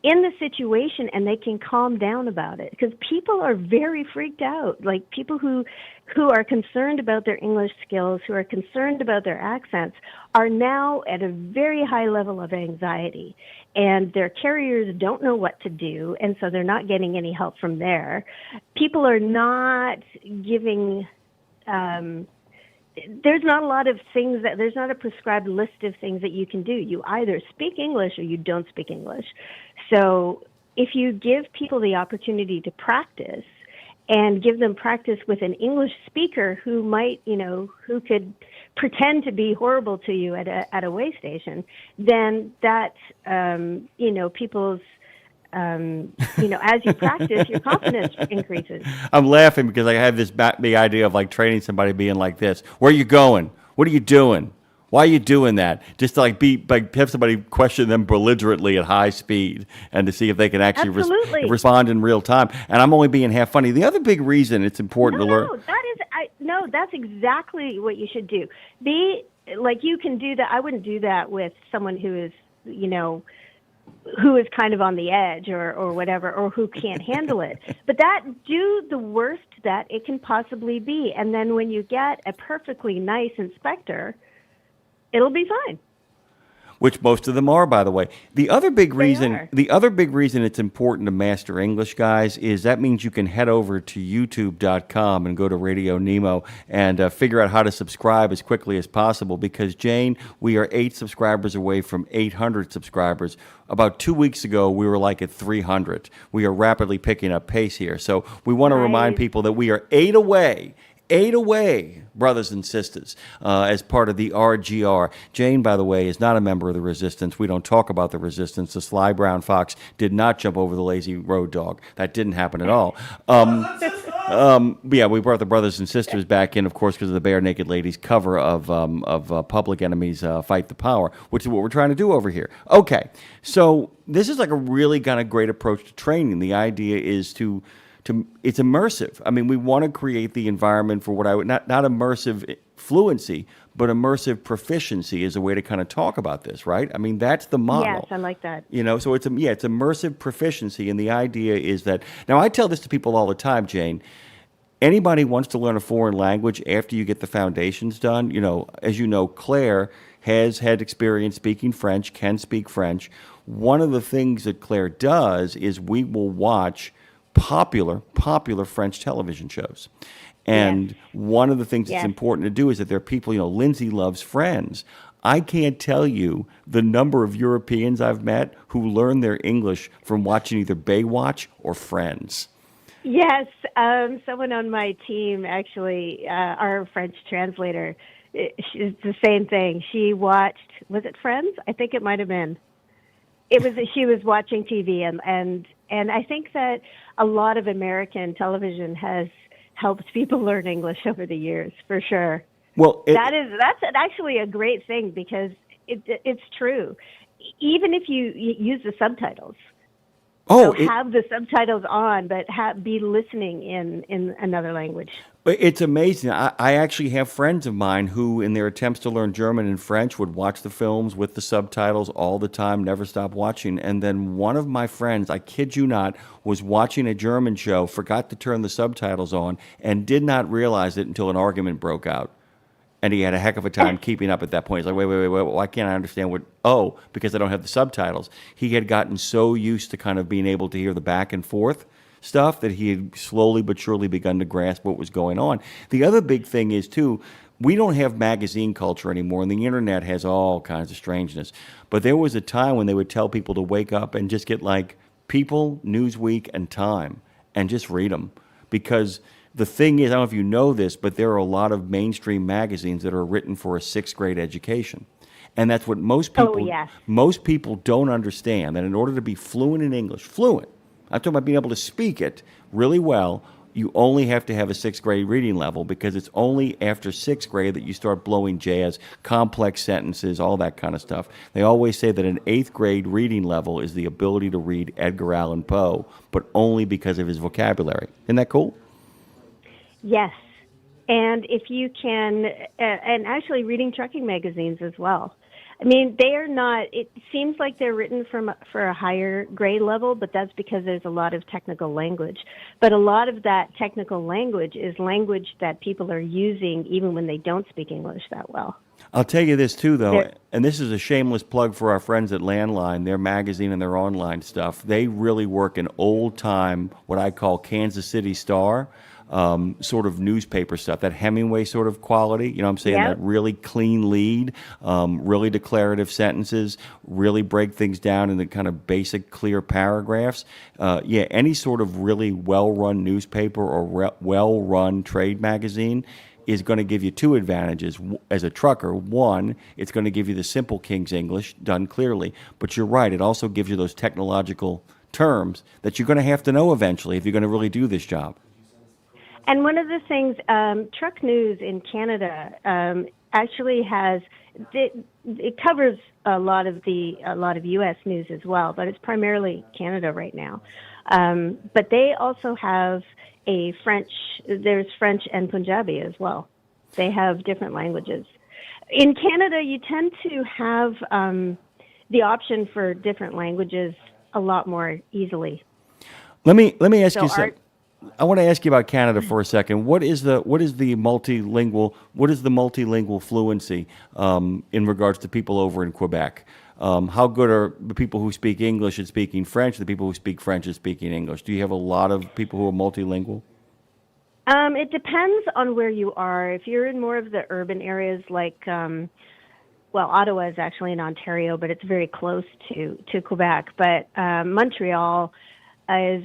in the situation and they can calm down about it, because people are very freaked out. Like people who are concerned about their English skills, who are concerned about their accents, are now at a very high level of anxiety, and their carriers don't know what to do, and so they're not getting any help from there. People are not giving there's not a lot of things that, there's not a prescribed list of things that you can do. You either speak English or you don't speak English. So if you give people the opportunity to practice and give them practice with an English speaker who might, who could pretend to be horrible to you at a way station, then that, people's, as you practice, your confidence increases. I'm laughing because I have this the idea of like training somebody being like this. Where are you going? What are you doing? Why are you doing that? Just to have somebody question them belligerently at high speed and to see if they can actually respond in real time. And I'm only being half funny. The other big reason it's important to learn. That's exactly what you should do. You can do that. I wouldn't do that with someone who is, who is kind of on the edge or whatever, or who can't handle it. But do the worst that it can possibly be. And then when you get a perfectly nice inspector, it'll be fine. Which most of them are, by the way. The other big reason it's important to master English, guys, is that means you can head over to youtube.com and go to Radio Nemo and figure out how to subscribe as quickly as possible, because, Jane, we are 8 subscribers away from 800 subscribers. About 2 weeks ago, we were like at 300. We are rapidly picking up pace here. So we want to remind people that we are 8 away, brothers and sisters, as part of the RGR. Jane, by the way, is not a member of the Resistance. We don't talk about the Resistance. The sly brown fox did not jump over the lazy road dog. That didn't happen at all. We brought the brothers and sisters back in, of course, because of the Bare Naked Ladies cover of Public Enemy's Fight the Power, which is what we're trying to do over here. Okay, so this is like a really kind of great approach to training. The idea is it's immersive. I mean, we want to create the environment for what I would not immersive fluency, but immersive proficiency is a way to kind of talk about this, right? I mean, that's the model. Yes, I like that. So it's immersive proficiency, and the idea is that, now I tell this to people all the time, Jane. Anybody wants to learn a foreign language after you get the foundations done, as you know, Claire has had experience speaking French, can speak French. One of the things that Claire does is we will watch popular French television shows. And one of the things that's important to do is that there are people, Lindsay loves Friends. I can't tell you the number of Europeans I've met who learn their English from watching either Baywatch or Friends. Yes, someone on my team, actually, our French translator, it's the same thing. She watched, was it Friends? I think it might have been. She was watching TV, and I think that a lot of American television has helped people learn English over the years, for sure. Well, that's actually a great thing, because it's true. Even if you use the subtitles. Have the subtitles on, but be listening in another language. It's amazing. I actually have friends of mine who, in their attempts to learn German and French, would watch the films with the subtitles all the time, never stop watching. And then one of my friends, I kid you not, was watching a German show, forgot to turn the subtitles on, and did not realize it until an argument broke out. And he had a heck of a time keeping up at that point. He's like, wait, why can't I understand what? Oh, because I don't have the subtitles. He had gotten so used to kind of being able to hear the back and forth stuff that he had slowly but surely begun to grasp what was going on. The other big thing is, too, we don't have magazine culture anymore, and the internet has all kinds of strangeness. But there was a time when they would tell people to wake up and just get like People, Newsweek, and Time, and just read them. Because the thing is, I don't know if you know this, but there are a lot of mainstream magazines that are written for a sixth grade education. And that's what most people don't understand, that in order to be fluent in English, I'm talking about being able to speak it really well, you only have to have a sixth grade reading level, because it's only after sixth grade that you start blowing jazz, complex sentences, all that kind of stuff. They always say that an eighth grade reading level is the ability to read Edgar Allan Poe, but only because of his vocabulary. Isn't that cool? Yes. And if you can, and actually reading trucking magazines as well. I mean, they are not, it seems like they're written for a higher grade level, but that's because there's a lot of technical language. But a lot of that technical language is language that people are using even when they don't speak English that well. I'll tell you this too, though, and this is a shameless plug for our friends at Landline, their magazine and their online stuff. They really work in old-time, what I call Kansas City Star, sort of newspaper stuff, that Hemingway sort of quality, you know what I'm saying? Yep. That really clean lead, really declarative sentences, really break things down into kind of basic, clear paragraphs. Any sort of really well-run newspaper or well-run trade magazine is going to give you two advantages as a trucker. One, it's going to give you the simple King's English done clearly, but you're right, it also gives you those technological terms that you're going to have to know eventually if you're going to really do this job. And one of the things, Truck News in Canada actually has, it covers a lot of U.S. news as well, but it's primarily Canada right now. But they also have there's French and Punjabi as well. They have different languages. In Canada, you tend to have the option for different languages a lot more easily. Let me ask you something. I want to ask you about Canada for a second. What is the multilingual fluency in regards to people over in Quebec? How good are the people who speak English at speaking French, the people who speak French at speaking English? Do you have a lot of people who are multilingual? It depends on where you are. If you're in more of the urban areas like, Ottawa is actually in Ontario, but it's very close to Quebec. But Montreal is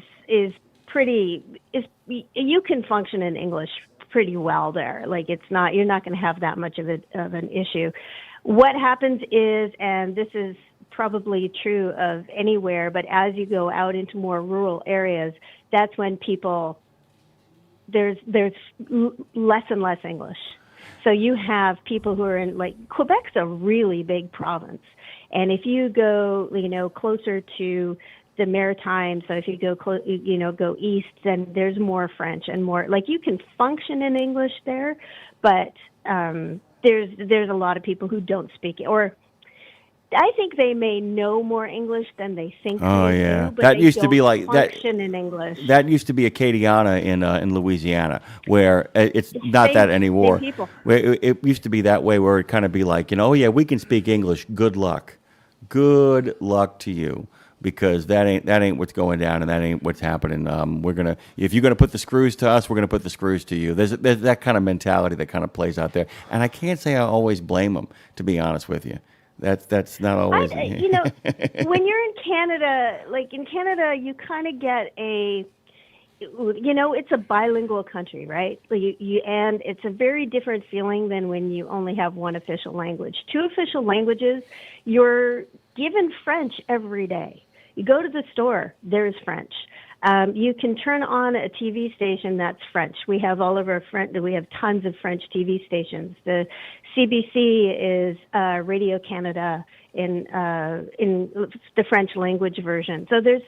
you can function in English pretty well there. Like you're not going to have that much of an issue. What happens is, and this is probably true of anywhere, but as you go out into more rural areas, that's when there's less and less English. So you have people who are in, Quebec's a really big province. And if you go, closer to the Maritimes, so if you go east, then there's more French and more, you can function in English there, but there's a lot of people who don't speak it, or I think they may know more English than they think they do, but that they used to don't be like function in English. That used to be Acadiana in Louisiana, where it's not that anymore. Same people. It used to be that way, where it kind of be like, we can speak English. Good luck to you. Because that ain't what's going down, and that ain't what's happening. If you're gonna put the screws to us, we're gonna put the screws to you. There's that kind of mentality that kind of plays out there, and I can't say I always blame them, to be honest with you. That's not always. When you're in Canada, you kind of get it's a bilingual country, right? And it's a very different feeling than when you only have one official language. Two official languages, you're given French every day. You go to the store, there's French. You can turn on a TV station that's French. We have we have tons of French TV stations. The CBC is Radio Canada in the French language version. So there's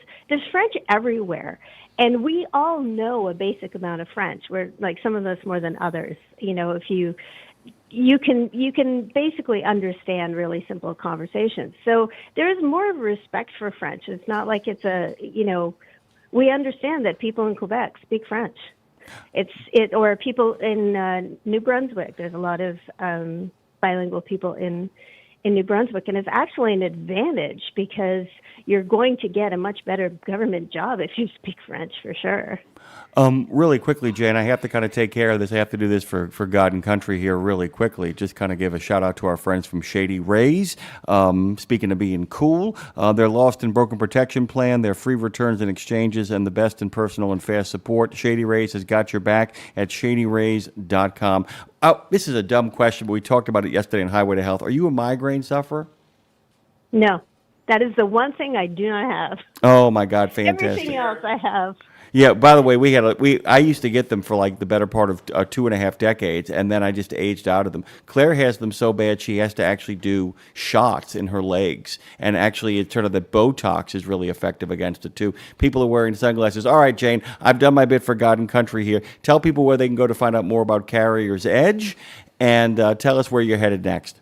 French everywhere. And we all know a basic amount of French. We're some of us more than others. If you can basically understand really simple conversations. So there is more of a respect for French. It's not like it's we understand that people in Quebec speak French. Or people in New Brunswick. There's a lot of bilingual people in in New Brunswick, and it's actually an advantage because you're going to get a much better government job if you speak French, for sure. Really quickly, Jane, I have to kind of take care of this. I have to do this for God and Country here really quickly. Just kind of give a shout out to our friends from Shady Rays. Speaking of being cool, their lost and broken protection plan, their free returns and exchanges, and the best in personal and fast support. Shady Rays has got your back at shadyrays.com. Oh, this is a dumb question, but we talked about it yesterday in Highway to Health. Are you a migraine sufferer? No, that is the one thing I do not have. Oh, my God, fantastic. Everything else I have. Yeah, by the way, I used to get them for like the better part of 2.5 decades, and then I just aged out of them. Claire has them so bad she has to actually do shots in her legs, and actually it turned out that Botox is really effective against it too. People are wearing sunglasses. All right, Jane, I've done my bit for God and Country here. Tell people where they can go to find out more about Carrier's Edge, and tell us where you're headed next.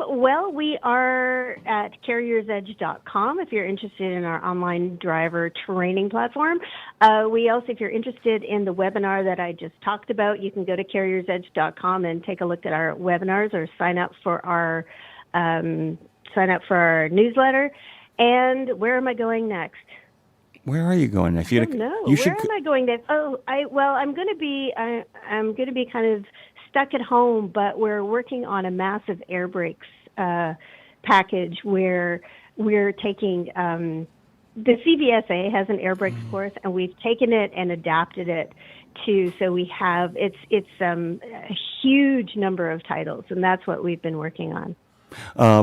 Well, we are at carriersedge.com if you're interested in our online driver training platform. We also, if you're interested in the webinar that I just talked about, you can go to carriersedge.com and take a look at our webinars or sign up for our newsletter. And where am I going next? Where are you going next? I don't know. Where am I going next? I'm going to be kind of stuck at home, but we're working on a massive air brakes package where we're taking the CVSA has an air brakes course, and we've taken it and adapted it so we have it's a huge number of titles, and that's what we've been working on.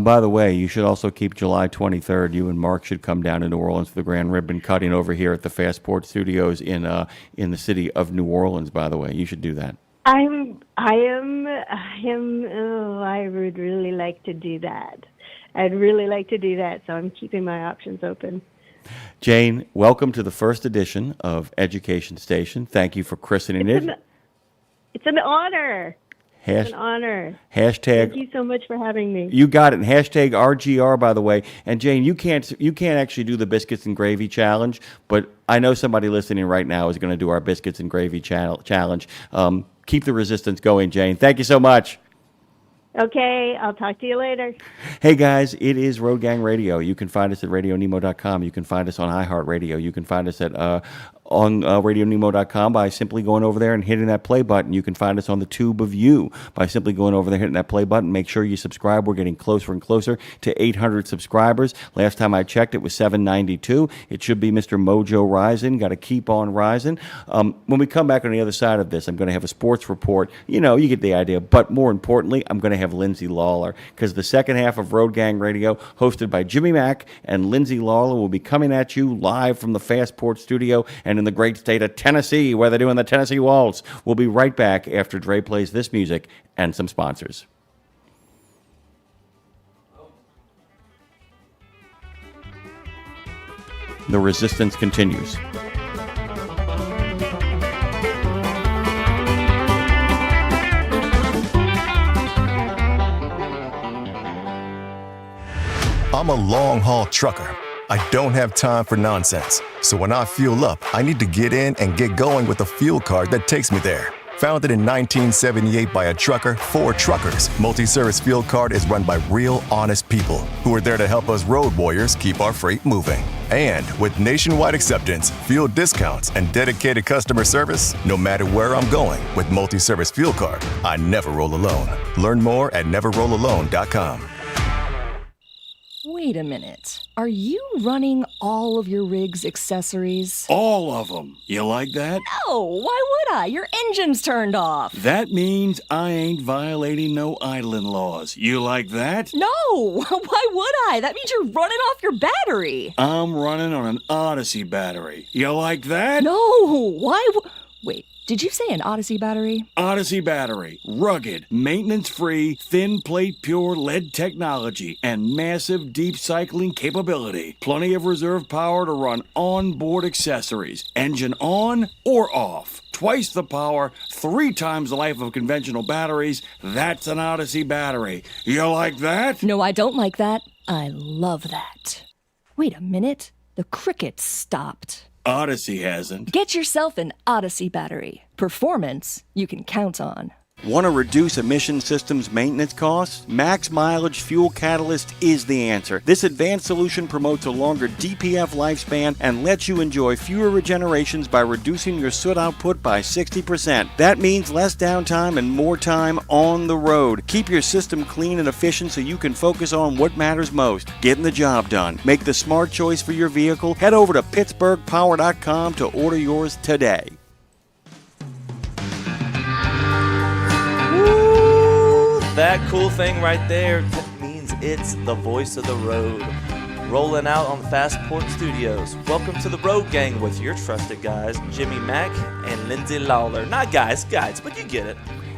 By the way, you should also keep July 23rd. You and Mark should come down to New Orleans for the grand ribbon cutting over here at the Fastport Studios in the city of New Orleans. By the way, you should do that. I would really like to do that. I'd really like to do that, so I'm keeping my options open. Jane, welcome to the first edition of Education Station. Thank you for christening it. It's an honor. It's an honor. Hashtag. Thank you so much for having me. You got it. Hashtag RGR, by the way. And Jane, you can't actually do the biscuits and gravy challenge, but I know somebody listening right now is going to do our biscuits and gravy challenge. Keep the resistance going, Jane. Thank you so much. Okay, I'll talk to you later. Hey, guys, it is Road Gang Radio. You can find us at radionemo.com. You can find us on iHeartRadio. You can find us at on radionemo.com by simply going over there and hitting that play button. You can find us on the Tube of You by simply going over there, hitting that play button. Make sure you subscribe. We're getting closer and closer to 800 subscribers. Last time I checked, it was 792. It should be Mr. Mojo rising. Got to keep on rising. When we come back on the other side of this, I'm going to have a sports report. You know, you get the idea. But more importantly, I'm going to have Lindsay Lawler, because the second half of Road Gang Radio, hosted by Jimmy Mack and Lindsay Lawler, will be coming at you live from the Fastport studio and in the great state of Tennessee, where they're doing the Tennessee Waltz. We'll be right back after Dre plays this music and some sponsors. The resistance continues. I'm a long-haul trucker. I don't have time for nonsense. So when I fuel up, I need to get in and get going with a fuel card that takes me there. Founded in 1978 by a trucker for truckers, Multi-Service Fuel Card is run by real, honest people who are there to help us road warriors keep our freight moving. And with nationwide acceptance, fuel discounts, and dedicated customer service, no matter where I'm going with Multi-Service Fuel Card, I never roll alone. Learn more at neverrollalone.com. Wait a minute. Are you running all of your rig's accessories? All of them. You like that? No, why would I? Your engine's turned off. That means I ain't violating no idling laws. You like that? No, why would I? That means you're running off your battery. I'm running on an Odyssey battery. You like that? No, why wait. Did you say an Odyssey battery? Odyssey battery. Rugged, maintenance-free, thin plate pure lead technology, and massive deep cycling capability. Plenty of reserve power to run onboard accessories. Engine on or off. Twice the power, 3 times the life of conventional batteries. That's an Odyssey battery. You like that? No, I don't like that. I love that. Wait a minute. The crickets stopped. Odyssey hasn't. Get yourself an Odyssey battery. Performance you can count on. Want to reduce emission systems maintenance costs? Max Mileage Fuel Catalyst is the answer. This advanced solution promotes a longer DPF lifespan and lets you enjoy fewer regenerations by reducing your soot output by 60%. That means less downtime and more time on the road. Keep your system clean and efficient so you can focus on what matters most, getting the job done. Make the smart choice for your vehicle. Head over to PittsburghPower.com to order yours today. That cool thing right there means it's the voice of the road. Rolling out on the Fastport Studios. Welcome to the Road Gang with your trusted guys, Jimmy Mack and Lindsay Lawler. Not guys, but you get it.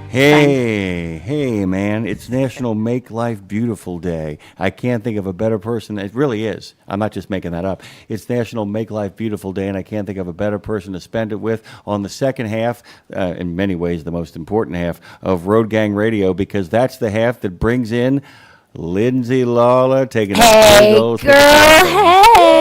Hey, man, it's National Make Life Beautiful Day. I can't think of a better person. It really is. I'm not just making that up. It's National Make Life Beautiful Day, and I can't think of a better person to spend it with on the second half, in many ways the most important half, of Road Gang Radio, because that's the half that brings in Lindsay Lawler taking Hey, girl, hey!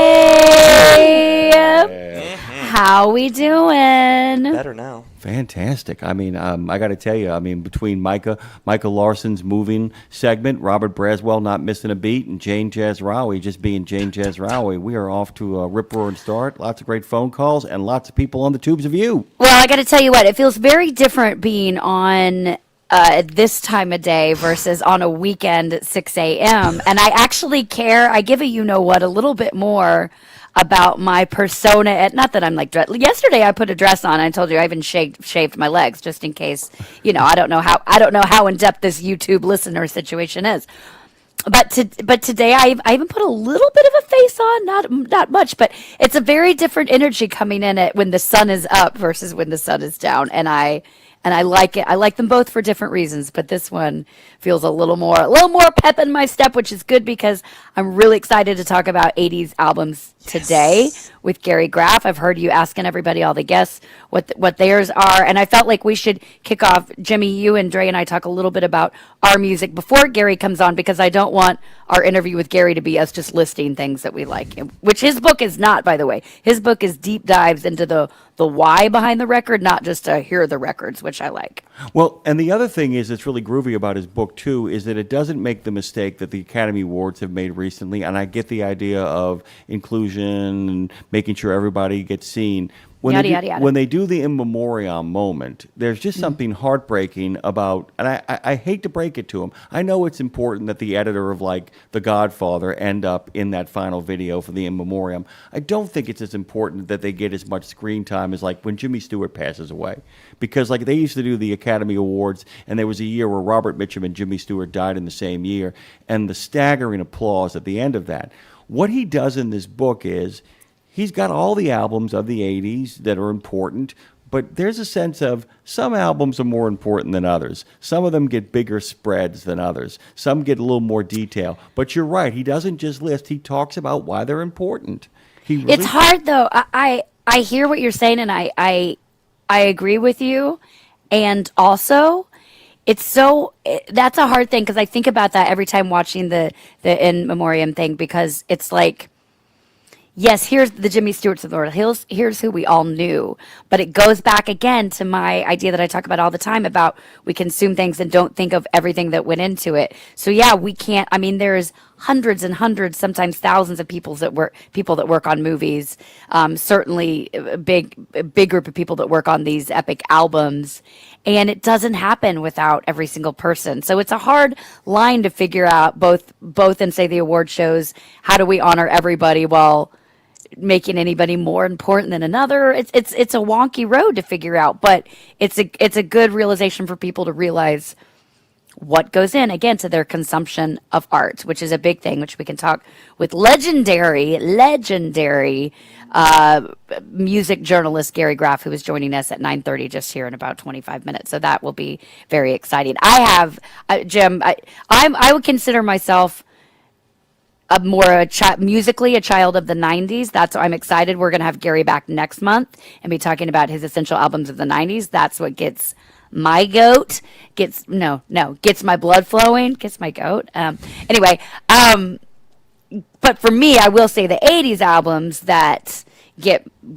How we doing? Better now. Fantastic. I mean, I got to tell you, between Micah Larsen's moving segment, Robert Braswell not missing a beat, and Jane Jazrawy just being Jane Jazrawy, we are off to a rip-roaring start. Lots of great phone calls and lots of people on the tubes of you. Well, I got to tell you what, it feels very different being on this time of day versus on a weekend at 6 a.m. And I actually care. I give a a little bit more about my persona. Not that I'm like yesterday I put a dress on. I told you I even shaved my legs just in case. I don't know how in depth this YouTube listener situation is. But today I even put a little bit of a face on, not much, but it's a very different energy coming in when the sun is up versus when the sun is down, and I like it. I like them both for different reasons, but this one feels a little more pep in my step, which is good because I'm really excited to talk about 80s albums today with Gary Graff. I've heard you asking everybody, all the guests, what theirs are, and I felt like we should kick off. Jimmy, you and Dre and I talk a little bit about our music before Gary comes on, because I don't want our interview with Gary to be us just listing things that we like, which his book is not, by the way. His book is deep dives into the why behind the record, not just to hear the records, which I like. Well, and the other thing is that's really groovy about his book, too, is that it doesn't make the mistake that the Academy Awards have made recently, and I get the idea of inclusion and making sure everybody gets seen. When they do the in memoriam moment, there's just something heartbreaking about, and I hate to break it to him. I know it's important that the editor of, like, The Godfather end up in that final video for the in memoriam. I don't think it's as important that they get as much screen time as, like, when Jimmy Stewart passes away. Because, like, they used to do the Academy Awards, and there was a year where Robert Mitchum and Jimmy Stewart died in the same year, and the staggering applause at the end of that. What he does in this book is, he's got all the albums of the 80s that are important, but there's a sense of some albums are more important than others. Some of them get bigger spreads than others. Some get a little more detail. But you're right, he doesn't just list, he talks about why they're important. It's hard, though. I hear what you're saying, and I agree with you. And also, that's a hard thing, because I think about that every time watching the in memoriam thing, because it's like, yes, here's the Jimmy Stewarts of the world. Here's who we all knew. But it goes back again to my idea that I talk about all the time about we consume things and don't think of everything that went into it. So yeah, we can't. There's hundreds and hundreds, sometimes thousands of people that work on movies. Certainly a big group of people that work on these epic albums. And it doesn't happen without every single person. So it's a hard line to figure out, both in, say, the award shows. How do we honor everybody while making anybody more important than another? It's a wonky road to figure out, but it's a good realization for people to realize what goes in, again, to their consumption of art, which is a big thing, which we can talk with legendary music journalist Gary Graff, who is joining us at 9:30 just here in about 25 minutes. So that will be very exciting. I have, Jim, I would consider myself musically a child of the 90s. That's why I'm excited. We're going to have Gary back next month and be talking about his essential albums of the 90s. That's what gets my goat, gets my blood flowing, gets my goat. Anyway, but for me, I will say the 80s albums that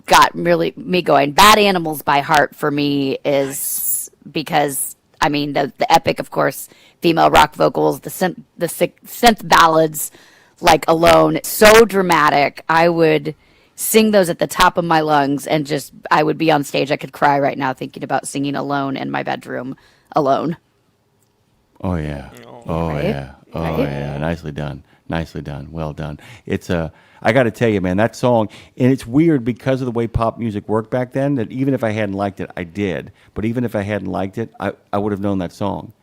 got really me going. Bad Animals by Heart for me is because I mean, the epic, of course, female rock vocals, the synth ballads, like Alone, so dramatic. I would sing those at the top of my lungs, and just I would be on stage. I could cry right now thinking about singing Alone in my bedroom alone. Oh yeah. Oh Right? yeah. Oh Right? yeah. Nicely done. Nicely done. Well done. It's I got to tell you, man, that song, and it's weird because of the way pop music worked back then, that even if I hadn't liked it, I did. But even if I hadn't liked it, I would have known that song.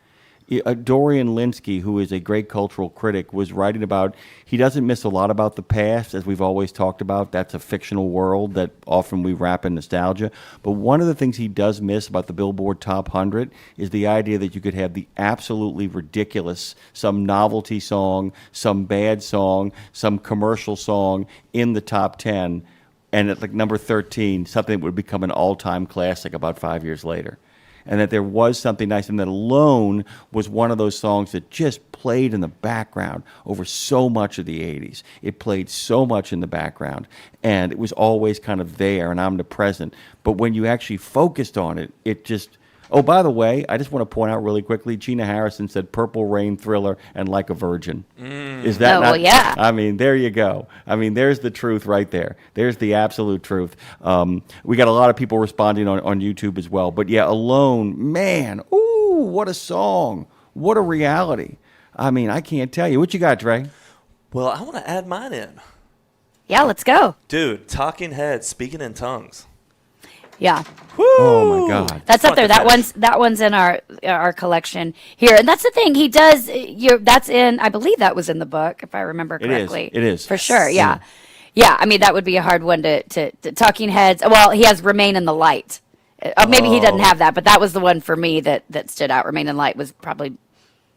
Dorian Lynskey, who is a great cultural critic, was writing about, he doesn't miss a lot about the past, as we've always talked about. That's a fictional world that often we wrap in nostalgia. But one of the things he does miss about the Billboard Top 100 is the idea that you could have the absolutely ridiculous, some novelty song, some bad song, some commercial song in the top 10, and at like number 13, something that would become an all-time classic about 5 years later. And that there was something nice, and that Alone was one of those songs that just played in the background over so much of the 80s. It played so much in the background, and it was always kind of there and omnipresent. But when you actually focused on it, it just... Oh, by the way, I just want to point out really quickly, Gina Harrison said Purple Rain, Thriller, and Like a Virgin. Is that not... well, yeah. I mean, there you go. I mean, there's the truth right there. There's the absolute truth. We got a lot of people responding on YouTube as well. But yeah, Alone, man, ooh, what a song. What a reality. I mean, I can't tell you. What you got, Dre? Well, I want to add mine in. Yeah, let's go. Dude, Talking Heads, Speaking in Tongues. Yeah. Oh my God. That's up there. That one's in our collection here, and that's the thing. He does. That's in. I believe that was in the book, if I remember correctly. It is for sure. Yeah. Yeah. I mean, that would be a hard one to Talking Heads. Well, he has Remain in the Light. Maybe he doesn't have that, but that was the one for me that stood out. Remain in the Light was probably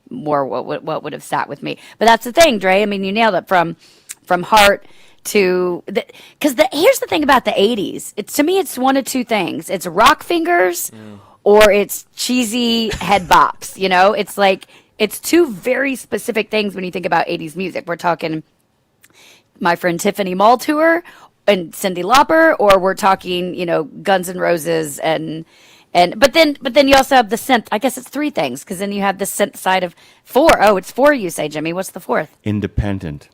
more what would have sat with me. But that's the thing, Dre. I mean, you nailed it from heart to because here's the thing about the 80s. To me it's one of two things. It's rock fingers or it's cheesy head bops. You know, it's like it's two very specific things when you think about 80s music. We're talking My Friend Tiffany Mall Tour and Cyndi Lauper, or we're talking, Guns N' Roses but then you also have the synth. I guess it's three things, because then you have the synth side of four. Oh, it's four, you say, Jimmy. What's the fourth? Independent.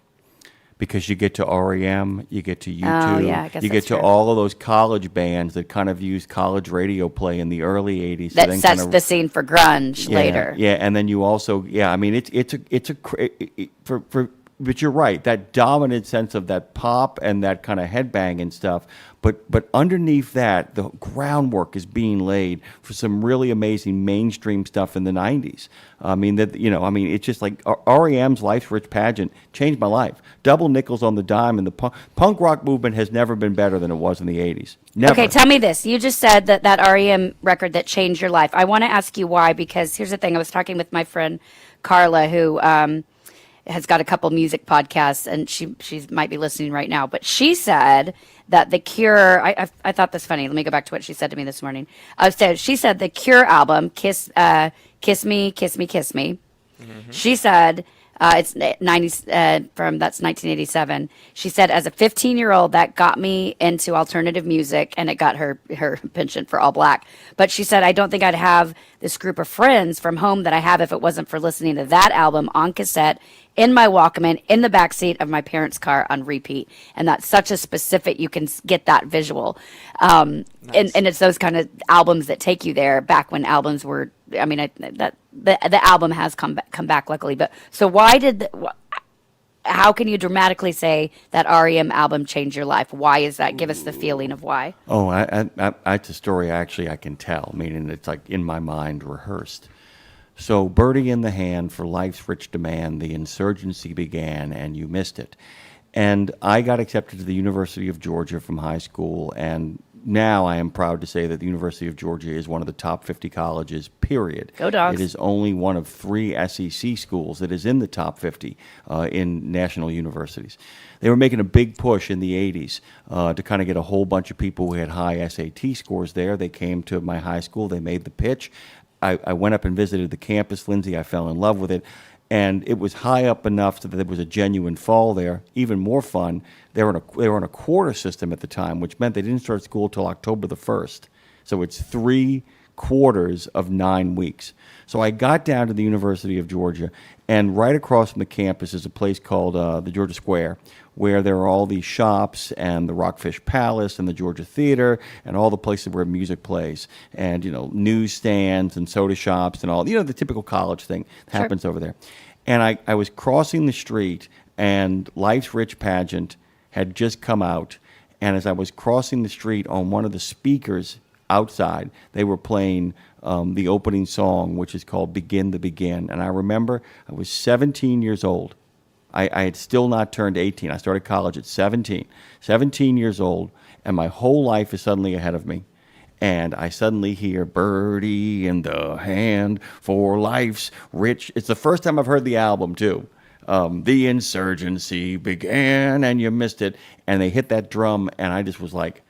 Because you get to REM, you get to U2, Oh, yeah, I guess you get that's to true. all of those college bands that kind of used college radio play in the early 80s. That then sets kind of, the scene for grunge later. Yeah, and then you also, I mean, but you're right, that dominant sense of that pop and that kind of headbang and stuff. But underneath that, the groundwork is being laid for some really amazing mainstream stuff in the 90s. I mean, it's just like REM's Life's Rich Pageant changed my life. Double nickels on the dime, and the punk rock movement has never been better than it was in the 80s. Never. Okay, tell me this. You just said that REM record that changed your life. I want to ask you why, because here's the thing. I was talking with my friend Carla, who has got a couple music podcasts, and she might be listening right now. But she said that The Cure, I thought this funny. Let me go back to what she said to me this morning. She said the Cure album, Kiss Me, Kiss Me, Kiss Me. She said it's 90s that's 1987. She said, as a 15-year-old, that got me into alternative music, and it got her penchant for all black. But she said, I don't think I'd have this group of friends from home that I have if it wasn't for listening to that album on cassette, in my Walkman, in the backseat of my parents' car on repeat. And that's such a specific, you can get that visual. Nice. And it's those kind of albums that take you there, back when albums were, I mean, the album has come back luckily. But so how can you dramatically say that REM album changed your life? Why is that? Give us the feeling of why. Oh, it's a story actually I can tell, meaning it's like in my mind rehearsed. So, Birdie in the Hand, For Life's Rich Demand, the insurgency began, and you missed it. And I got accepted to the University of Georgia from high school, and now I am proud to say that the University of Georgia is one of the top 50 colleges, period. Go Dogs. It is only one of 3 SEC schools that is in the top 50 in national universities. They were making a big push in the 80s to kind of get a whole bunch of people who had high SAT scores there. They came to my high school. They made the pitch. I went up and visited the campus, Lindsay. I fell in love with it. And it was high up enough so that there was a genuine fall there. Even more fun, they were on a quarter system at the time, which meant they didn't start school till October the 1st. So it's 3 quarters of 9 weeks. So I got down to the University of Georgia, and right across from the campus is a place called the Georgia Square, where there are all these shops and the Rockfish Palace and the Georgia Theater and all the places where music plays, and newsstands and soda shops and all the typical college thing that happens over there. And I was crossing the street, and Life's Rich pageant had just come out, and as I was crossing the street, on one of the speakers outside, they were playing the opening song, which is called Begin to Begin. And I remember I was 17 years old. I had still not turned 18. I started college at 17 years old, and my whole life is suddenly ahead of me. And I suddenly hear Birdie in the Hand for Life's Rich. It's the first time I've heard the album, too. The insurgency began, and you missed it. And they hit that drum, and I just was like,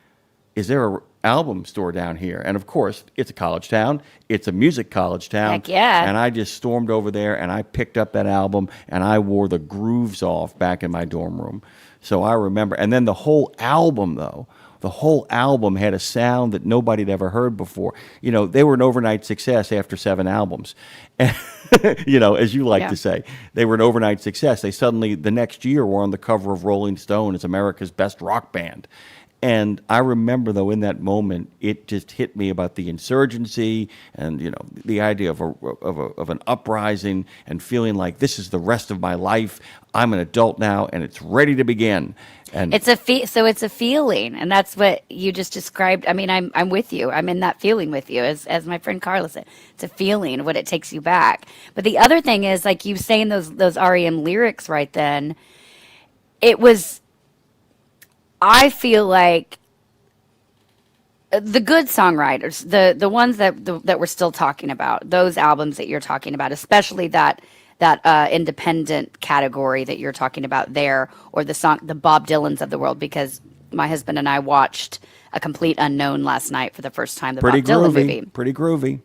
is there an album store down here? And of course, it's a college town. It's a music college town. Heck yeah. And I just stormed over there, and I picked up that album, and I wore the grooves off back in my dorm room. So I remember. And then the whole album, though, had a sound that nobody had ever heard before. They were an overnight success after 7 albums. As you like to say. They were an overnight success. They suddenly, the next year, were on the cover of Rolling Stone as America's best rock band. And I remember, though, in that moment, it just hit me about the insurgency and, the idea of an uprising and feeling like this is the rest of my life. I'm an adult now, and it's ready to begin. And it's a feeling, and that's what you just described. I mean, I'm with you. I'm in that feeling with you, as my friend Carla said. It's a feeling of what it takes you back. But the other thing is, like you saying those REM lyrics right then, it was. I feel like the good songwriters, the ones that we're still talking about, those albums that you're talking about, especially that independent category that you're talking about there, or the Bob Dylans of the world, because my husband and I watched A Complete Unknown last night for the first time, the Bob Dylan movie. Pretty groovy.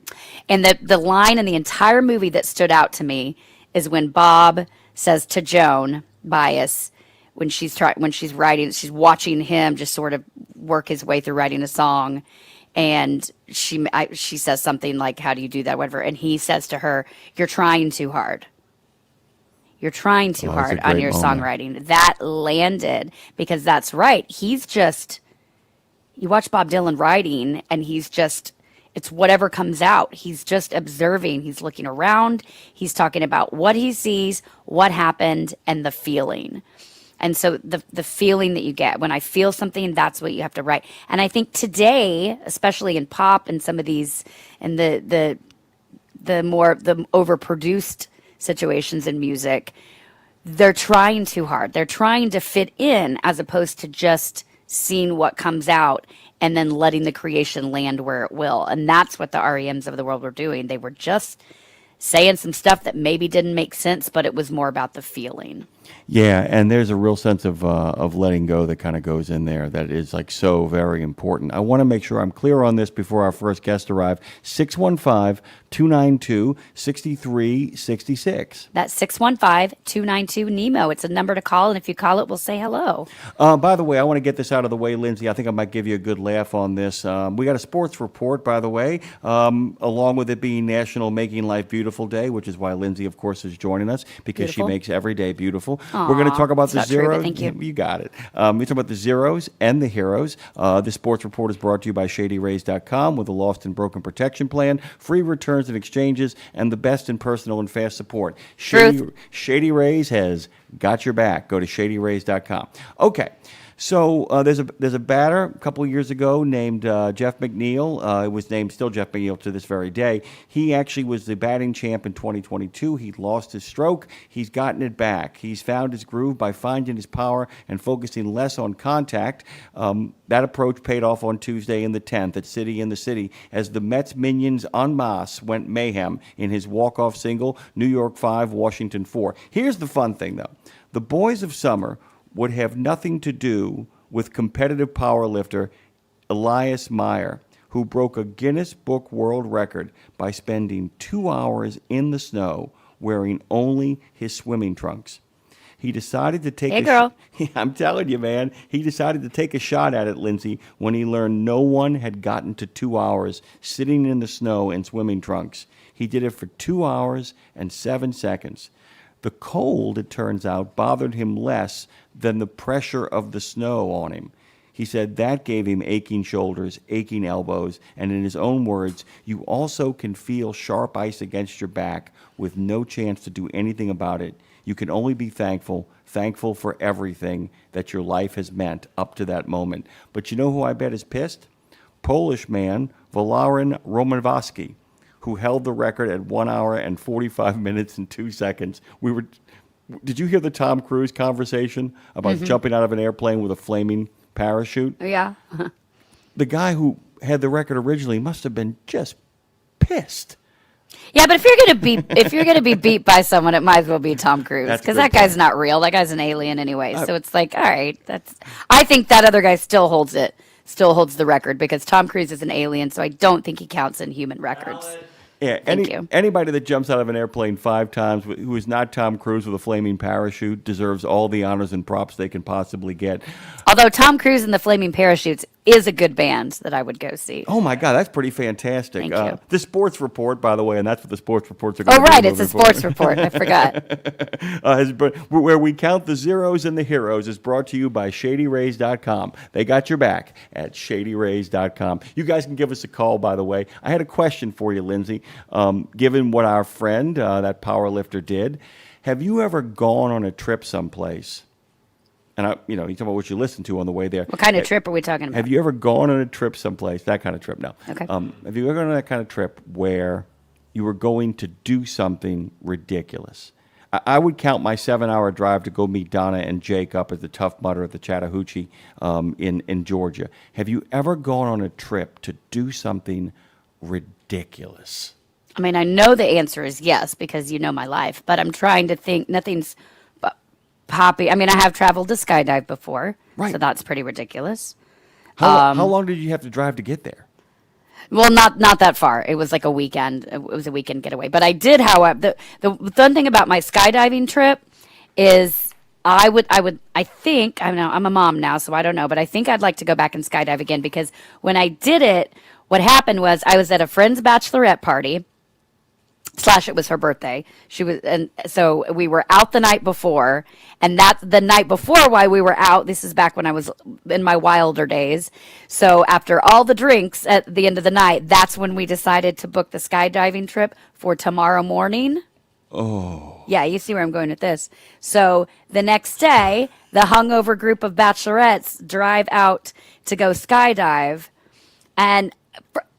And the line in the entire movie that stood out to me is when Bob says to Joan Baez, when she's writing, she's watching him just sort of work his way through writing a song, and she says something like, "How do you do that?" Whatever, and he says to her, "You're trying too hard. You're trying too hard on your songwriting." That landed, because that's right. You watch Bob Dylan writing, and it's whatever comes out. He's just observing. He's looking around. He's talking about what he sees, what happened, and the feeling. And so the feeling that you get when I feel something, that's what you have to write. And I think today, especially in pop and some of these, and the overproduced situations in music, they're trying too hard. They're trying to fit in, as opposed to just seeing what comes out and then letting the creation land where it will. And that's what the REMs of the world were doing. They were just saying some stuff that maybe didn't make sense, but it was more about the feeling. Yeah, and there's a real sense of letting go that kind of goes in there that is like so very important. I want to make sure I'm clear on this before our first guest arrive. 615-292-6366. That's 615-292-NEMO. It's a number to call, and if you call it, we'll say hello. By the way, I want to get this out of the way, Lindsay. I think I might give you a good laugh on this. We got a sports report, by the way, along with it being National Making Life Beautiful Day, which is why Lindsay, of course, is joining us, because she makes every day beautiful. We're going to talk about the zeros. Thank you. You got it. We talk about the zeros and the heroes. This sports report is brought to you by ShadyRays.com with a lost and broken protection plan, free returns and exchanges, and the best in personal and fast support. Shady Rays has got your back. Go to ShadyRays.com. Okay. So there's a batter a couple of years ago named Jeff McNeil. It was named still Jeff McNeil to this very day. He actually was the batting champ in 2022. He lost his stroke. He's gotten it back. He's found his groove by finding his power and focusing less on contact. That approach paid off on Tuesday in the 10th at City in the City as the Mets minions en masse went mayhem in his walk-off single, New York 5, Washington 4. Here's the fun thing, though. The Boys of Summer would have nothing to do with competitive powerlifter Elias Meyer, who broke a Guinness Book World Record by spending 2 hours in the snow wearing only his swimming trunks. He decided to take Hey, girl. I'm telling you, man. He decided to take a shot at it, Lindsay, when he learned no one had gotten to 2 hours sitting in the snow in swimming trunks. He did it for 2 hours and 7 seconds. The cold, it turns out, bothered him less than the pressure of the snow on him. He said that gave him aching shoulders, aching elbows, and in his own words, you also can feel sharp ice against your back with no chance to do anything about it. You can only be thankful for everything that your life has meant up to that moment. But you know who I bet is pissed? Polish man Larsen Romanowski, who held the record at 1 hour and 45 minutes and 2 seconds. Did you hear the Tom Cruise conversation about jumping out of an airplane with a flaming parachute? Yeah. The guy who had the record originally must have been just pissed. Yeah, but if you're gonna be beat by someone, it might as well be Tom Cruise, because that guy's not real. That guy's an alien anyway. So it's like, all right, I think that other guy still holds the record, because Tom Cruise is an alien, so I don't think he counts in human records. Yeah, anybody that jumps out of an airplane 5 times who is not Tom Cruise with a flaming parachute deserves all the honors and props they can possibly get. Although Tom Cruise and the Flaming Parachutes is a good band that I would go see. Oh my God, that's pretty fantastic. Thank you. The Sports Report, by the way, and that's what the Sports Reports are going to do. Oh, right, it's a sports report. I forgot. Where we count the zeros and the heroes is brought to you by ShadyRays.com. They got your back at ShadyRays.com. You guys can give us a call, by the way. I had a question for you, Lindsay. Given what our friend, that power lifter, did, have you ever gone on a trip someplace? And you talk about what you listen to on the way there. What kind of trip are we talking about? Have you ever gone on a trip someplace? That kind of trip, no. Okay. Have you ever gone on that kind of trip where you were going to do something ridiculous? I would count my 7-hour drive to go meet Donna and Jake up at the Tough Mudder at the Chattahoochee in Georgia. Have you ever gone on a trip to do something ridiculous? I mean, I know the answer is yes, because you know my life, but I'm trying to think. Nothing's poppy. I mean, I have traveled to skydive before, so that's pretty ridiculous. How long did you have to drive to get there? Well, not that far. It was like a weekend. It was a weekend getaway. But I did, however, the fun thing about my skydiving trip is I think, I know I'm a mom now, so I don't know, but I think I'd like to go back and skydive again, because when I did it, what happened was I was at a friend's bachelorette party. / it was her birthday. And so we were out the night before, and that the night before while we were out, this is back when I was in my wilder days. So after all the drinks at the end of the night, that's when we decided to book the skydiving trip for tomorrow morning. Oh. Yeah, you see where I'm going with this. So the next day, the hungover group of bachelorettes drive out to go skydive. And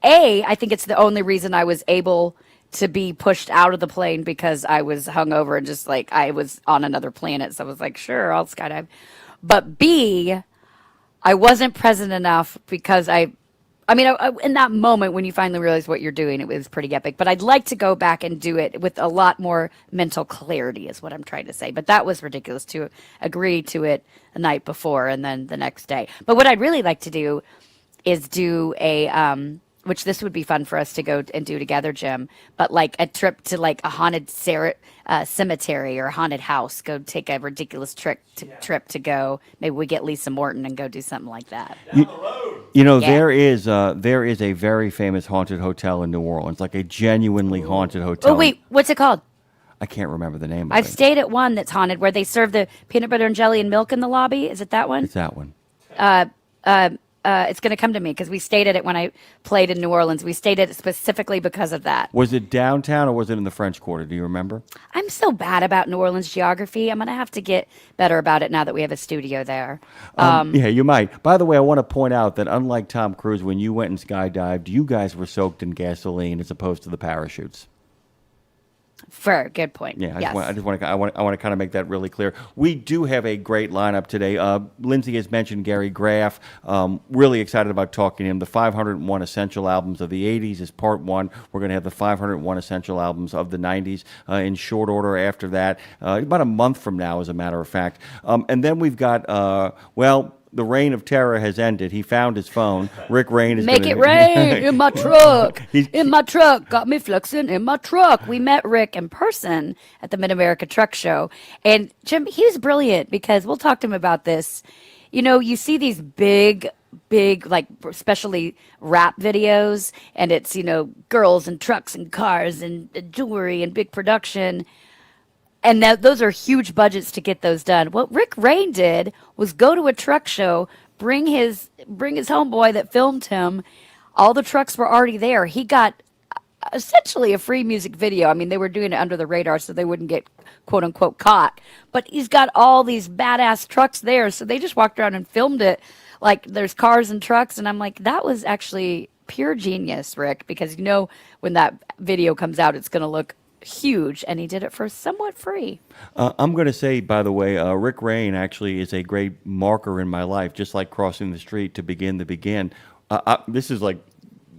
I think it's the only reason I was able to be pushed out of the plane, because I was hungover and just like I was on another planet. So I was like, sure, I'll skydive. But B, I wasn't present enough, because I in that moment when you finally realize what you're doing, it was pretty epic. But I'd like to go back and do it with a lot more mental clarity, is what I'm trying to say. But that was ridiculous to agree to it the night before and then the next day. But what I'd really like to do is do a which this would be fun for us to go and do together, Jim, but like a trip to like a haunted cemetery or a haunted house. Go take a ridiculous trip to go. Maybe we get Lisa Morton and go do something like that. There is a very famous haunted hotel in New Orleans, like a genuinely haunted hotel. Oh, wait, what's it called? I can't remember the name of I've it. stayed at one that's haunted where they serve the peanut butter and jelly and milk in the lobby. Is it that one? It's that one. It's going to come to me, because we stayed at it when I played in New Orleans. We stayed at it specifically because of that. Was it downtown or was it in the French Quarter? Do you remember? I'm so bad about New Orleans geography. I'm going to have to get better about it now that we have a studio there. Yeah, you might. By the way, I want to point out that unlike Tom Cruise, when you went and skydived, you guys were soaked in gasoline as opposed to the parachutes. Fair, good point. Yeah, yes. I want to kind of make that really clear. We do have a great lineup today. Lindsay has mentioned Gary Graff. Really excited about talking to him. The 501 Essential Albums of the 80s is part 1. We're going to have the 501 Essential Albums of the 90s in short order after that, about a month from now, as a matter of fact. And then we've got, the reign of terror has ended. He found his phone. Rick Reighn is Make gonna, it rain in my truck. He's- In my truck. Got me flexing in my truck. We met Rick in person at the Mid-America Truck Show. And Jim, he was brilliant because we'll talk to him about this. You know, you see these big, like, especially rap videos, and it's, you know, girls and trucks and cars and jewelry and big production. And those are huge budgets to get those done. What Rick Reighn did was go to a truck show, bring his homeboy that filmed him. All the trucks were already there. He got essentially a free music video. I mean, they were doing it under the radar so they wouldn't get quote unquote caught. But he's got all these badass trucks there, so they just walked around and filmed it like there's cars and trucks. And I'm like, that was actually pure genius, Rick, because you know when that video comes out, it's going to look huge, and he did it for somewhat free. I'm going to say, by the way, Rick Reighn actually is a great marker in my life, just like crossing the street to begin. This is like,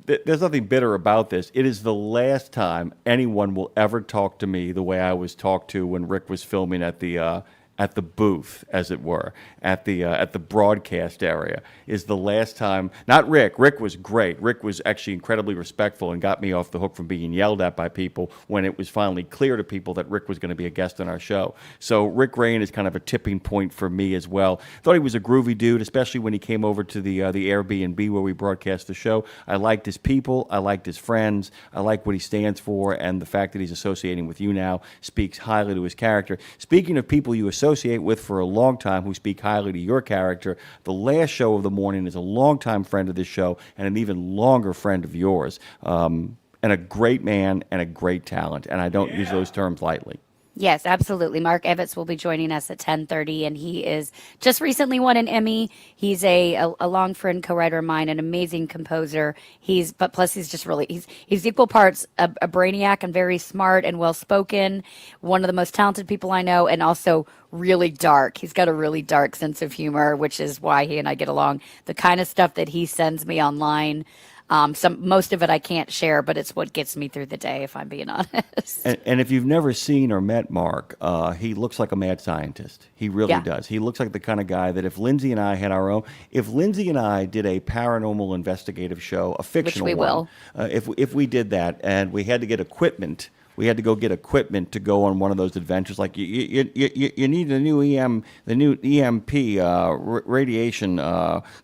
there's nothing bitter about this. It is the last time anyone will ever talk to me the way I was talked to when Rick was filming at the booth, as it were, at the broadcast area. Is the last time. Not Rick. Rick was great. Rick was actually incredibly respectful and got me off the hook from being yelled at by people when it was finally clear to people that Rick was going to be a guest on our show. So Rick Reighn is kind of a tipping point for me as well. Thought he was a groovy dude, especially when he came over to the Airbnb where we broadcast the show. I liked his people. I liked his friends. I like what he stands for, and the fact that he's associating with you now speaks highly to his character. Speaking of people you associate with for a long time who speak highly to your character, the last show of the morning is a longtime friend of this show and an even longer friend of yours, and a great man and a great talent, and I don't use those terms lightly. Yes, absolutely. Mark Evitts will be joining us at 10:30, and he is just recently won an Emmy. He's a long friend, co-writer of mine, an amazing composer. But plus he's just really, he's equal parts a brainiac and very smart and well-spoken, one of the most talented people I know, and also really dark. He's got a really dark sense of humor, which is why he and I get along. The kind of stuff that he sends me online, most of it I can't share, but it's what gets me through the day, if I'm being honest. And if you've never seen or met Mark, he looks like a mad scientist. He really does. He looks like the kind of guy that if Lindsay and I had our own, if Lindsay and I did a paranormal investigative show, a fictional Which we one, will. If we did that and we had to get equipment. We had to go get equipment to go on one of those adventures. Like you need the new EMP radiation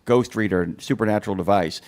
ghost reader supernatural device.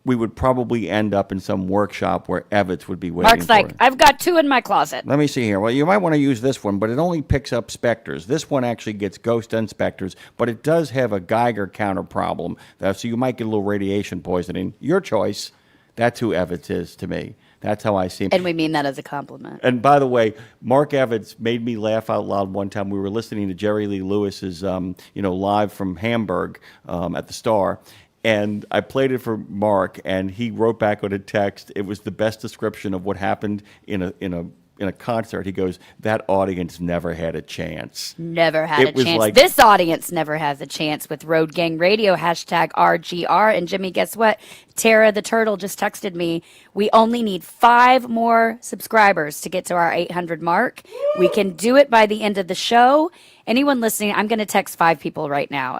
We would probably end up in some workshop where Evitts would be waiting. Mark's like, I've got 2 in my closet. Let me see here. Well, you might want to use this one, but it only picks up specters. This one actually gets ghosts and specters, but it does have a Geiger counter problem, so you might get a little radiation poisoning. Your choice. That's who Evitts is to me. That's how I see him. And we mean that as a compliment. And by the way, Mark Evitts made me laugh out loud one time. We were listening to Jerry Lee Lewis's, live from Hamburg at the Star. And I played it for Mark, and he wrote back on a text. It was the best description of what happened in a concert. He goes, "That audience never had a chance. Never had a was chance. like- This audience never has a chance with Road Gang Radio, #RGR. And Jimmy, guess what? Tara the Turtle just texted me. We only need 5 more subscribers to get to our 800 mark. We can do it by the end of the show. Anyone listening, I'm going to text 5 people right now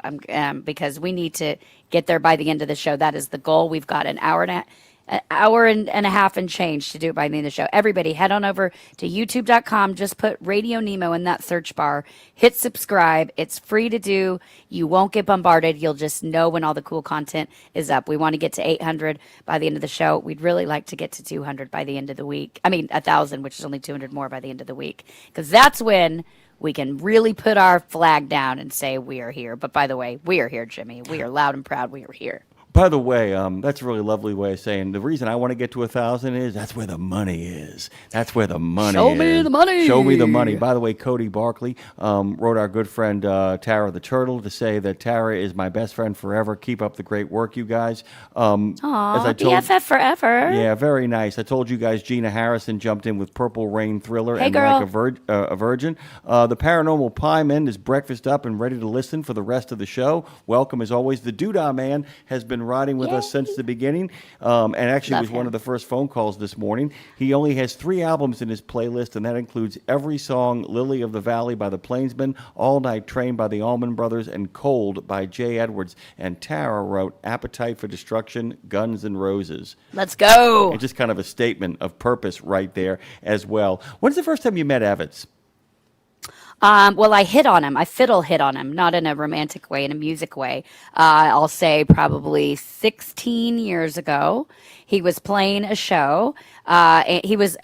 because we need to get there by the end of the show. That is the goal. We've got an hour and a half and change to do it by the end of the show. Everybody, head on over to youtube.com. Just put Radio Nemo in that search bar. Hit subscribe. It's free to do. You won't get bombarded. You'll just know when all the cool content is up. We want to get to 800 by the end of the show. We'd really like to get to 200 by the end of the week. 1,000, which is only 200 more by the end of the week. Because that's when we can really put our flag down and say we are here. But by the way, we are here, Jimmy. We are loud and proud. We are here. By the way, that's a really lovely way of saying the reason I want to get to 1,000 is that's where the money is. That's where the money Show is. me the money. Show me the money. By the way, Cody Barkley wrote our good friend Tara the Turtle to say that Tara is my best friend forever. Keep up the great work, you guys. Aw, BFF forever. Yeah, very nice. I told you guys Gina Harrison jumped in with Purple Rain Thriller Hey, and girl. Like a Virgin. The Paranormal Pie Men is breakfast up and ready to listen for the rest of the show. Welcome, as always. The Doodah Man has been riding with us since the beginning, and actually was one of the first phone calls this morning. He only has 3 albums in his playlist, and that includes every song, Lily of the Valley by the Plainsmen, All Night Train by the Allman Brothers, and Cold by Jay Edwards. And Tara wrote Appetite for Destruction, Guns N' Roses. Let's go. And just kind of a statement of purpose right there as well. When's the first time you met Evitts? Well, I hit on him. I fiddle hit on him, not in a romantic way, in a music way. I'll say probably 16 years ago. He was playing a show. And he was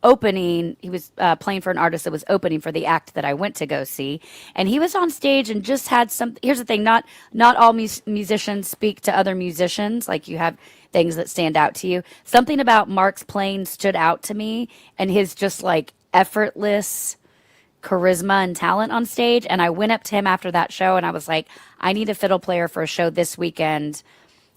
opening. He was playing for an artist that was opening for the act that I went to go see. And he was on stage and just had some. Here's the thing: not all musicians speak to other musicians. Like, you have things that stand out to you. Something about Mark's playing stood out to me, and his just like effortless charisma and talent on stage. And I went up to him after that show and I was like, I need a fiddle player for a show this weekend.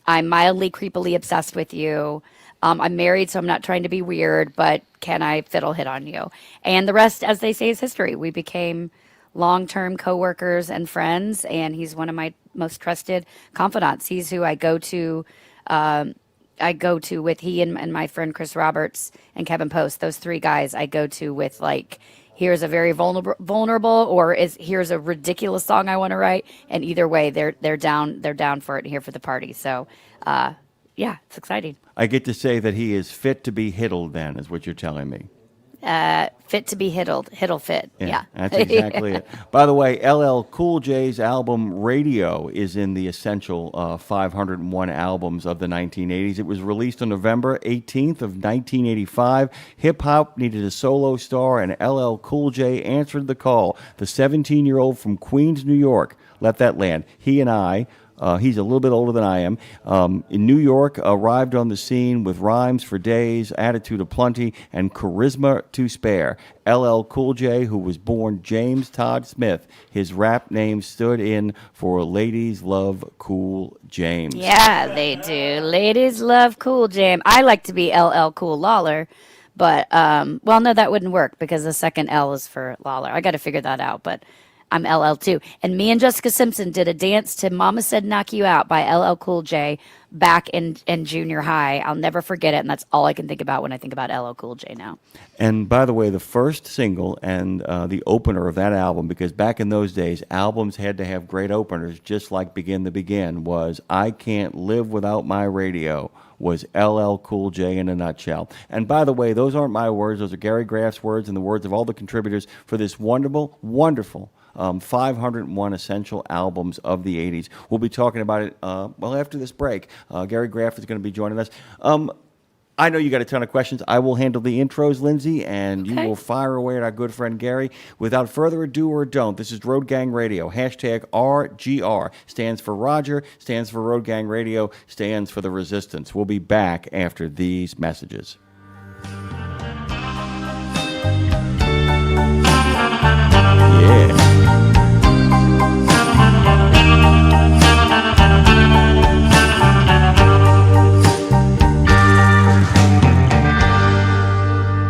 I'm mildly creepily obsessed with you. I'm married, so I'm not trying to be weird, but can I fiddle hit on you? And the rest, as they say, is history. We became long-term coworkers and friends, and he's one of my most trusted confidants. He's who I go to with he and my friend Chris Roberts and Kevin Post. Those 3 guys I go to with, like, here's a very vulnerable, or here's a ridiculous song I want to write, and either way, they're down for it and here for the party. So, yeah, it's exciting. I get to say that he is fit to be hiddled. Then is what you're telling me. Fit to be hiddle fit. Yeah. That's exactly it. By the way, LL Cool J's album Radio is in the essential 501 albums of the 1980s. It was released on November 18th of 1985. Hip-hop needed a solo star, and LL Cool J answered the call. The 17-year-old from Queens, New York. Let that land. He and I... he's a little bit older than I am. In New York, arrived on the scene with rhymes for days, attitude aplenty, and charisma to spare. LL Cool J, who was born James Todd Smith, his rap name stood in for Ladies Love Cool James. Yeah, they do. Ladies love Cool James. I like to be LL Cool Lawler, but, well, no, that wouldn't work because the second L is for Lawler. I got to figure that out, but I'm LL too. And me and Jessica Simpson did a dance to Mama Said Knock You Out by LL Cool J back in junior high. I'll never forget it, and that's all I can think about when I think about LL Cool J now. And by the way, the first single and the opener of that album, because back in those days, albums had to have great openers, just like Begin to Begin, was I Can't Live Without My Radio, was LL Cool J in a nutshell. And by the way, those aren't my words. Those are Gary Graff's words and the words of all the contributors for this wonderful, wonderful 501 essential albums of the 80s. We'll be talking about it, well, after this break. Gary Graff is going to be joining us. I know you got a ton of questions. I will handle the intros, Lindsay, and you will fire away at our good friend Gary. Without further ado or don't, this is Road Gang Radio. Hashtag RGR stands for Roger, stands for Road Gang Radio, stands for the Resistance. We'll be back after these messages. Yeah.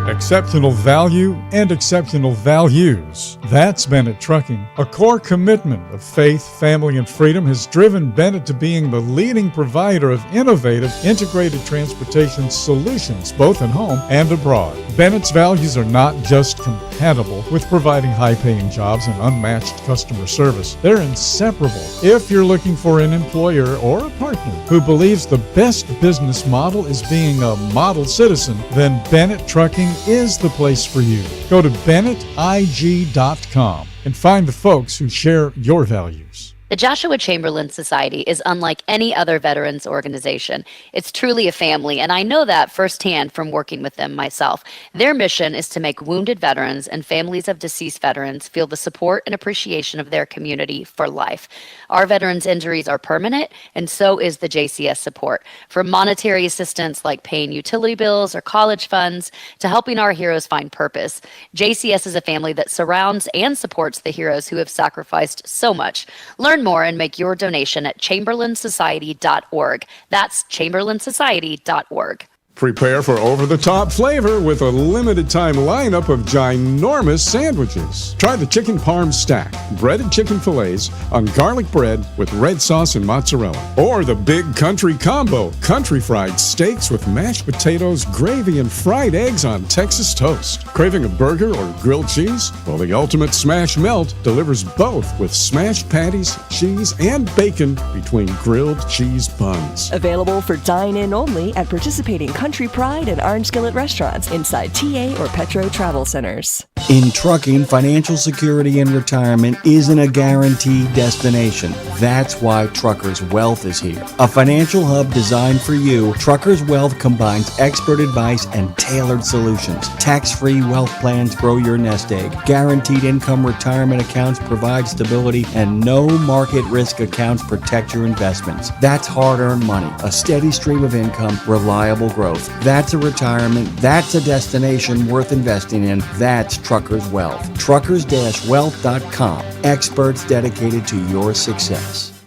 Exceptional value and exceptional values. That's Bennett Trucking. A core commitment of faith, family, and freedom has driven Bennett to being the leading provider of innovative, integrated transportation solutions, both at home and abroad. Bennett's values are not just compatible with providing high-paying jobs and unmatched customer service. They're inseparable. If you're looking for an employer or a partner who believes the best business model is being a model citizen, then Bennett Trucking is the place for you. Go to BennettIG.com and find the folks who share your values. The Joshua Chamberlain Society is unlike any other veterans organization. It's truly a family, and I know that firsthand from working with them myself. Their mission is to make wounded veterans and families of deceased veterans feel the support and appreciation of their community for life. Our veterans' injuries are permanent, and so is the JCS support. From monetary assistance like paying utility bills or college funds to helping our heroes find purpose, JCS is a family that surrounds and supports the heroes who have sacrificed so much. Learn more and make your donation at chamberlainsociety.org. That's chamberlainsociety.org. Prepare for over-the-top flavor with a limited-time lineup of ginormous sandwiches. Try the chicken parm stack, breaded chicken fillets on garlic bread with red sauce and mozzarella. Or the big country combo, country fried steaks with mashed potatoes, gravy, and fried eggs on Texas toast. Craving a burger or grilled cheese? Well, the ultimate smash melt delivers both with smashed patties, cheese, and bacon between grilled cheese buns. Available for dine-in only at participating Country Pride and Orange Skillet restaurants inside TA or Petro Travel Centers. In trucking, financial security and retirement isn't a guaranteed destination. That's why Truckers Wealth is here. A financial hub designed for you, Truckers Wealth combines expert advice and tailored solutions. Tax-free wealth plans grow your nest egg. Guaranteed income retirement accounts provide stability, and no market risk accounts protect your investments. That's hard-earned money, a steady stream of income, reliable growth. That's a retirement. That's a destination worth investing in. That's Truckers Wealth. Truckers-wealth.com. Experts dedicated to your success.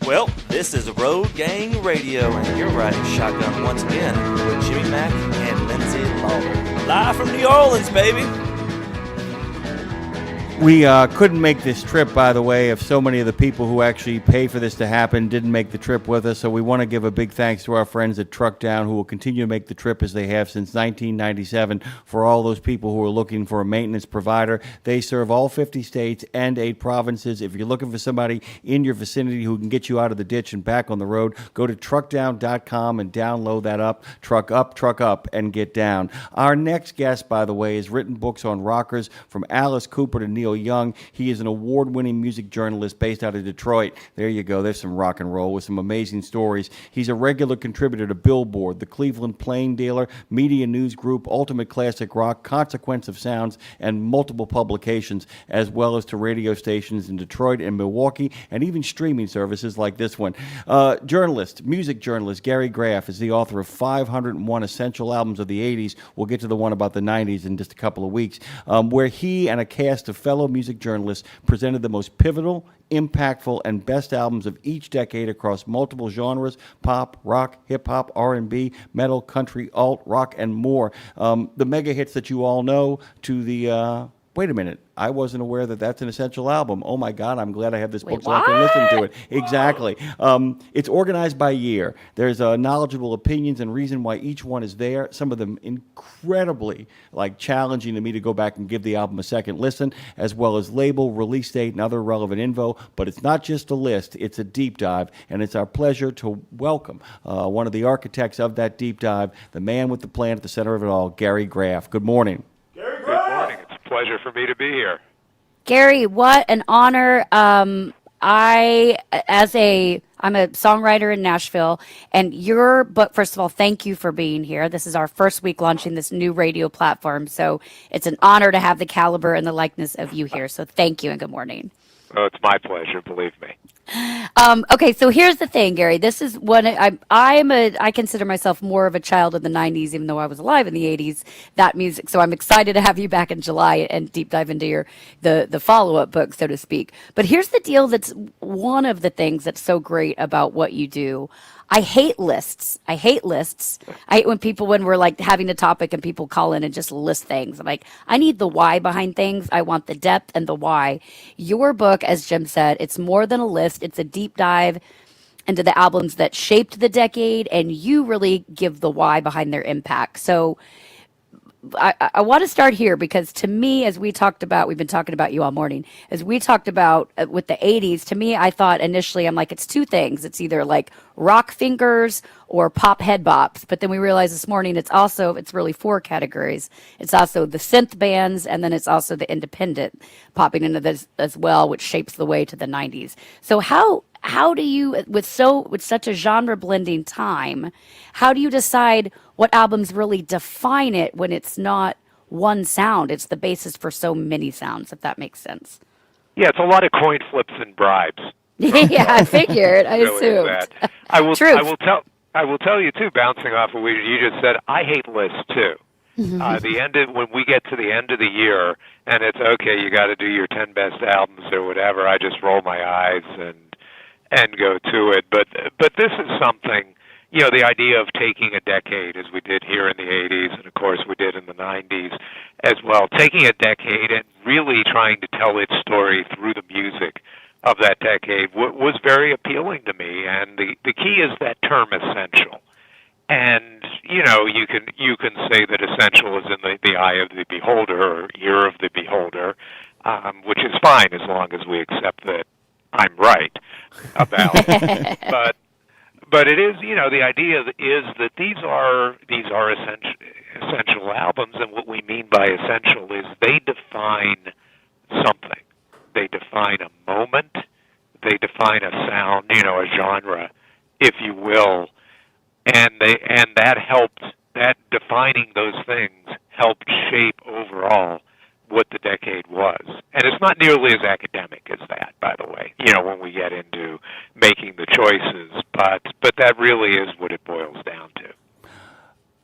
Well, this is Road Gang Radio, and you're riding shotgun once again with Jimmy Mack and Lindsay Lawler. Live from New Orleans, baby. We couldn't make this trip, by the way, if so many of the people who actually pay for this to happen didn't make the trip with us. So we want to give a big thanks to our friends at Truck Down, who will continue to make the trip as they have since 1997. For all those people who are looking for a maintenance provider, they serve all 50 states and 8 provinces. If you're looking for somebody in your vicinity who can get you out of the ditch and back on the road, go to truckdown.com and download that up, truck up, and get down. Our next guest, by the way, has written books on rockers from Alice Cooper to Neil Young. He is an award-winning music journalist based out of Detroit. There you go. There's some rock and roll with some amazing stories. He's a regular contributor to Billboard, the Cleveland Plain Dealer, Media News Group, Ultimate Classic Rock, Consequence of Sounds, and multiple publications, as well as to radio stations in Detroit and Milwaukee, and even streaming services like this one. Music journalist Gary Graff is the author of 501 Essential Albums of the 80s. We'll get to the one about the 90s in just a couple of weeks, where he and a cast of fellow music journalists presented the most pivotal, impactful, and best albums of each decade across multiple genres: pop, rock, hip-hop, R&B, metal, country, alt, rock, and more. The mega hits that you all know to the... wait a minute, I wasn't aware that that's an essential album. Oh my God, I'm glad I have this book so I can listen to it. Exactly. It's organized by year. There's knowledgeable opinions and reason why each one is there. Some of them incredibly challenging to me to go back and give the album a second listen, as well as label, release date, and other relevant info. But it's not just a list, it's a deep dive, and it's our pleasure to welcome one of the architects of that deep dive, the man with the plan at the center of it all, Gary Graff. Good morning. Pleasure for me to be here. Gary, what an honor. I'm a songwriter in Nashville, and your book, first of all, thank you for being here. This is our first week launching this new radio platform, so it's an honor to have the caliber and the likeness of you here. So thank you and good morning. Oh, it's my pleasure, believe me. Okay, so here's the thing, Gary. This is what I consider myself more of a child of the 90s, even though I was alive in the 80s, that music. So I'm excited to have you back in July and deep dive into the follow-up book, so to speak. But here's the deal that's one of the things that's so great about what you do. I hate lists. I hate when we're having a topic and people call in and just list things. I'm like, I need the why behind things. I want the depth and the why. Your book, as Jim said, it's more than a list. It's a deep dive into the albums that shaped the decade, and you really give the why behind their impact. So I want to start here because to me, as we talked about, we've been talking about you all morning, as we talked about with the 80s, to me, I thought initially, I'm like, it's two things. It's either rock fingers or pop head bops. But then we realized this morning, it's really 4 categories. It's also the synth bands, and then it's also the independent popping into this as well, which shapes the way to the 90s. So how do you, with such a genre blending time, how do you decide what albums really define it when it's not one sound? It's the basis for so many sounds, if that makes sense. Yeah, it's a lot of coin flips and bribes. Yeah, I figured. I assumed. I will tell you too. Bouncing off of what you just said, I hate lists too. When we get to the end of the year and it's okay, you got to do your 10 best albums or whatever. I just roll my eyes and go to it. But this is something. the idea of taking a decade, as we did here in the 80s, and of course we did in the 90s as well, taking a decade and really trying to tell its story through the music of that decade was very appealing to me. And the key is that term essential. And, you can say that essential is in the eye of the beholder or ear of the beholder, which is fine as long as we accept that I'm right about it. But it is, the idea is that these are essential albums, and what we mean by essential is they define something. They define a moment. They define a sound, a genre, if you will, and that defining those things helped shape overall what the decade was. And it's not nearly as academic as that, by the way, when we get into making the choices, but that really is what it boils down to.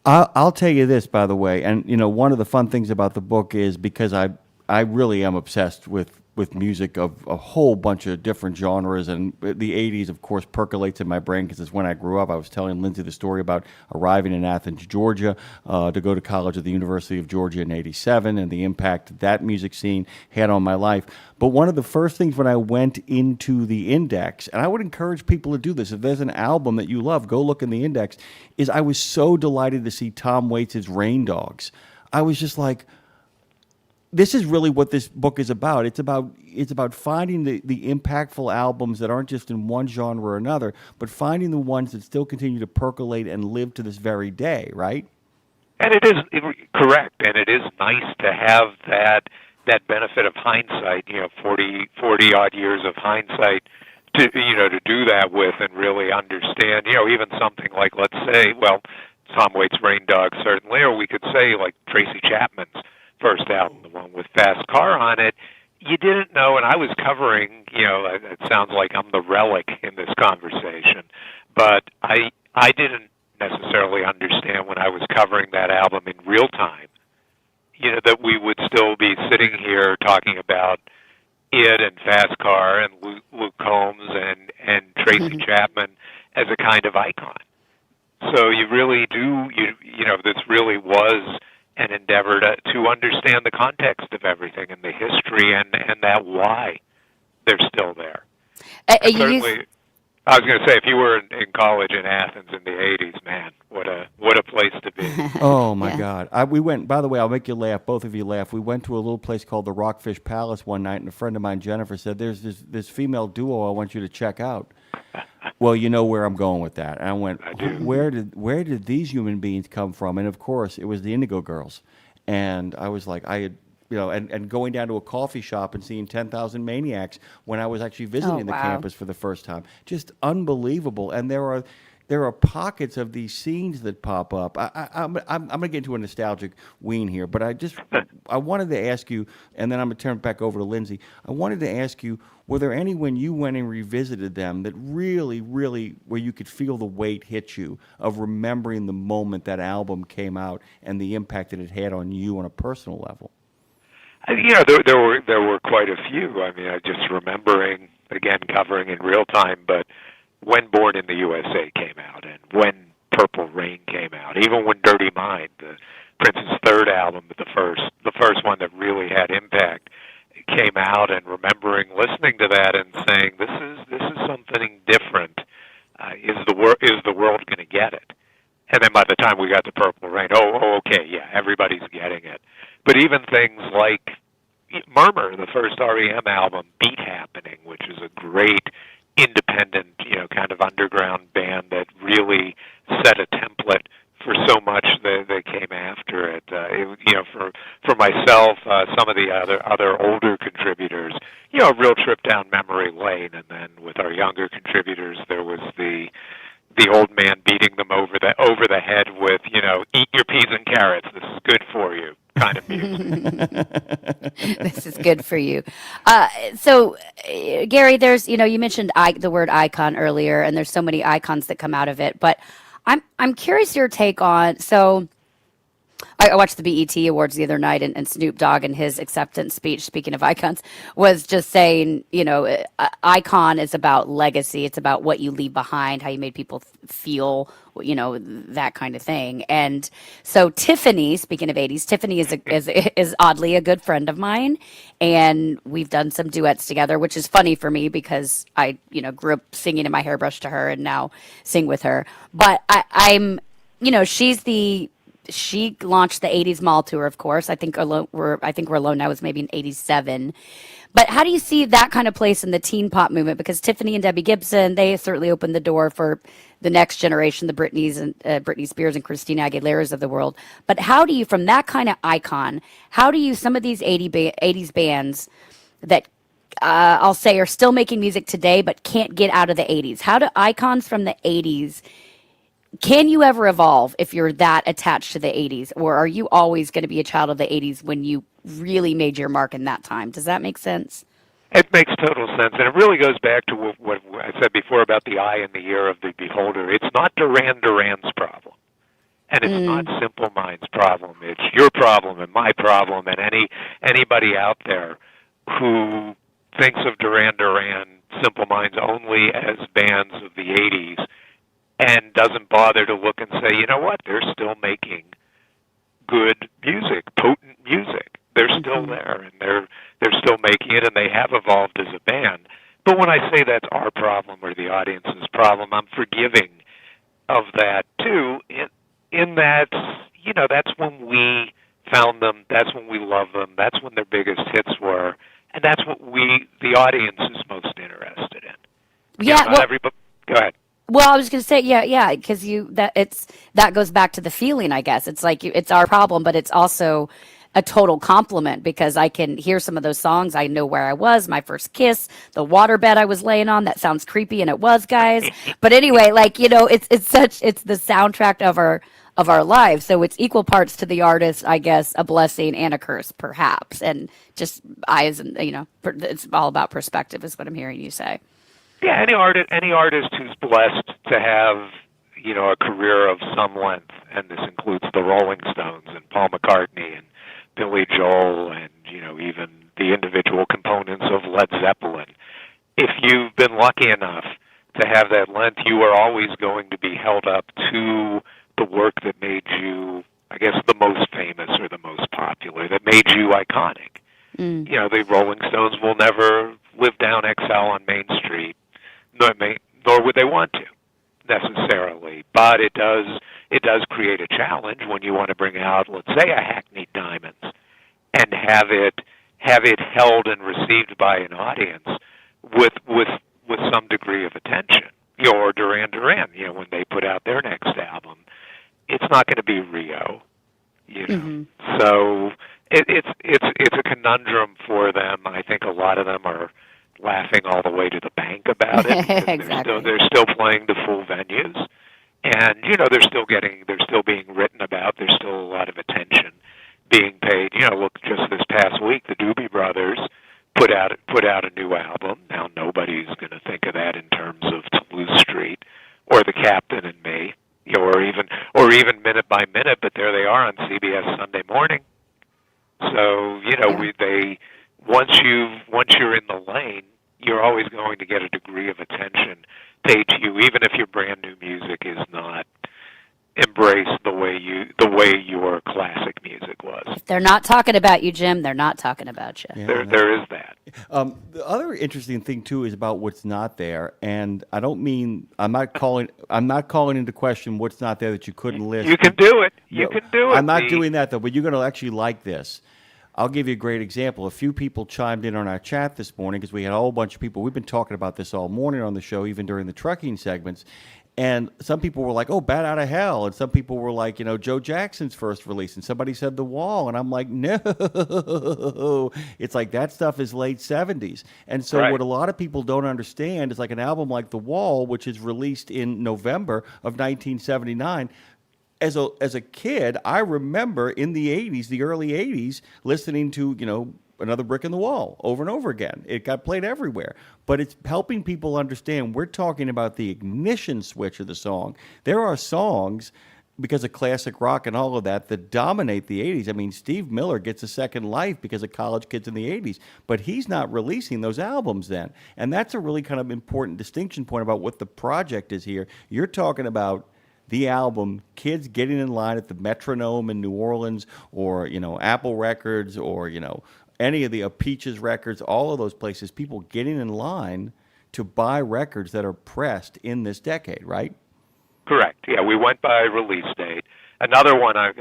I'll tell you this, by the way, and one of the fun things about the book is because I really am obsessed with music of a whole bunch of different genres, and the 80s, of course, percolates in my brain because it's when I grew up. I was telling Lindsay the story about arriving in Athens, Georgia, to go to college at the University of Georgia in 87 and the impact that music scene had on my life. But one of the first things when I went into the index, and I would encourage people to do this, if there's an album that you love, go look in the index, is I was so delighted to see Tom Waits' Rain Dogs. I was just like, this is really what this book is about. It's about finding the impactful albums that aren't just in one genre or another, but finding the ones that still continue to percolate and live to this very day, right? And it is correct, and it is nice to have that benefit of hindsight, 40 odd years of hindsight to do that with and really understand, even something like, let's say, Tom Waits' Rain Dogs certainly, or we could say like Tracy Chapman's first album, the one with Fast Car on it. You didn't know, and I was covering, it sounds like I'm the relic in this conversation, but I didn't necessarily understand when I was covering that album in real time, that we would still be sitting here talking about it and Fast Car and Luke Combs and Tracy Chapman as a kind of icon. So you really do, this really was an endeavor to understand the context of everything and the history and that why they're still there. Certainly, I was going to say, if you were in college in Athens in the 80s, man, what a place to be. Oh, my God. We went, by the way, I'll make you laugh, both of you laugh. We went to a little place called the Rockfish Palace one night, and a friend of mine, Jennifer, said, there's this female duo I want you to check out. Well, you know where I'm going with that. And I went, where did these human beings come from? And, of course, it was the Indigo Girls. And I was like, and going down to a coffee shop and seeing 10,000 Maniacs when I was actually visiting the campus for the first time. Just unbelievable. And there are pockets of these scenes that pop up. I'm going to get into a nostalgic wean here, but I wanted to ask you, and then I'm going to turn it back over to Lindsay. I wanted to ask you, were there any when you went and revisited them that really, really, where you could feel the weight hit you of remembering the moment that album came out and the impact that it had on you on a personal level? There were quite a few. I mean, I just remembering, again, covering in real time, but when Born in the USA came out and when Purple Rain came out, even when Dirty Mind, the Prince's third album, the first one that really had impact, came out, and remembering listening to that and saying, this is something different. Is the world going to get it? And then by the time we got to Purple Rain, okay, yeah, everybody's getting it. But even things like Murmur, the first REM album, Beat Happening, which is a great independent, kind of underground band that really set a template for so much that came after it. For myself, some of the other older contributors, a real trip down memory lane, and then with our younger contributors, there was the old man beating them over the head with, eat your peas and carrots. This is good for you, kind of music. This is good for you. So, Gary, there's, you mentioned the word icon earlier, and there's so many icons that come out of it. But I'm curious your take on, so I watched the BET Awards the other night, and Snoop Dogg in his acceptance speech, speaking of icons, was just saying, icon is about legacy. It's about what you leave behind, how you made people feel, that kind of thing. And so Tiffany, speaking of 80s, Tiffany is oddly a good friend of mine, and we've done some duets together, which is funny for me because I, grew up singing in my hairbrush to her and now sing with her. But I'm, she launched the 80s mall tour, of course. I think we're alone now was maybe in 87. But how do you see that kind of place in the teen pop movement? Because Tiffany and Debbie Gibson, they certainly opened the door for the next generation, the Britney Spears and Christina Aguilera's of the world. But how do you, from that kind of icon, how do you, some of these 80s bands that I'll say are still making music today but can't get out of the 80s? How do icons from the 80s, can you ever evolve if you're that attached to the 80s? Or are you always going to be a child of the 80s when you really made your mark in that time? Does that make sense? It makes total sense, and it really goes back to what I said before about the eye and the ear of the beholder. It's not Duran Duran's problem, and it's not Simple Minds' problem. It's your problem and my problem, and anybody out there who thinks of Duran Duran, Simple Minds only as bands of the 80s and doesn't bother to look and say, you know what, they're still making good music, potent music. They're still there, and they're still making it, and they have evolved as a band. But when I say that's our problem or the audience's problem, I'm forgiving of that too. In that, that's when we found them, that's when we loved them, that's when their biggest hits were, and that's what the audience is most interested in. Yeah, not everybody. Go ahead. Well, I was going to say, yeah, because that goes back to the feeling, I guess. It's like it's our problem, but it's also a total compliment because I can hear some of those songs. I know where I was, my first kiss, the waterbed I was laying on. That sounds creepy, and it was, guys. But anyway, it's the soundtrack of our lives. So it's equal parts to the artist, I guess, a blessing and a curse, perhaps. And just eyes, and it's all about perspective, is what I'm hearing you say. Yeah, any artist who's blessed to have, a career of some length, and this includes the Rolling Stones and Paul McCartney and Billy Joel and, even the individual components of Led Zeppelin. If you've been lucky enough to have that length, you are always going to be held up to the work that made you, I guess, the most famous or the most popular, that made you iconic. The Rolling Stones will never live down Exile on Main Street, nor would they want to necessarily. But it does create a challenge when you want to bring out, let's say, a Hackneyed Diamonds, and have it held and received by an audience with some degree of attention. Or Duran Duran, when they put out their next album, it's not going to be Rio, So it's a conundrum for them. I think a lot of them are laughing all the way to the bank about it. Exactly. They're still playing the full venues, and they're still being written about. There's still a lot of attention being paid. Look, just this past week, the Doobie Brothers put out a new album. Now nobody's going to think of that in terms of Toulouse Street or The Captain and Me, or even Minute by Minute. But there they are on CBS Sunday Morning. So once you're in the lane, you're always going to get a degree of attention paid to you, even if your brand new music is not embraced the way your classic music was. If they're not talking about you, Jim, they're not talking about you. Yeah, there is that. The other interesting thing too is about what's not there, and I'm not calling into question what's not there that you couldn't list. You can do it. You can do it. I'm not doing that though, but you're going to actually like this. I'll give you a great example. A few people chimed in on our chat this morning because we had a whole bunch of people. We've been talking about this all morning on the show, even during the trucking segments. And some people were like, oh, Bat Out of Hell. And some people were like, Joe Jackson's first release. And somebody said The Wall. And I'm like, no. It's like that stuff is late 70s. And so what a lot of people don't understand is like an album like The Wall, which is released in November of 1979. As a kid, I remember in the 80s, the early 80s, listening to, Another Brick in the Wall over and over again. It got played everywhere. But it's helping people understand we're talking about the ignition switch of the song. There are songs because of classic rock and all of that dominate the 80s. I mean, Steve Miller gets a second life because of College Kids in the 80s, but he's not releasing those albums then. And that's a really kind of important distinction point about what the project is here. You're talking about the album, kids getting in line at the Metronome in New Orleans, or, Apple Records, or, any of the Peaches Records, all of those places, people getting in line to buy records that are pressed in this decade, right? Correct. Yeah, we went by release date. Another one a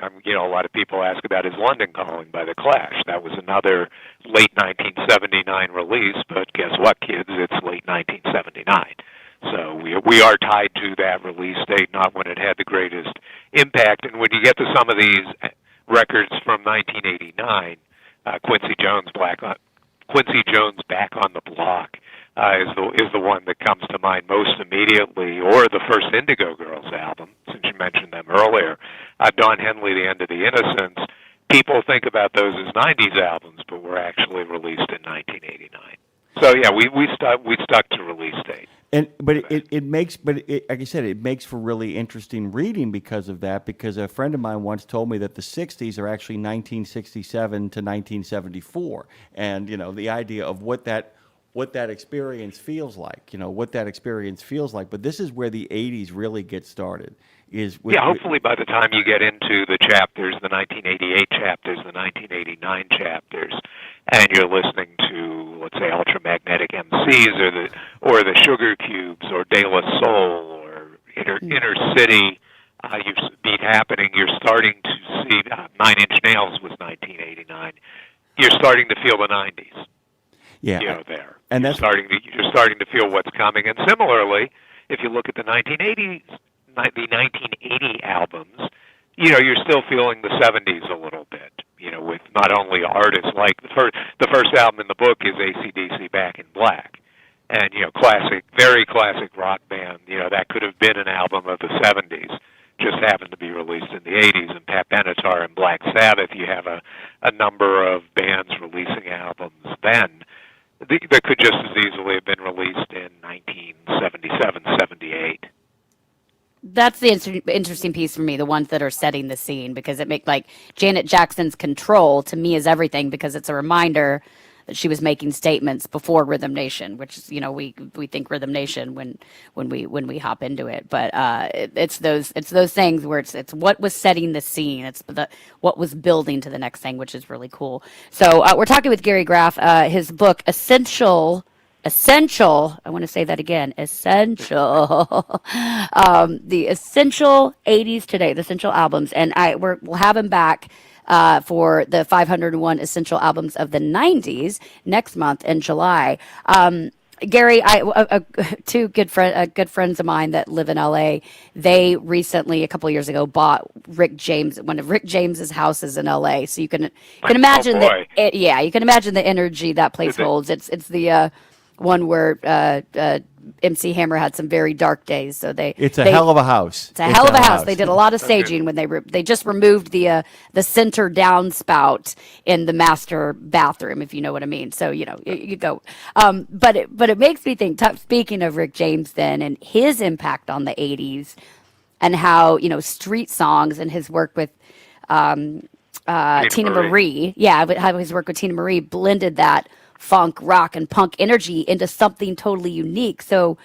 lot of people ask about is London Calling by The Clash. That was another late 1979 release, but guess what, kids? It's late 1979. So we are tied to that release date, not when it had the greatest impact. And when you get to some of these records from 1989, Quincy Jones Back on the Block is the one that comes to mind most immediately, or the first Indigo Girls album, since you mentioned them earlier. Don Henley, The End of the Innocents. People think about those as 90s albums, but were actually released in 1989. So yeah, we stuck to release date. Like I said, it makes for really interesting reading because of that. Because a friend of mine once told me that the '60s are actually 1967 to 1974, and the idea of what that experience feels like. But this is where the '80s really get started. Hopefully by the time you get into the chapters, the 1988 chapters, the 1989 chapters, and you're listening to, let's say, Ultramagnetic MCs or the Sugar Cubes or De La Soul or Inner City, Beat Happening, you're starting to see 9 Inch Nails was 1989. You're starting to feel the 90s. Yeah, there. And you're starting to feel what's coming. And similarly, if you look at the 1980 albums, you're still feeling the 70s a little bit. With not only artists like the first album in the book is AC/DC Back in Black, and classic, very classic rock band. That could have been an album of the 70s, just happened to be released in the 80s. And Pat Benatar and Black Sabbath, you have a number of bands releasing albums then that could just as easily have been released in 1977, 78. That's the interesting piece for me, the ones that are setting the scene, because it makes, like, Janet Jackson's Control to me is everything, because it's a reminder that she was making statements before Rhythm Nation, which is, we think Rhythm Nation when we hop into it, but it's those things where it's what was setting the scene, it's what was building to the next thing, which is really cool. So we're talking with Gary Graff, his book Essential. I want to say that again. Essential. The Essential 80s Today, the Essential Albums. And we'll have him back for the 501 Essential Albums of the 90s next month in July. Gary, two good friends of mine that live in LA, they recently, a couple of years ago, bought one of Rick James's houses in LA. So you can imagine you can imagine the energy that place holds. It's the one where MC Hammer had some very dark days. So it's a hell of a house. It's a hell of a house. They did a lot of staging when they just removed the center downspout in the master bathroom, if you know what I mean. So you go. But it makes me think. Speaking of Rick James, then, and his impact on the '80s, and how street songs and his work with Tina Marie. Yeah, how his work with Tina Marie blended that funk, rock, and punk energy into something totally unique. So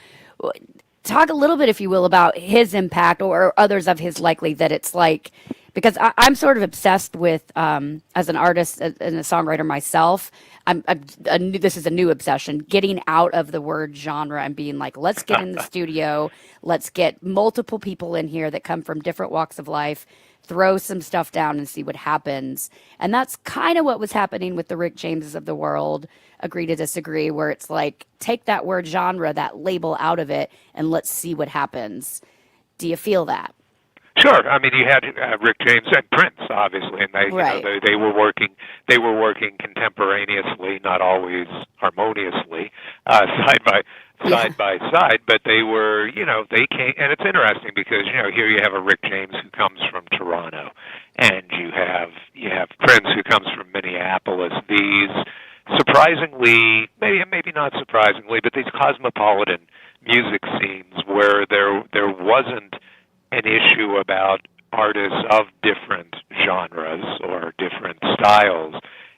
talk a little bit, if you will, about his impact, or others of his likely, that it's like, because I'm sort of obsessed with, as an artist and a songwriter myself, this is a new obsession, getting out of the word genre and being like, let's get in the studio, let's get multiple people in here that come from different walks of life, throw some stuff down and see what happens. And that's kind of what was happening with the Rick Jameses of the world, Agree to Disagree, where it's like, take that word genre, that label out of it, and let's see what happens. Do you feel that? Sure. I mean, you had Rick James and Prince, obviously, and they were working contemporaneously, not always harmoniously, side by side, but they were, they came, and it's interesting because, here you have a Rick James who comes from Toronto, and you have Prince who comes from Minneapolis. These surprisingly, maybe not surprisingly, but these cosmopolitan music scenes where there wasn't an issue about artists of different genres or different styles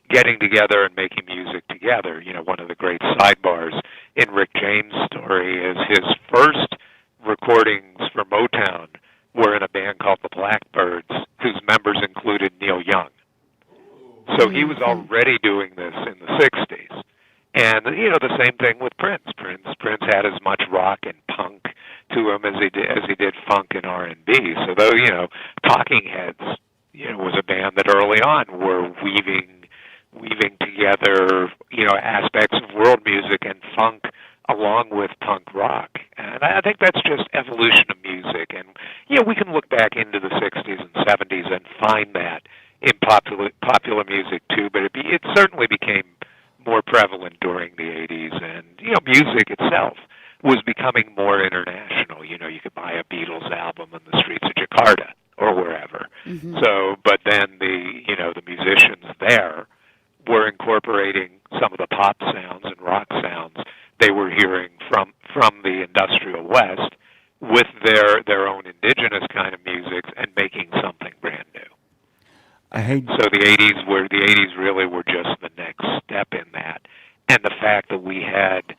getting together and making music together. You know, one of the great sidebars in Rick James' story is his first recordings for Motown were in a band called the Blackbirds, whose members included Neil Young. So he was already doing this in the 60s. And, you know, the same thing with Prince. Prince had as much rock and punk to him as he did funk and R&B. So, though, you know, Talking Heads, you know, was a band that early on were weaving together, you know, aspects of world music and funk along with punk rock. And I think that's just evolution of music. And, you know, we can look back into the 60s and 70s and find that in popular music too, but it certainly became more prevalent during the 80s. And, you know, music itself was becoming more international. You know, you could buy a Beatles album in the streets of Jakarta or wherever. So, but then the musicians there were incorporating some of the pop sounds and rock sounds they were hearing from the industrial West with their own indigenous kind of music and making something brand new. So the 80s really were just the next step in that. And the fact that we had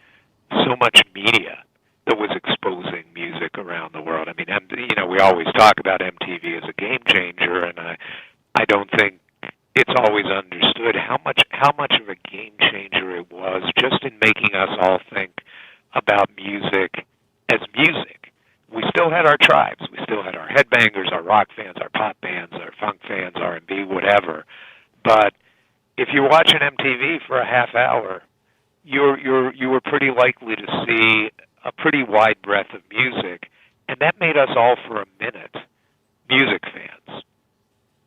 so much media that was exposing music around the world. I mean, you know, we always talk about MTV as a game changer, and I don't think it's always understood how much of a game changer it was just in making us all think about music as music. We still had our tribes. We still had our headbangers, our rock fans, our pop bands, our funk fans, R&B, whatever. But if you're watching MTV for a half hour, you were pretty likely to see a pretty wide breadth of music, and that made us all, for a minute, music fans.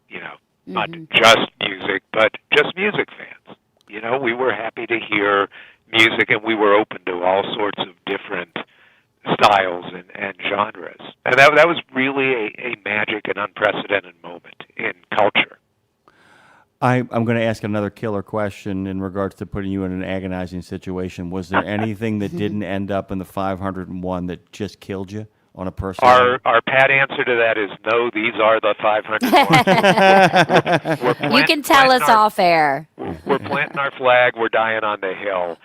You know, not just music, but just music fans. You know, we were happy to hear music, and we were open to all sorts of different styles and genres. And that was really a magic and unprecedented moment in culture. I'm going to ask another killer question in regards to putting you in an agonizing situation. Was there anything that didn't end up in the 501 that just killed you on a personal level? Our pat answer to that is no, these are the 501. You can tell us off air. We're planting our flag. We're dying on the hill.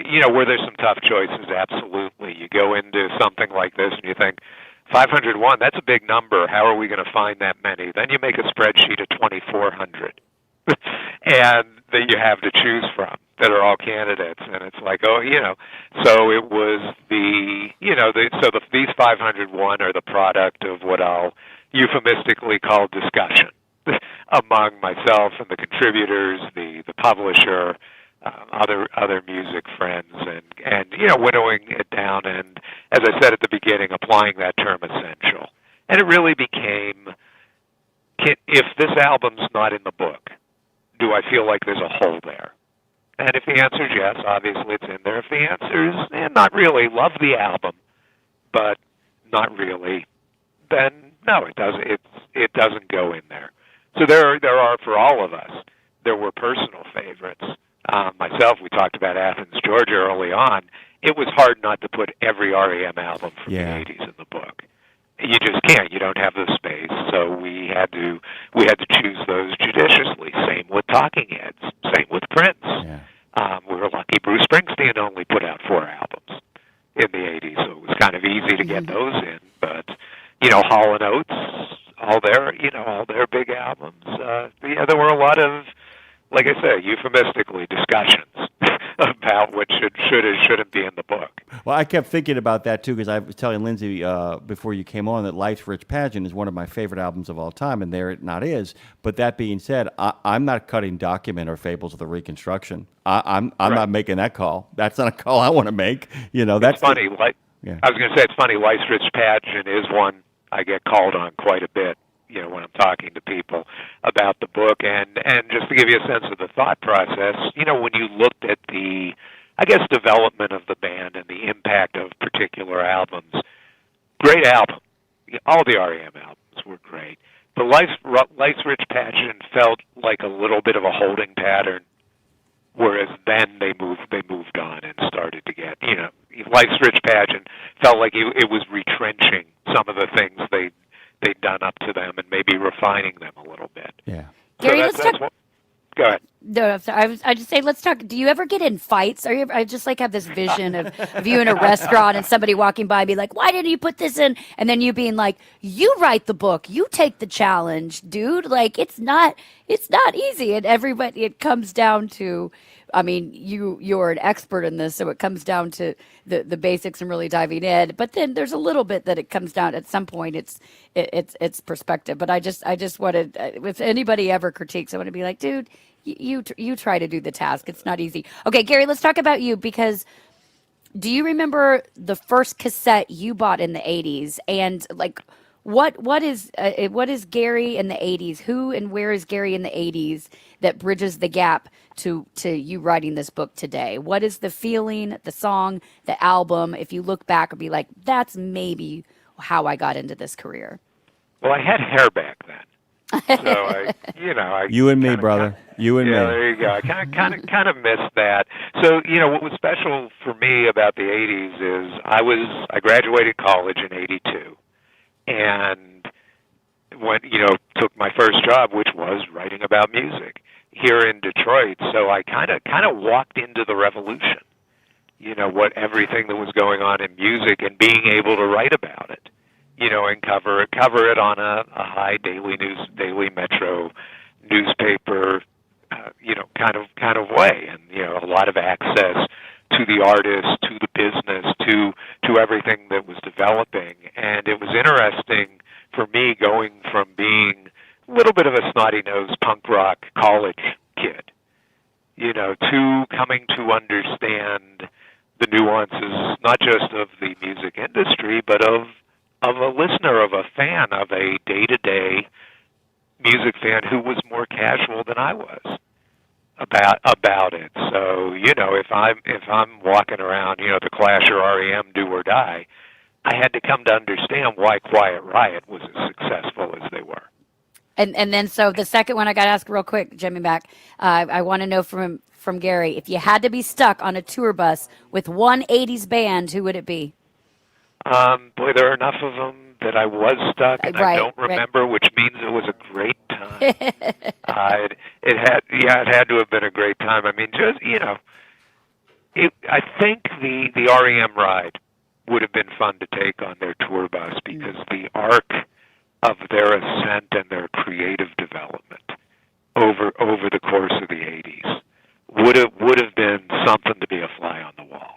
You know, where there's some tough choices, absolutely. You go into something like this and you think, 501, that's a big number. How are we going to find that many? Then you make a spreadsheet of 2,400. And that you have to choose from that are all candidates, and it's like, oh, you know, so it was these 501 are the product of what I'll euphemistically call discussion among myself and the contributors, the publisher, other music friends, and you know, winnowing it down, and as I said at the beginning, applying that term essential. And it really became, if this album's not in the book, do I feel like there's a hole there? And if the answer is yes, obviously it's in there. If the answer is not really, love the album, but not really, then no, it doesn't go in there. So there are for all of us. There were personal favorites. Myself, we talked about Athens, Georgia early on. It was hard not to put every REM album from the 80s in the book. You just can't. You don't have the space. So we had to choose those judiciously. Same with Talking Heads. Same with Prince. We were lucky Bruce Springsteen only put out 4 albums in the 80s, so it was kind of easy to get those in. But you know, Hall & Oates, all their big albums. There were a lot of, like I say, euphemistically, discussions about what should and shouldn't be in the book. Well, I kept thinking about that, too, because I was telling Lindsay before you came on that Life's Rich Pageant is one of my favorite albums of all time, and there it not is. But that being said, I'm not cutting Document or Fables of the Reconstruction. I'm not making that call. That's not a call I want to make. You know, that's funny. I was going to say, it's funny. Life's Rich Pageant is one I get called on quite a bit, you know, when I'm talking to people about the book. And just to give you a sense of the thought process, you know, when you looked at the, I guess, development of the band and the impact of particular albums, great album. All the REM albums were great. But Life's Rich Pageant felt like a little bit of a holding pattern, whereas then they moved on and started to get, you know, Life's Rich Pageant felt like it was retrenching some of the things they'd done up to them and refining them a little bit. Yeah. Gary, so let's that's talk. what, go ahead. No, I'm sorry. I just say, let's talk. Do you ever get in fights? Are you? I just like have this vision of you in a restaurant and somebody walking by and be like, "Why didn't you put this in?" And then you being like, "You write the book. You take the challenge, dude. Like it's not easy." And everybody, it comes down to. I mean, you're an expert in this, so it comes down to the basics and really diving in. But then there's a little bit that it comes down at some point. It's perspective. But I just wanted, if anybody ever critiques, I want to be like, dude, you try to do the task. It's not easy. Okay, Gary, let's talk about you, because do you remember the first cassette you bought in the 80s? And like, what is Gary in the 80s? Who and where is Gary in the 80s that bridges the gap to you writing this book today? What is the feeling, the song, the album? If you look back and be like, that's maybe how I got into this career. Well, I had hair back then, so You and me, brother. You and me. Yeah, there you go. I kind of missed that. So, what was special for me about the 80s is I graduated college in 82, and went, took my first job, which was writing about music here in Detroit. So I kind of walked into the revolution. What everything that was going on in music, and being able to write about it, and cover it on a high daily Metro newspaper, kind of way, and a lot of access to the artist, to the business, to everything that was developing. And it was interesting for me going from being a little bit of a snotty-nosed punk rock college kid, to coming to understand the nuances, not just of the music industry, but of a listener, of a fan, of a day-to-day music fan who was more casual than I was about it. So, if I'm walking around, the Clash or REM, do or die, I had to come to understand why Quiet Riot was as successful as they were. And then so the second one I got to ask real quick, Jimmy Mack. I want to know from Gary, if you had to be stuck on a tour bus with one 80s band, who would it be? Boy, there are enough of them that I was stuck, and Right, I don't remember, which means it was a great time. It had to have been a great time. I mean, just I think the REM ride would have been fun to take on their tour bus, because the arc of their ascent and their creative development over the course of the 80s would have been something to be a fly on the wall.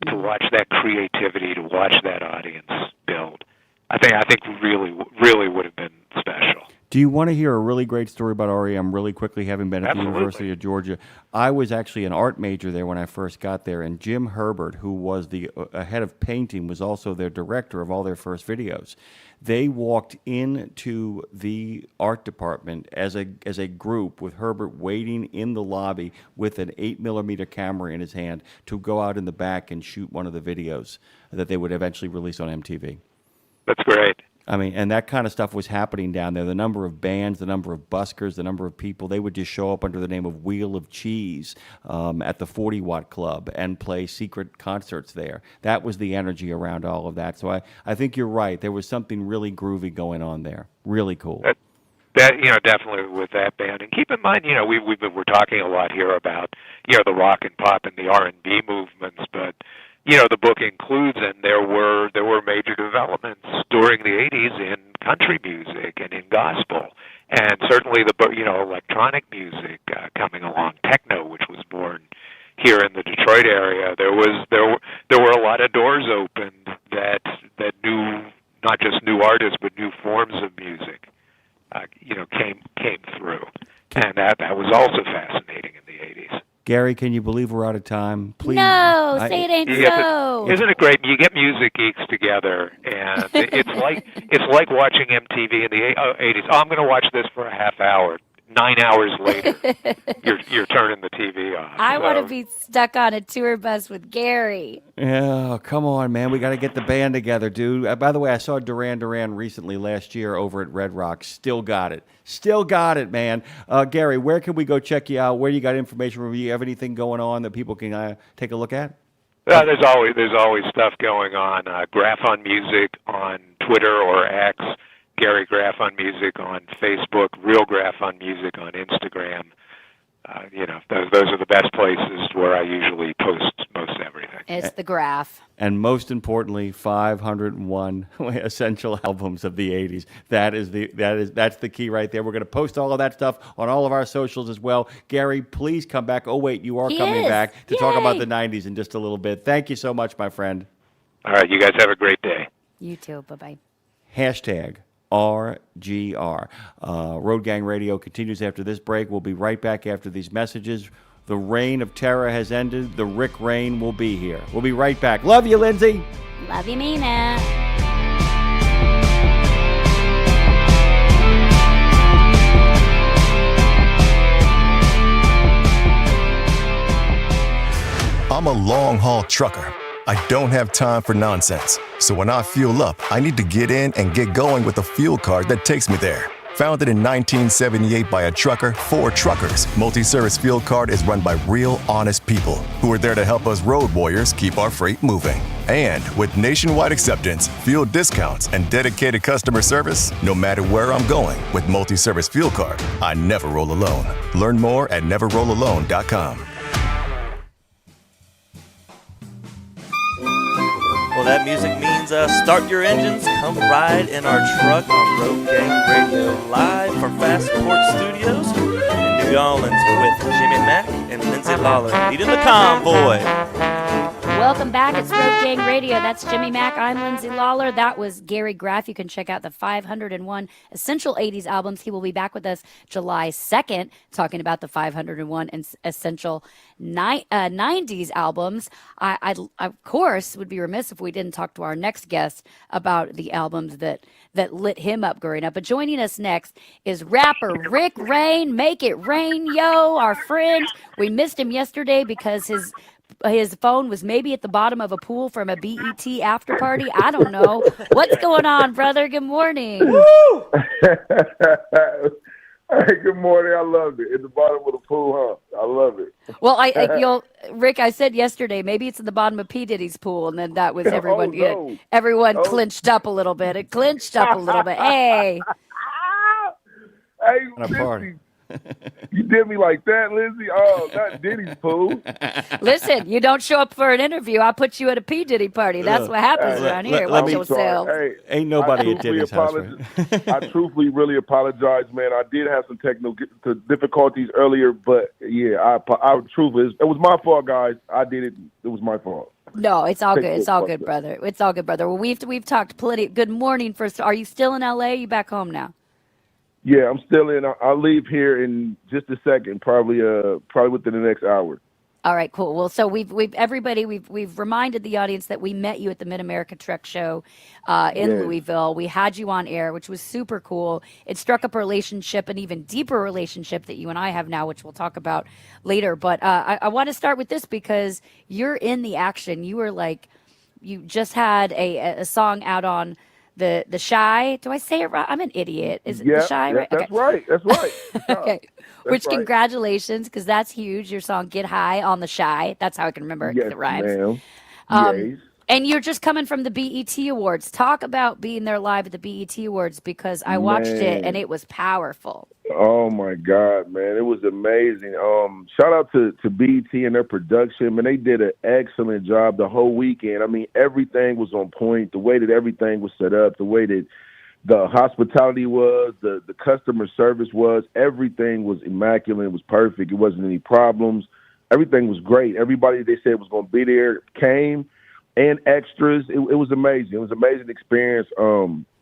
To watch that creativity, to watch that audience build, I think really would have been special. Do you want to hear a really great story about REM really quickly, having been at Absolutely. the University of Georgia? I was actually an art major there when I first got there, and Jim Herbert, who was the head of painting, was also their director of all their first videos. They walked into the art department as a group, with Herbert waiting in the lobby with an 8mm camera in his hand to go out in the back and shoot one of the videos that they would eventually release on MTV. That's great. I mean, and that kind of stuff was happening down there. The number of bands, the number of buskers, the number of people, they would just show up under the name of Wheel of Cheese at the 40 Watt Club and play secret concerts there. That was the energy around all of that. So I think you're right. There was something really groovy going on there. Really cool. That definitely with that band. And keep in mind, we're talking a lot here about the rock and pop and the R&B movements, but the book includes, and there were major developments during the 80s in country music and in gospel, and certainly electronic music coming along, techno, which was born here in the Detroit area. There were a lot of doors opened that new, not just new artists, but new forms of music came through, and that was also fascinating in the 80s. Gary, can you believe we're out of time? Please. No, say it ain't so. Isn't it great? You get music geeks together, and it's like watching MTV in the 80s. Oh, I'm going to watch this for a half hour. 9 hours later, you're turning the TV off. I want to be stuck on a tour bus with Gary. Yeah, come on, man. We got to get the band together, dude. By the way, I saw Duran Duran recently last year over at Red Rock. Still got it, man. Gary, where can we go check you out? Where you got information from? You have anything going on that people can take a look at? There's always stuff going on. Graff on Music on Twitter or X. Gary Graff on Music on Facebook, Real Graff on Music on Instagram. Those are the best places where I usually post most everything. It's the Graff. And most importantly, 501 essential albums of the 80s. That's the key right there. We're going to post all of that stuff on all of our socials as well. Gary, please come back. Oh, wait, you are coming back to talk about the 90s in just a little bit. Thank you so much, my friend. All right, you guys have a great day. You too. Bye-bye. Hashtag RGR. Road Gang Radio continues after this break. We'll be right back after these messages. The reign of terror has ended. The Rikk reign will be here. We'll be right back. Love you, Lindsay. Love you, Mina. I'm a long-haul trucker. I don't have time for nonsense. So when I fuel up, I need to get in and get going with a fuel card that takes me there. Founded in 1978 by a trucker for truckers, Multi-Service Fuel Card is run by real, honest people who are there to help us road warriors keep our freight moving. And with nationwide acceptance, fuel discounts, and dedicated customer service, no matter where I'm going with Multi-Service Fuel Card, I never roll alone. Learn more at neverrollalone.com. Well, that music means start your engines, come ride in our truck on Road Gang Radio, live from Fastport Studios in New Orleans with Jimmy Mack and Lindsay Lawler leading the convoy. Welcome back. It's Road Gang Radio. That's Jimmy Mack. I'm Lindsay Lawler. That was Gary Graff. You can check out the 501 Essential 80s albums. He will be back with us July 2nd talking about the 501 Essential 90s albums. I, of course, would be remiss if we didn't talk to our next guest about the albums that lit him up growing up. But joining us next is rapper Rikk Reighn. Make it rain, yo, our friend. We missed him yesterday because his phone was maybe at the bottom of a pool from a BET after party. I don't know. What's going on, brother? Good morning. Hey, good morning. I loved it. At the bottom of the pool, huh? I love it. Well, Rikk, I said yesterday, maybe it's at the bottom of P. Diddy's pool, and then that was everyone. Everyone clinched up a little bit. It clinched up a little bit. Hey. Hey, Lindsay, you did me like that, Lindsay? Oh, not Diddy's pool. Listen, you don't show up for an interview, I'll put you at a P. Diddy party. That's what happens around here. Watch yourself. Hey, ain't nobody at Diddy's house, man. I truthfully really apologize, man. I did have some technical difficulties earlier, but yeah, I truthfully, it was my fault, guys. I did it. It was my fault. No, it's all good. It's all good, brother. It's all good, brother. Well, we've talked plenty. Good morning. First, are you still in LA? Are you back home now? Yeah, I'm still in. I'll leave here in just a second, probably within the next hour. All right, cool. Well, so we've reminded the audience that we met you at the Mid-America Truck Show in Louisville. We had you on air, which was super cool. It struck up a relationship, an even deeper relationship that you and I have now, which we'll talk about later. But I want to start with this because you're in the action. You were you just had a song out on the Shy. Do I say it right? I'm an idiot. Is it the Shy? Right? That's right. That's right. Okay. Which congratulations, because that's huge. Your song "Get High" on the Shy. That's how I can remember it. Yes, it rhymes. Ma'am. Yes. And you're just coming from the BET Awards. Talk about being there live at the BET Awards, because I watched it and it was powerful. Oh my God, man. It was amazing. Shout out to BET and their production. Man, they did an excellent job the whole weekend. I mean, everything was on point. The way that everything was set up, the way that the hospitality was, the customer service was, everything was immaculate. It was perfect. It wasn't any problems. Everything was great. Everybody they said was going to be there came, and extras. It was amazing. It was an amazing experience.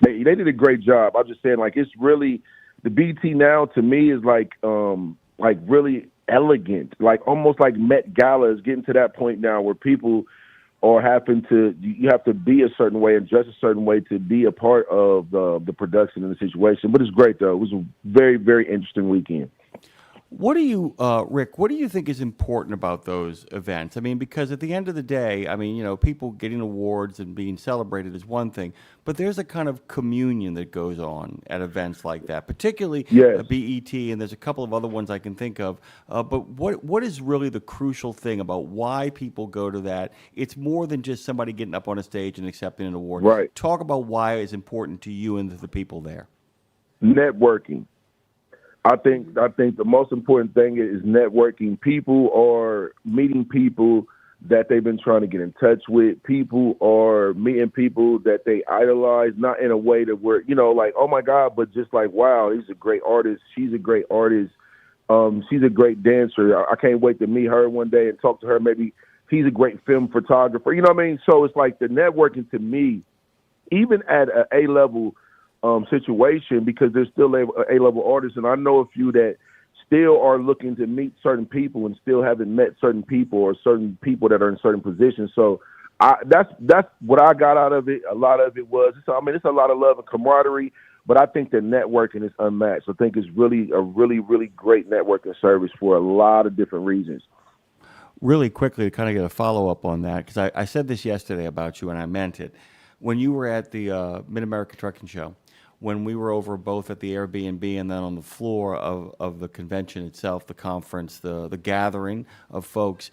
They did a great job. I'm just saying, it's really, the BT now to me is like really elegant, almost like Met Gala is getting to that point now where people are you have to be a certain way and dress a certain way to be a part of the production and the situation. But it's great though. It was a very, very interesting weekend. What do you, Rikk, what do you think is important about those events? I mean, because at the end of the day, I mean, people getting awards and being celebrated is one thing, but there's a kind of communion that goes on at events like that, particularly Yes. BET, and there's a couple of other ones I can think of. But what is really the crucial thing about why people go to that? It's more than just somebody getting up on a stage and accepting an award. Right. Talk about why it's important to you and to the people there. Networking. I think the most important thing is networking. People are meeting people that they've been trying to get in touch with. People are meeting people that they idolize, not in a way that we're, like, oh my God, but just like, wow, he's a great artist. She's a great artist. She's a great dancer. I can't wait to meet her one day and talk to her. Maybe he's a great film photographer. You know what I mean? So it's like the networking to me, even at an A-level situation, because there's still A-level artists, and I know a few that still are looking to meet certain people and still haven't met certain people or certain people that are in certain positions. So that's what I got out of it. A lot of it was, it's a lot of love and camaraderie, but I think the networking is unmatched. I think it's really a really, really great networking service for a lot of different reasons. Really quickly, to kind of get a follow-up on that, because I said this yesterday about you, and I meant it. When you were at the Mid-America Trucking Show, when we were over both at the Airbnb and then on the floor of the convention itself, the conference, the gathering of folks,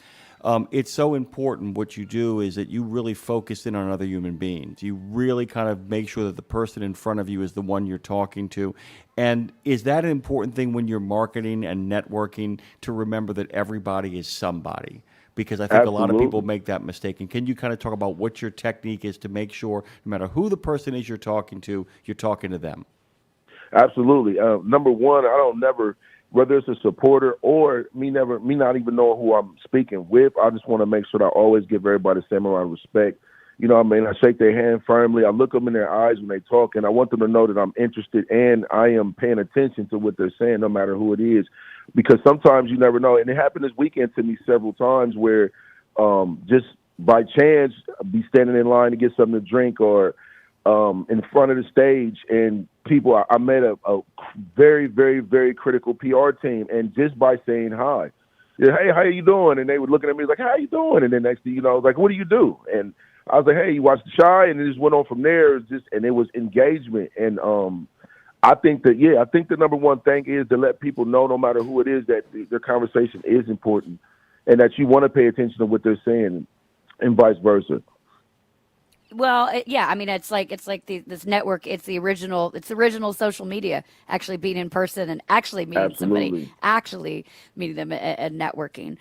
it's so important what you do is that you really focus in on other human beings. You really kind of make sure that the person in front of you is the one you're talking to. And is that an important thing when you're marketing and networking, to remember that everybody is somebody? Because I think a lot of people make that mistake. And can you kind of talk about what your technique is to make sure, no matter who the person is you're talking to them? Absolutely. Number one, I don't never, whether it's a supporter or me not even knowing who I'm speaking with, I just want to make sure that I always give everybody the same amount of respect. You know what I mean? I shake their hand firmly. I look them in their eyes when they talk, and I want them to know that I'm interested and I am paying attention to what they're saying, no matter who it is. Because sometimes you never know. And it happened this weekend to me several times where just by chance be standing in line to get something to drink or in front of the stage, and people, I met a very, very, very critical PR team, and just by saying hi, hey, how you doing? And they were looking at me like, how you doing? And then next thing you know, I was like, what do you do? And I was like, hey, you watch The Chi? And it just went on from there. And it was engagement. And I think the number one thing is to let people know, no matter who it is, that their conversation is important and that you want to pay attention to what they're saying, and vice versa. Well, I mean, it's like this network. It's the original social media. Actually being in person and actually meeting somebody, actually meeting them and networking.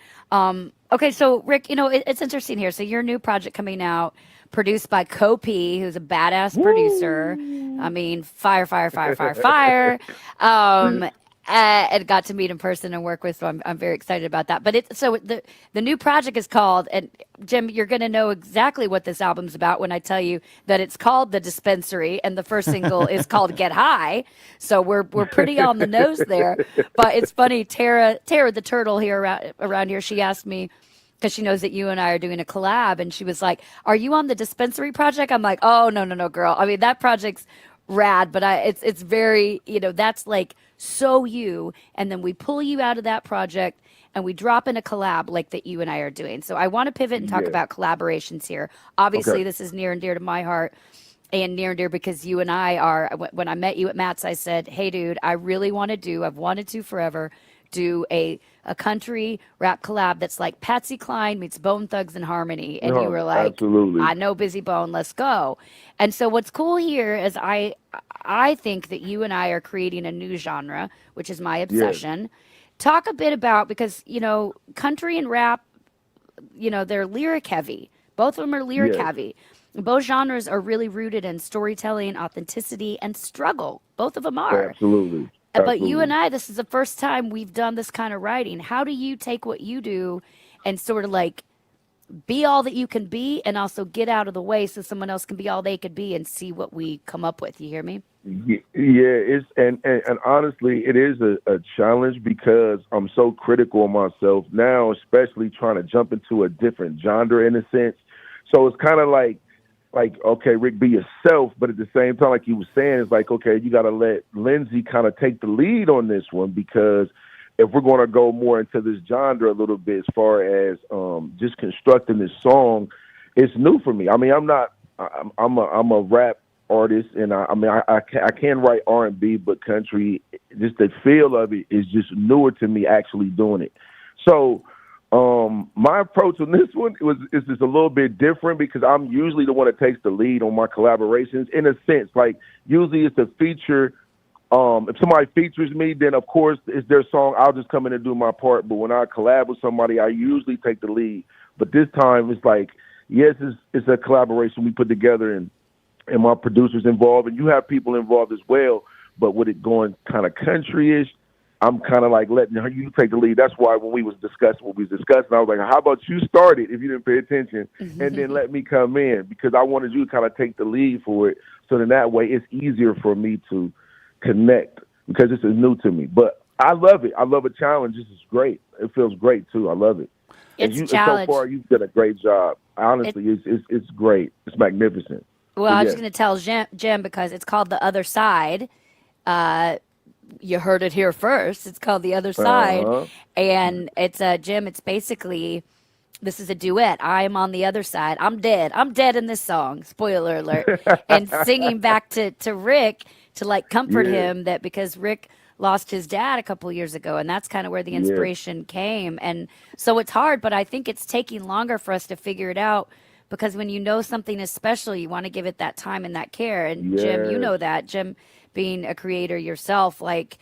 Okay, so Rikk, it's interesting here. So your new project coming out, produced by Kopi, who's a badass producer. I mean, fire. And got to meet in person and work with, so I'm very excited about that. But the new project is called, and Jim, you're going to know exactly what this album's about when I tell you that it's called The Dispensary, and the first single is called Get High. So we're pretty on the nose there. But it's funny, Tara the turtle here around here, she asked me, because she knows that you and I are doing a collab, and she was like, "Are you on the Dispensary project?" I'm like, "Oh, no, girl. I mean, that project's rad, but it's very, that's like so you, and then we pull you out of that project and we drop in a collab like that you and I are doing." So I want to pivot and talk about collaborations here. Obviously, This is near and dear to my heart, and near and dear because you and I are, when I met you at Matt's, I said, "Hey dude, I really I've wanted to forever do a country rap collab that's like Patsy Cline meets Bone Thugs and Harmony." And you were like, absolutely. "I know Busy Bone, let's go." And so what's cool here is I think that you and I are creating a new genre, which is my obsession. Yes. Talk a bit about, because, country and rap, they're lyric heavy. Both of them are lyric heavy. Both genres are really rooted in storytelling, authenticity, and struggle. Both of them are. Absolutely. But you and I, this is the first time we've done this kind of writing. How do you take what you do and sort of like be all that you can be, and also get out of the way so someone else can be all they could be, and see what we come up with? You hear me? Yeah, it's and honestly, it is a challenge because I'm so critical of myself now, especially trying to jump into a different genre in a sense. So it's kind of like, okay, Rikk, be yourself, but at the same time, like you were saying, it's like, okay, you got to let Lindsay kind of take the lead on this one, because if we're going to go more into this genre a little bit, as far as just constructing this song, it's new for me. I mean, I'm a rap artist, and I can write R&B, but country, just the feel of it is just newer to me actually doing it. So my approach on this one is just a little bit different, because I'm usually the one that takes the lead on my collaborations, in a sense. Like, usually it's a feature. If somebody features me, then of course it's their song. I'll just come in and do my part. But when I collab with somebody, I usually take the lead. But this time it's like, yes, it's a collaboration we put together, and my producer's involved, and you have people involved as well. But with it going kind of country-ish, I'm kind of like letting you take the lead. That's why when we was discussing, I was like, how about you start it if you didn't pay attention, and then let me come in, because I wanted you to kind of take the lead for it. So then that way it's easier for me to connect, because this is new to me. But I love it. I love a challenge. This is great. It feels great too. I love it. It's and a challenge. So far, you've done a great job. Honestly, it's great. It's magnificent. Well, I was just going to tell Jim, because it's called The Other Side. You heard it here first. It's called The Other Side. And it's Jim, it's basically, this is a duet. I am on the other side. I'm dead. I'm dead in this song. Spoiler alert. And singing back to Rikk to like comfort him, that because Rikk lost his dad a couple years ago, and that's kind of where the inspiration came. And so it's hard, but I think it's taking longer for us to figure it out, because when you know something is special, you want to give it that time and that care. And Jim, you know that, Jim, being a creator yourself, like,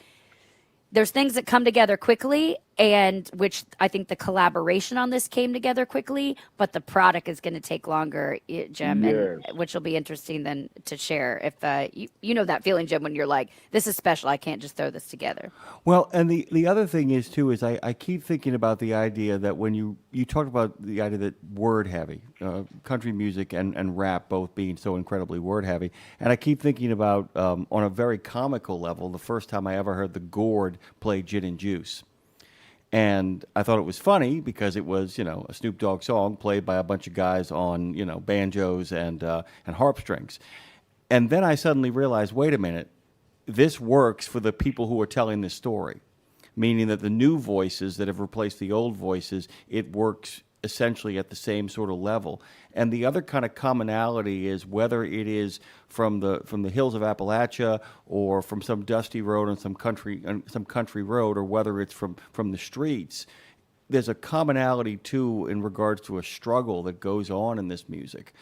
there's things that come together quickly, and which I think the collaboration on this came together quickly, but the product is going to take longer, Jim, and which will be interesting then to share. If you know that feeling, Jim, when you're like, this is special, I can't just throw this together. Well, and the other thing is, too, is I keep thinking about the idea that when you talked about the idea that word heavy, country music and rap both being so incredibly word heavy, and I keep thinking about, on a very comical level, the first time I ever heard the Gourd play Gin and Juice. And I thought it was funny because it was, a Snoop Dogg song played by a bunch of guys on, banjos and harp strings. And then I suddenly realized, wait a minute, this works for the people who are telling this story, meaning that the new voices that have replaced the old voices, it works essentially at the same sort of level. And the other kind of commonality is, whether it is from the hills of Appalachia or from some dusty road on some country road, or whether it's from the streets, there's a commonality too in regards to a struggle that goes on in this music.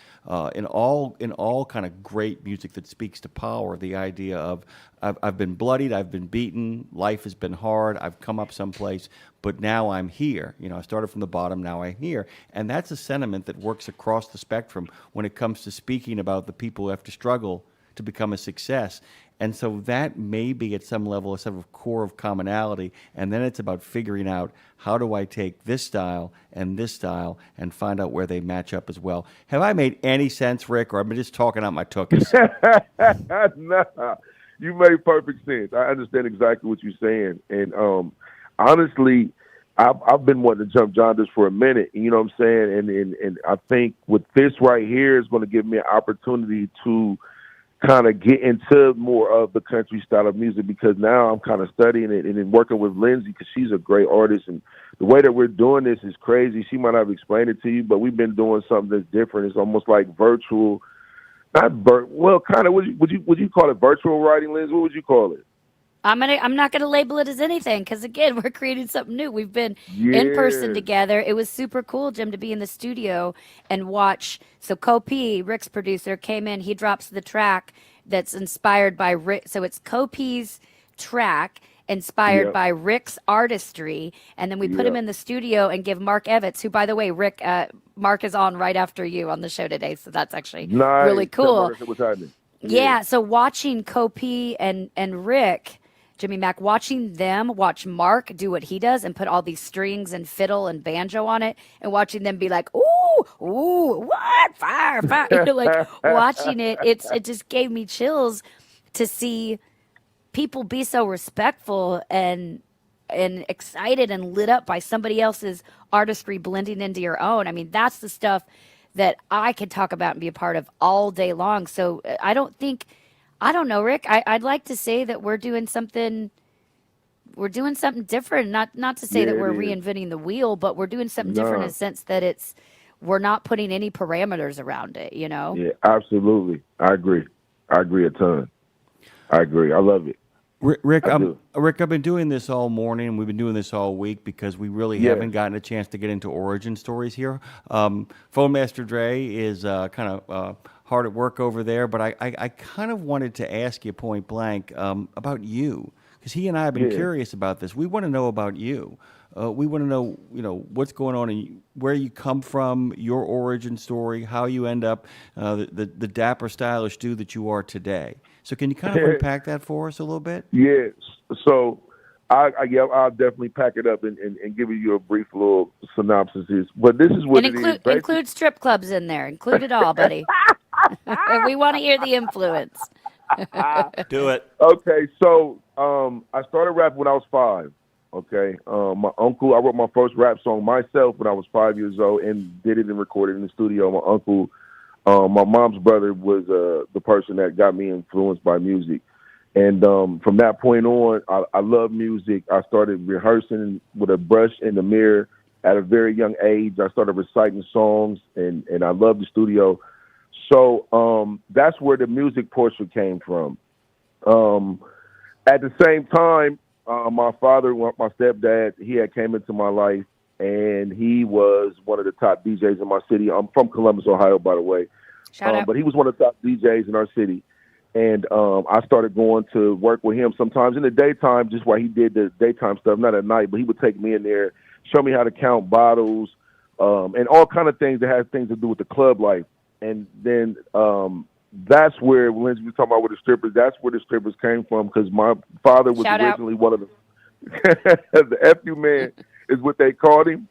In all kind of great music that speaks to power, the idea of I've been bloodied, I've been beaten, life has been hard, I've come up someplace, but now I'm here. I started from the bottom, now I'm here. And that's a sentiment that works across the spectrum when it comes to speaking about the people who have to struggle to become a success. And so that may be at some level a sort of core of commonality. And then it's about figuring out, how do I take this style and find out where they match up as well. Have I made any sense, Rikk, or am I just talking out my tuchus? Nah, you made perfect sense. I understand exactly what you're saying. And honestly, I've been wanting to jump genres for a minute, you know what I'm saying? And I think with this right here is going to give me an opportunity to kind of get into more of the country style of music, because now I'm kind of studying it and then working with Lindsay, because she's a great artist. And the way that we're doing this is crazy. She might not have explained it to you, but we've been doing something that's different. It's almost like virtual, kind of, would you call it virtual writing, Lindsay? What would you call it? I'm not gonna label it as anything, because again, we're creating something new. We've been in person together. It was super cool, Jim, to be in the studio and watch. So Kopi, Rick's producer, came in. He drops the track that's inspired by Rikk. So it's Kopi's track inspired by Rick's artistry, and then we put him in the studio and give Mark Evitts, who, by the way, Mark is on right after you on the show today, so that's actually really cool. Yeah, so watching Kopi and Rikk, Jimmy Mack, watching them watch Mark do what he does and put all these strings and fiddle and banjo on it, and watching them be like, ooh, what, fire, like watching it just gave me chills to see people be so respectful and excited and lit up by somebody else's artistry blending into your own. I mean, that's the stuff that I could talk about and be a part of all day long. So I don't know, Rikk, I'd like to say that we're doing something we're doing something different. Not to say Yeah, that we're it is. reinventing the wheel, but we're doing something different in Nah. the sense that we're not putting any parameters around it, you know? Yeah, absolutely. I agree. I agree a ton. I agree. I love it. Rick, I do. Rick, I've been doing this all morning. We've been doing this all week because we really Yes. haven't gotten a chance to get into origin stories here. Phone Master Dre is kind of hard at work over there, but I kind of wanted to ask you point blank about you, because he and I have been Yeah. curious about this. We want to know about you. We want to know, what's going on and where you come from, your origin story, how you end up the dapper, stylish dude that you are today. So can you kind of unpack that for us a little bit? Yeah. So I'll definitely pack it up and give you a brief little synopsis. But this is what And it is. include strip clubs in there. Include it all, buddy. We want to hear the influence. Do it. Okay, so I started rapping when I was 5. Okay, my uncle, I wrote my first rap song myself when I was 5 years old and did it and recorded it in the studio. My uncle, my mom's brother, was the person that got me influenced by music. And from that point on, I love music. I started rehearsing with a brush in the mirror at a very young age. I started reciting songs, and I loved the studio. So that's where the music portion came from. At the same time, my father, my stepdad, he had came into my life, and he was one of the top DJs in my city. I'm from Columbus, Ohio, by the way. Shout out. But he was one of the top DJs in our city. And I started going to work with him sometimes in the daytime, just while he did the daytime stuff, not at night, but he would take me in there, show me how to count bottles, and all kind of things that had things to do with the club life. And then that's where, when we were talking about with the strippers, that's where the strippers came from, because my father was Shout out. originally one of the the FU man is what they called him.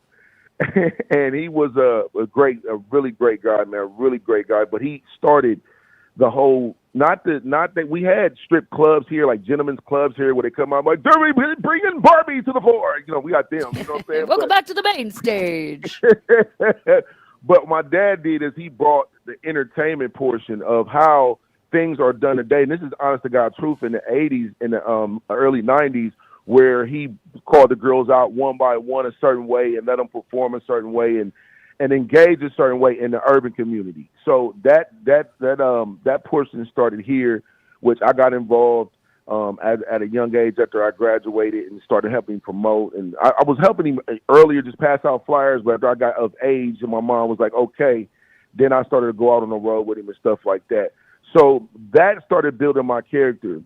And he was a really great guy, man, a really great guy. But he started the whole, not that we had strip clubs here, like gentlemen's clubs here, where they come out like, "Jeremy, bring in Barbie to the floor." We got them. You know what I'm saying? Welcome back to the main stage. But my dad did is he brought the entertainment portion of how things are done today. And this is honest to God truth in the 80s, in the early 90s, where he called the girls out one by one a certain way and let them perform a certain way and engage a certain way in the urban community. So that portion started here, which I got involved at a young age after I graduated and started helping promote. And I was helping him earlier, just pass out flyers, but after I got of age and my mom was like, okay, then I started to go out on the road with him and stuff like that. So that started building my character.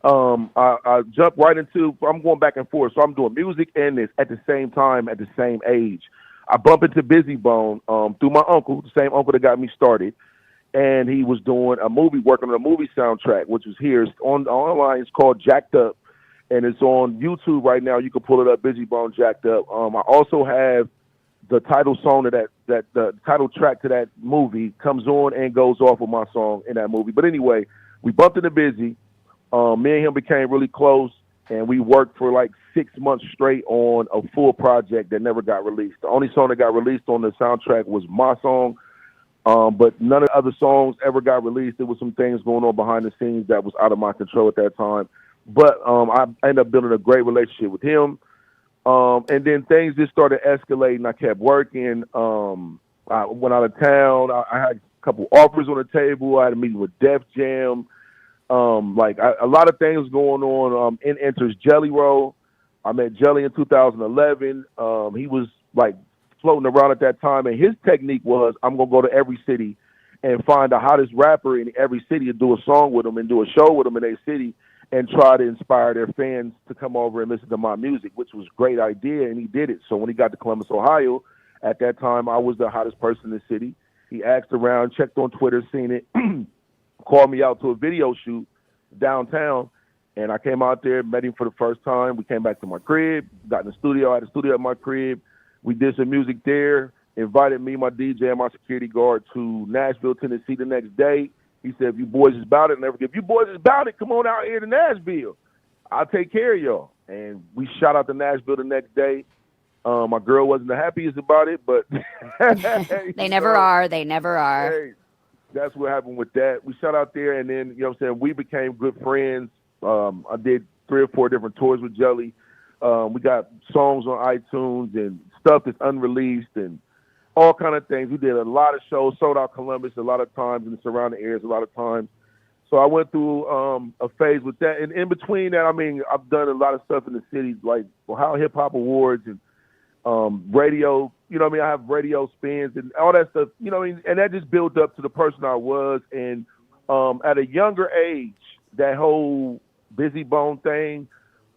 I jumped right into, I'm going back and forth. So I'm doing music and this at the same time, at the same age. I bump into Busy Bone through my uncle, the same uncle that got me started. And he was doing a movie, working on a movie soundtrack, which was here. It's online. It's called Jacked Up, and it's on YouTube right now. You can pull it up, Busy Bone Jacked Up. I also have the title song of that the title track to that movie comes on and goes off with my song in that movie. But anyway, we bumped into Busy. Me and him became really close, and we worked for like 6 months straight on a full project that never got released. The only song that got released on the soundtrack was my song. But none of the other songs ever got released. There was some things going on behind the scenes that was out of my control at that time. But I ended up building a great relationship with him. And then things just started escalating. I kept working. I went out of town. I had a couple offers on the table. I had a meeting with Def Jam. A lot of things going on. In enters Jelly Roll. I met Jelly in 2011. He was like floating around at that time, and his technique was, I'm gonna go to every city and find the hottest rapper in every city and do a song with them and do a show with them in their city and try to inspire their fans to come over and listen to my music, which was a great idea, and he did it. So when he got to Columbus, Ohio, at that time I was the hottest person in the city. He asked around, checked on Twitter, seen it, called me out to a video shoot downtown, and I came out there, met him for the first time. We came back to my crib, got in the studio. I had a studio at my crib. We did some music there, invited me, my DJ, and my security guard to Nashville, Tennessee the next day. He said, if you boys is about it, come on out here to Nashville. I'll take care of y'all. And we shot out to Nashville the next day. My girl wasn't the happiest about it, but They never are. They never are. Hey, that's what happened with that. We shot out there, and then, we became good friends. I did 3 or 4 different tours with Jelly. We got songs on iTunes and stuff that's unreleased and all kind of things. We did a lot of shows, sold out Columbus a lot of times and the surrounding areas a lot of times. So I went through a phase with that. And in between that, I mean, I've done a lot of stuff in the city, like Ohio Hip Hop Awards and radio. You know what I mean? I have radio spins and all that stuff. You know what I mean? And that just built up to the person I was. And at a younger age, that whole busy bone thing,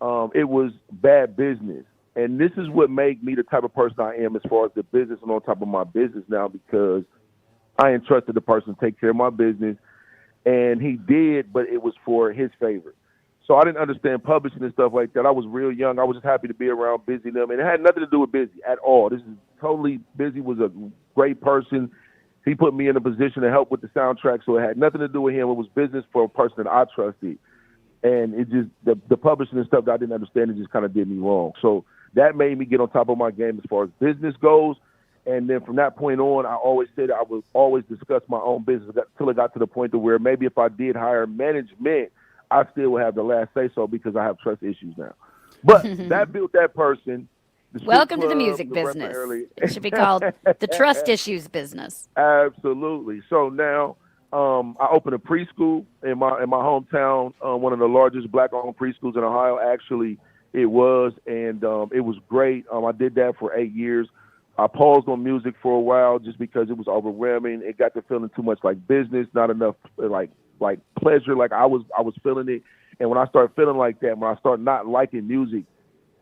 it was bad business. And this is what made me the type of person I am as far as the business and on top of my business now, because I entrusted the person to take care of my business. And he did, but it was for his favor. So I didn't understand publishing and stuff like that. I was real young. I was just happy to be around Busy them. And it had nothing to do with Busy at all. This is totally, Busy was a great person. He put me in a position to help with the soundtrack, so it had nothing to do with him. It was business for a person that I trusted. And it just, the publishing and stuff that I didn't understand, it just kind of did me wrong. So that made me get on top of my game as far as business goes. And then from that point on, I always said I would always discuss my own business until it got to the point to where maybe if I did hire management, I still would have the last say-so because I have trust issues now. But that built that person. Welcome to the music business. It should be called the trust issues business. Absolutely. So now I opened a preschool in my hometown, one of the largest black-owned preschools in Ohio. Actually, it was, and it was great. I did that for 8 years. I paused on music for a while just because it was overwhelming. It got to feeling too much like business, not enough like pleasure. Like I was feeling it, and when I started feeling like that, when I started not liking music,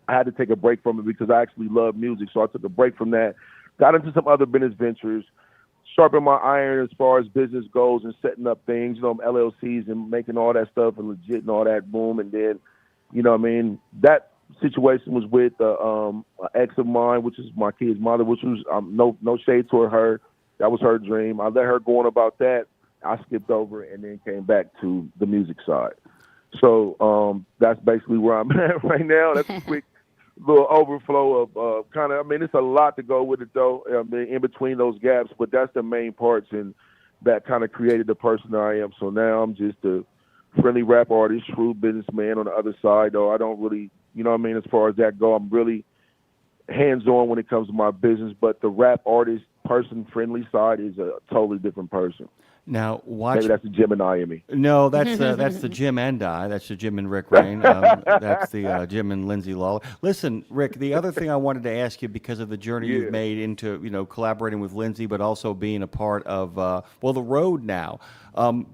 I had to take a break from it because I actually love music. So I took a break from that, got into some other business ventures, sharpened my iron as far as business goes and setting up things, you know, LLCs and making all that stuff and legit and all that boom. And then, you know what I mean, that situation was with an ex of mine, which is my kid's mother, which was no shade toward her. That was her dream. I let her go on about that. I skipped over and then came back to the music side. So that's basically where I'm at right now. That's a quick little overflow of kind of, I mean, it's a lot to go with it, though, I mean, in between those gaps, but that's the main parts, and that kind of created the person I am. So now I'm just a friendly rap artist, shrewd businessman on the other side, though. I don't really, you know what I mean, as far as that go, I'm really hands-on when it comes to my business, but the rap artist, person-friendly side is a totally different person. Now, watch. Maybe that's the Jim and I, Emmy. No, that's the Jim and I. That's the Jim and Rikk Reighn. That's the Jim and Lindsay Lawler. Listen, Rikk, the other thing I wanted to ask you, because of the journey you've made into, you know, collaborating with Lindsay, but also being a part of, the road now.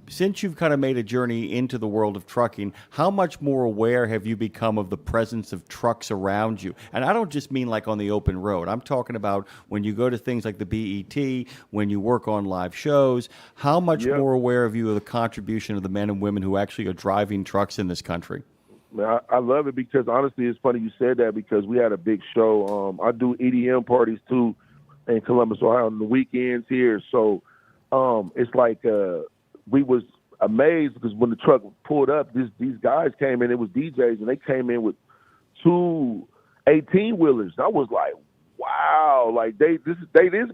Since you've kind of made a journey into the world of trucking, how much more aware have you become of the presence of trucks around you? And I don't just mean like on the open road. I'm talking about when you go to things like the BET, when you work on live shows. How much more aware of you of the contribution of the men and women who actually are driving trucks in this country? I love it because, honestly, it's funny you said that because we had a big show. I do EDM parties, too, in Columbus, Ohio, on the weekends here. So it's like we was amazed because when the truck pulled up, these guys came in. It was DJs, and they came in with 2 18-wheelers. I was like, wow, like they this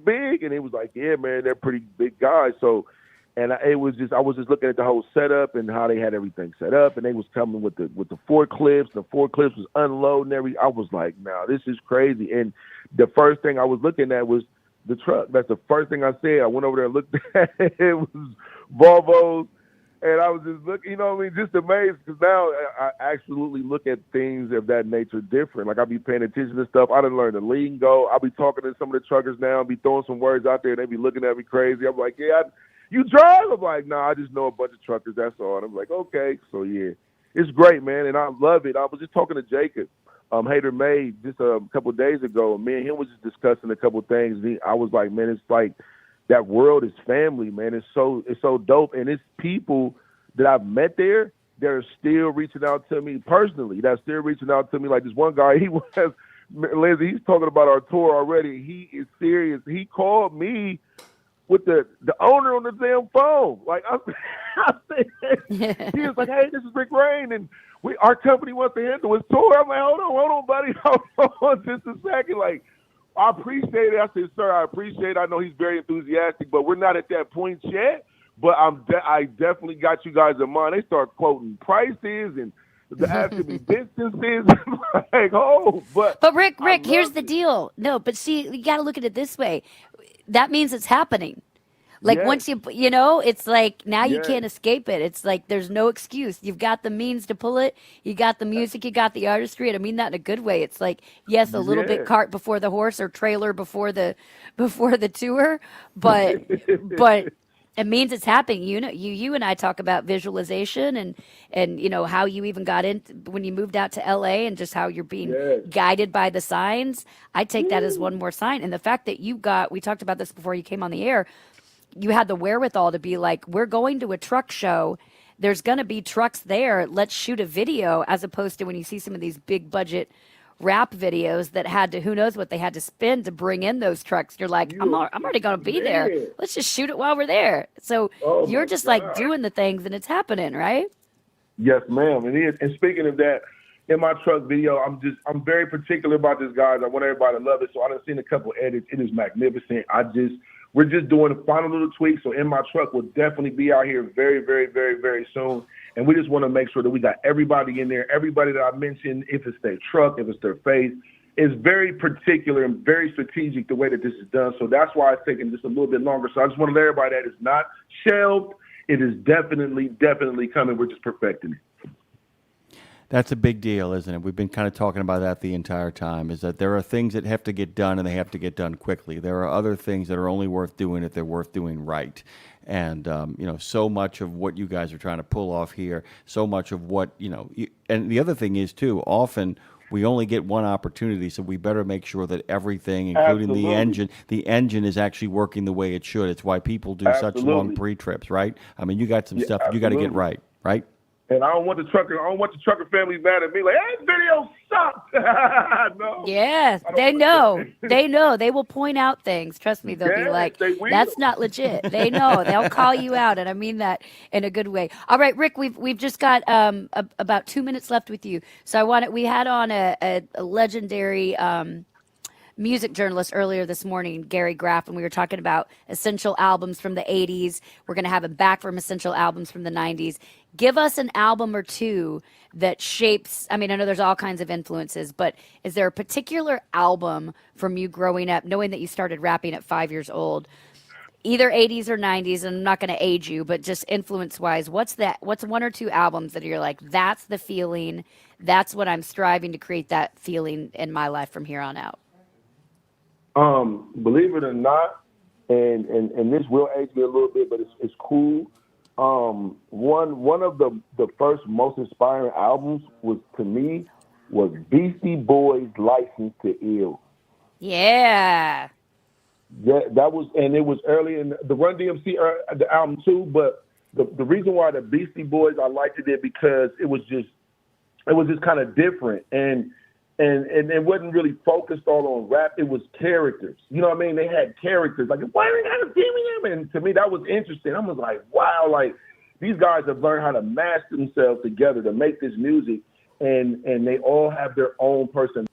big? And it was like, yeah, man, they're pretty big guys. So, and I was just looking at the whole setup and how they had everything set up, and they was coming with the forklifts. The forklifts was unloading I was like, nah, this is crazy. And the first thing I was looking at was the truck. That's the first thing I said. I went over there and looked at it. It was Volvos. And I was just looking, you know what I mean, just amazed because now I absolutely look at things of that nature different. Like, I be paying attention to stuff. I done learned the lingo. I'll be talking to some of the truckers now and be throwing some words out there, and they be looking at me crazy. I'm like, yeah, you drive? I'm like, nah, I just know a bunch of truckers, that's all. And I'm like, okay. So, yeah, it's great, man, and I love it. I was just talking to Jacob, Hater May, just a couple of days ago, and me and him was just discussing a couple of things. And I was like, man, it's like, that world is family, man. It's so dope, and it's people that I've met there that are still reaching out to me personally. That's still reaching out to me. Like this one guy, Lindsay, he's talking about our tour already. He is serious. He called me with the owner on the damn phone. Like he was like, hey, this is Rikk Reighn, and our company wants to handle his tour. I'm like, hold on, buddy, hold on just a second. Like, I appreciate it. I said, sir, I appreciate it. I know he's very enthusiastic, but we're not at that point yet. But I definitely got you guys in mind. They start quoting prices and asking me distances. Like, oh, but Rick, here's the deal. No, but see, you got to look at it this way. That means it's happening. Like Yes. once you know, it's like now you Yes. can't escape it. It's like there's no excuse. You've got the means to pull it. You got the music. You got the artistry. And I mean that in a good way. It's like, yes, a little bit Yeah. cart before the horse or trailer before the tour, but it means it's happening. You know, you and I talk about visualization and you know how you even got in when you moved out to LA and just how you're being Yes. guided by the signs. I take that as one more sign. And the fact that we talked about this before you came on the air, you had the wherewithal to be like, we're going to a truck show. There's going to be trucks there. Let's shoot a video, as opposed to when you see some of these big budget rap videos that had to, who knows what they had to spend to bring in those trucks. You're like, I'm already going to be there. Let's just shoot it while we're there. So you're just like doing the things and it's happening, right? Yes, ma'am. It is. And speaking of that, in my truck video, I'm very particular about this, guys. I want everybody to love it. So I done seen a couple edits. It is magnificent. We're just doing the final little tweaks. So in my truck, we'll definitely be out here very, very, very, very soon. And we just want to make sure that we got everybody in there. Everybody that I mentioned, if it's their truck, if it's their face, is very particular and very strategic the way that this is done. So that's why it's taking just a little bit longer. So I just want to let everybody that it's not shelved. It is definitely, definitely coming. We're just perfecting it. That's a big deal, isn't it? We've been kind of talking about that the entire time, is that there are things that have to get done and they have to get done quickly. There are other things that are only worth doing if they're worth doing right. And, you know, so much of what you guys are trying to pull off here, so much of what, you know, and the other thing is, too, often we only get one opportunity, so we better make sure that everything, including the engine is actually working the way it should. It's why people do such long pre-trips, right? I mean, you got some stuff you got to get right, right? And I don't want the trucker family mad at me like, hey, video sucked. No. Yeah, they know. They know. They will point out things. Trust me, they'll be like, that's not legit. They know. They'll call you out, and I mean that in a good way. All right, Rick, we've just got about 2 minutes left with you. So we had on a legendary music journalist earlier this morning, Gary Graff, and we were talking about essential albums from the 80s. We're going to have him back from essential albums from the 90s. Give us an album or two that shapes, I mean, I know there's all kinds of influences, but is there a particular album from you growing up, knowing that you started rapping at 5 years old, either 80s or 90s, and I'm not going to age you, but just influence-wise, what's one or two albums that you're like, that's the feeling, that's what I'm striving to create that feeling in my life from here on out? Believe it or not, and this will age me a little bit, but it's cool. One of the first most inspiring albums was Beastie Boys' License to Ill. Yeah. Yeah, that was, and it was early in the Run DMC the album too. But the reason why the Beastie Boys I liked it because it was just kind of different and it wasn't really focused all on rap. It was characters. You know what I mean? They had characters. Like, why are they not a team? And to me, that was interesting. I was like, wow, like these guys have learned how to mash themselves together to make this music, and they all have their own person.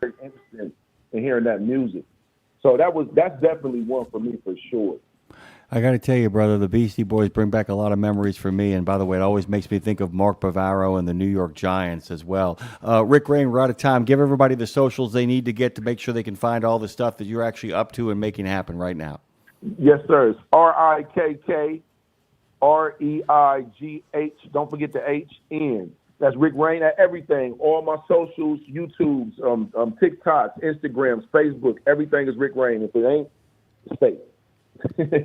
Very interesting in hearing that music. So that's definitely one for me for sure. I got to tell you, brother, the Beastie Boys bring back a lot of memories for me. And by the way, it always makes me think of Mark Bavaro and the New York Giants as well. Rick Reighn, we're out of time. Give everybody the socials they need to get to make sure they can find all the stuff that you're actually up to and making happen right now. Yes, sir. It's RIKK REIGH. Don't forget the HN. That's Rick Reighn at everything. All my socials, YouTubes, TikToks, Instagrams, Facebook. Everything is Rick Reighn. If it ain't, it's fake.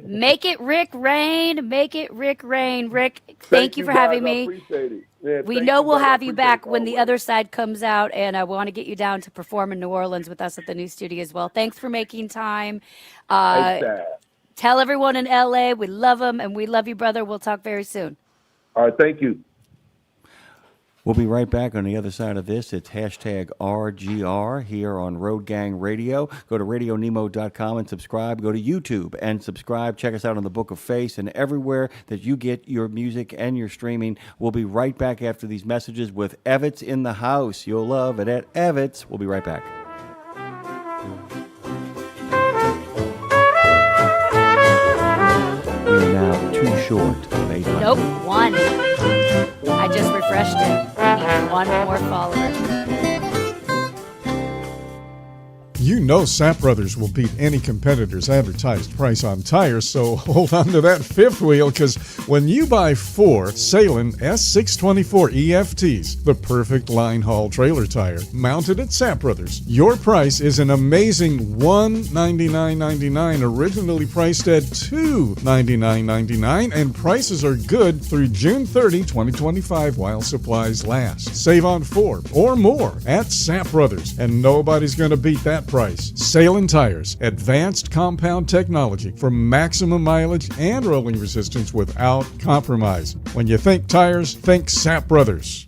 Make it Rick Reighn. Make it Rick Reighn. Rick, thank you for having me. I appreciate it. Yeah, we know we'll have you back when the other side comes out, and I want to get you down to perform in New Orleans with us at the new studio as well. Thanks for making time. Tell everyone in LA we love them, and we love you, brother. We'll talk very soon. All right, thank you. We'll be right back on the other side of this. It's hashtag RGR here on Road Gang Radio. Go to radionemo.com and subscribe. Go to YouTube and subscribe. Check us out on the Book of Face and everywhere that you get your music and your streaming. We'll be right back after these messages with Evitts in the house. You'll love it at Evitts. We'll be right back. We are now too short of 800. Nope, one. I just refreshed it. I need one more follower. You know Sap Brothers will beat any competitor's advertised price on tires, so hold on to that fifth wheel, because when you buy 4 Salem S624 EFTs, the perfect line haul trailer tire, mounted at Sap Brothers, your price is an amazing $199.99, originally priced at $299.99, and prices are good through June 30, 2025 while supplies last. Save on 4 or more at Sap Brothers, and nobody's going to beat that price. Salem Tires, advanced compound technology for maximum mileage and rolling resistance without compromise. When you think tires, think Sap Brothers.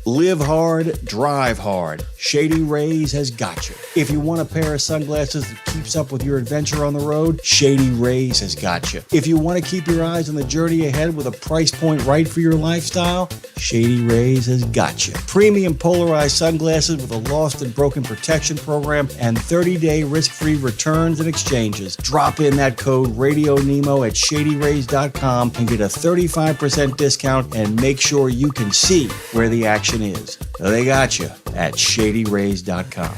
Live hard, drive hard. Shady Rays has got you. If you want a pair of sunglasses that keeps up with your adventure on the road, Shady Rays has got you. If you want to keep your eyes on the journey ahead with a price point right for your lifestyle, Shady Rays has got you. Premium polarized sunglasses with a lost and broken protection program and 30-day risk-free returns and exchanges. Drop in that code Radio Nemo at ShadyRays.com and get a 35% discount and make sure you can see where the action is. They got you at ShadyRays.com.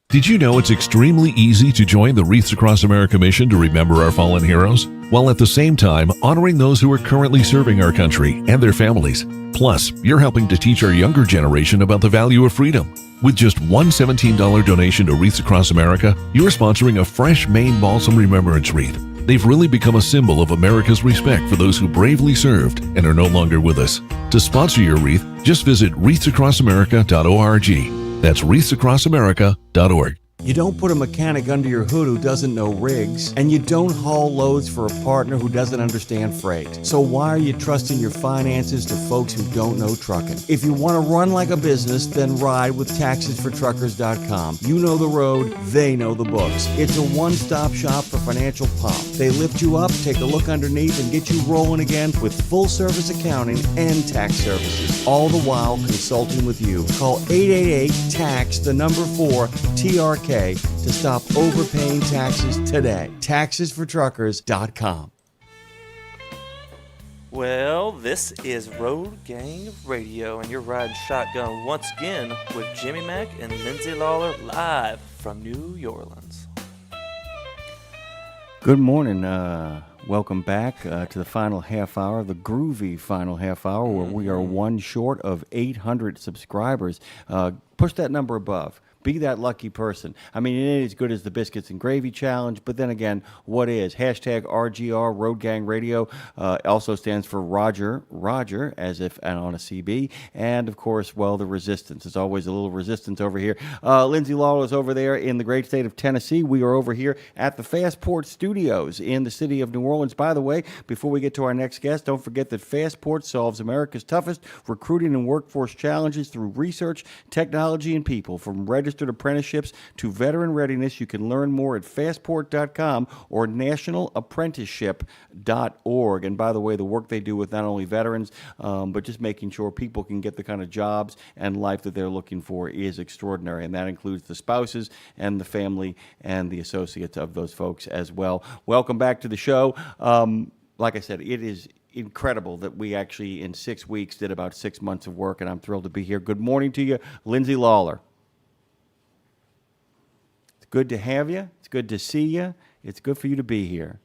Did you know it's extremely easy to join the Wreaths Across America mission to remember our fallen heroes, while at the same time honoring those who are currently serving our country and their families? Plus, you're helping to teach our younger generation about the value of freedom. With just one $17 donation to Wreaths Across America, you're sponsoring a fresh Maine Balsam Remembrance Wreath. They've really become a symbol of America's respect for those who bravely served and are no longer with us. To sponsor your wreath, just visit wreathsacrossamerica.org. That's wreathsacrossamerica.org. You don't put a mechanic under your hood who doesn't know rigs, and you don't haul loads for a partner who doesn't understand freight. So why are you trusting your finances to folks who don't know trucking? If you want to run like a business, then ride with taxesfortruckers.com. You know the road, they know the books. It's a one-stop shop for financial pomp. They lift you up, take a look underneath, and get you rolling again with full-service accounting and tax services, all the while consulting with you. Call 888-TAX, the number 4, TRK, to stop overpaying taxes today. Taxesfortruckers.com. Well, this is Road Gang Radio, and you're riding shotgun once again with Jimmy Mack and Lindsay Lawler live from New Orleans. Good morning. Welcome back to the final half hour, the groovy final half hour, where we are one short of 800 subscribers. Push that number above. Be that lucky person. I mean, it ain't as good as the Biscuits and Gravy Challenge, but then again, what is? Hashtag RGR, Road Gang Radio, also stands for Roger, as if and on a CB. And, of course, well, the resistance. There's always a little resistance over here. Lindsay Lawler is over there in the great state of Tennessee. We are over here at the Fastport Studios in the city of New Orleans. By the way, before we get to our next guest, don't forget that Fastport solves America's toughest recruiting and workforce challenges through research, technology, and people. From registered apprenticeships to veteran readiness, you can learn more at fastport.com or nationalapprenticeship.org. And by the way, the work they do with not only veterans, but just making sure people can get the kind of jobs and life that they're looking for is extraordinary. And that includes the spouses and the family and the associates of those folks as well. Welcome back to the show. Like I said, it is incredible that we actually in 6 weeks did about 6 months of work, and I'm thrilled to be here. Good morning to you, Lindsay Lawler. Good to have you. It's good to see you. It's good for you to be here.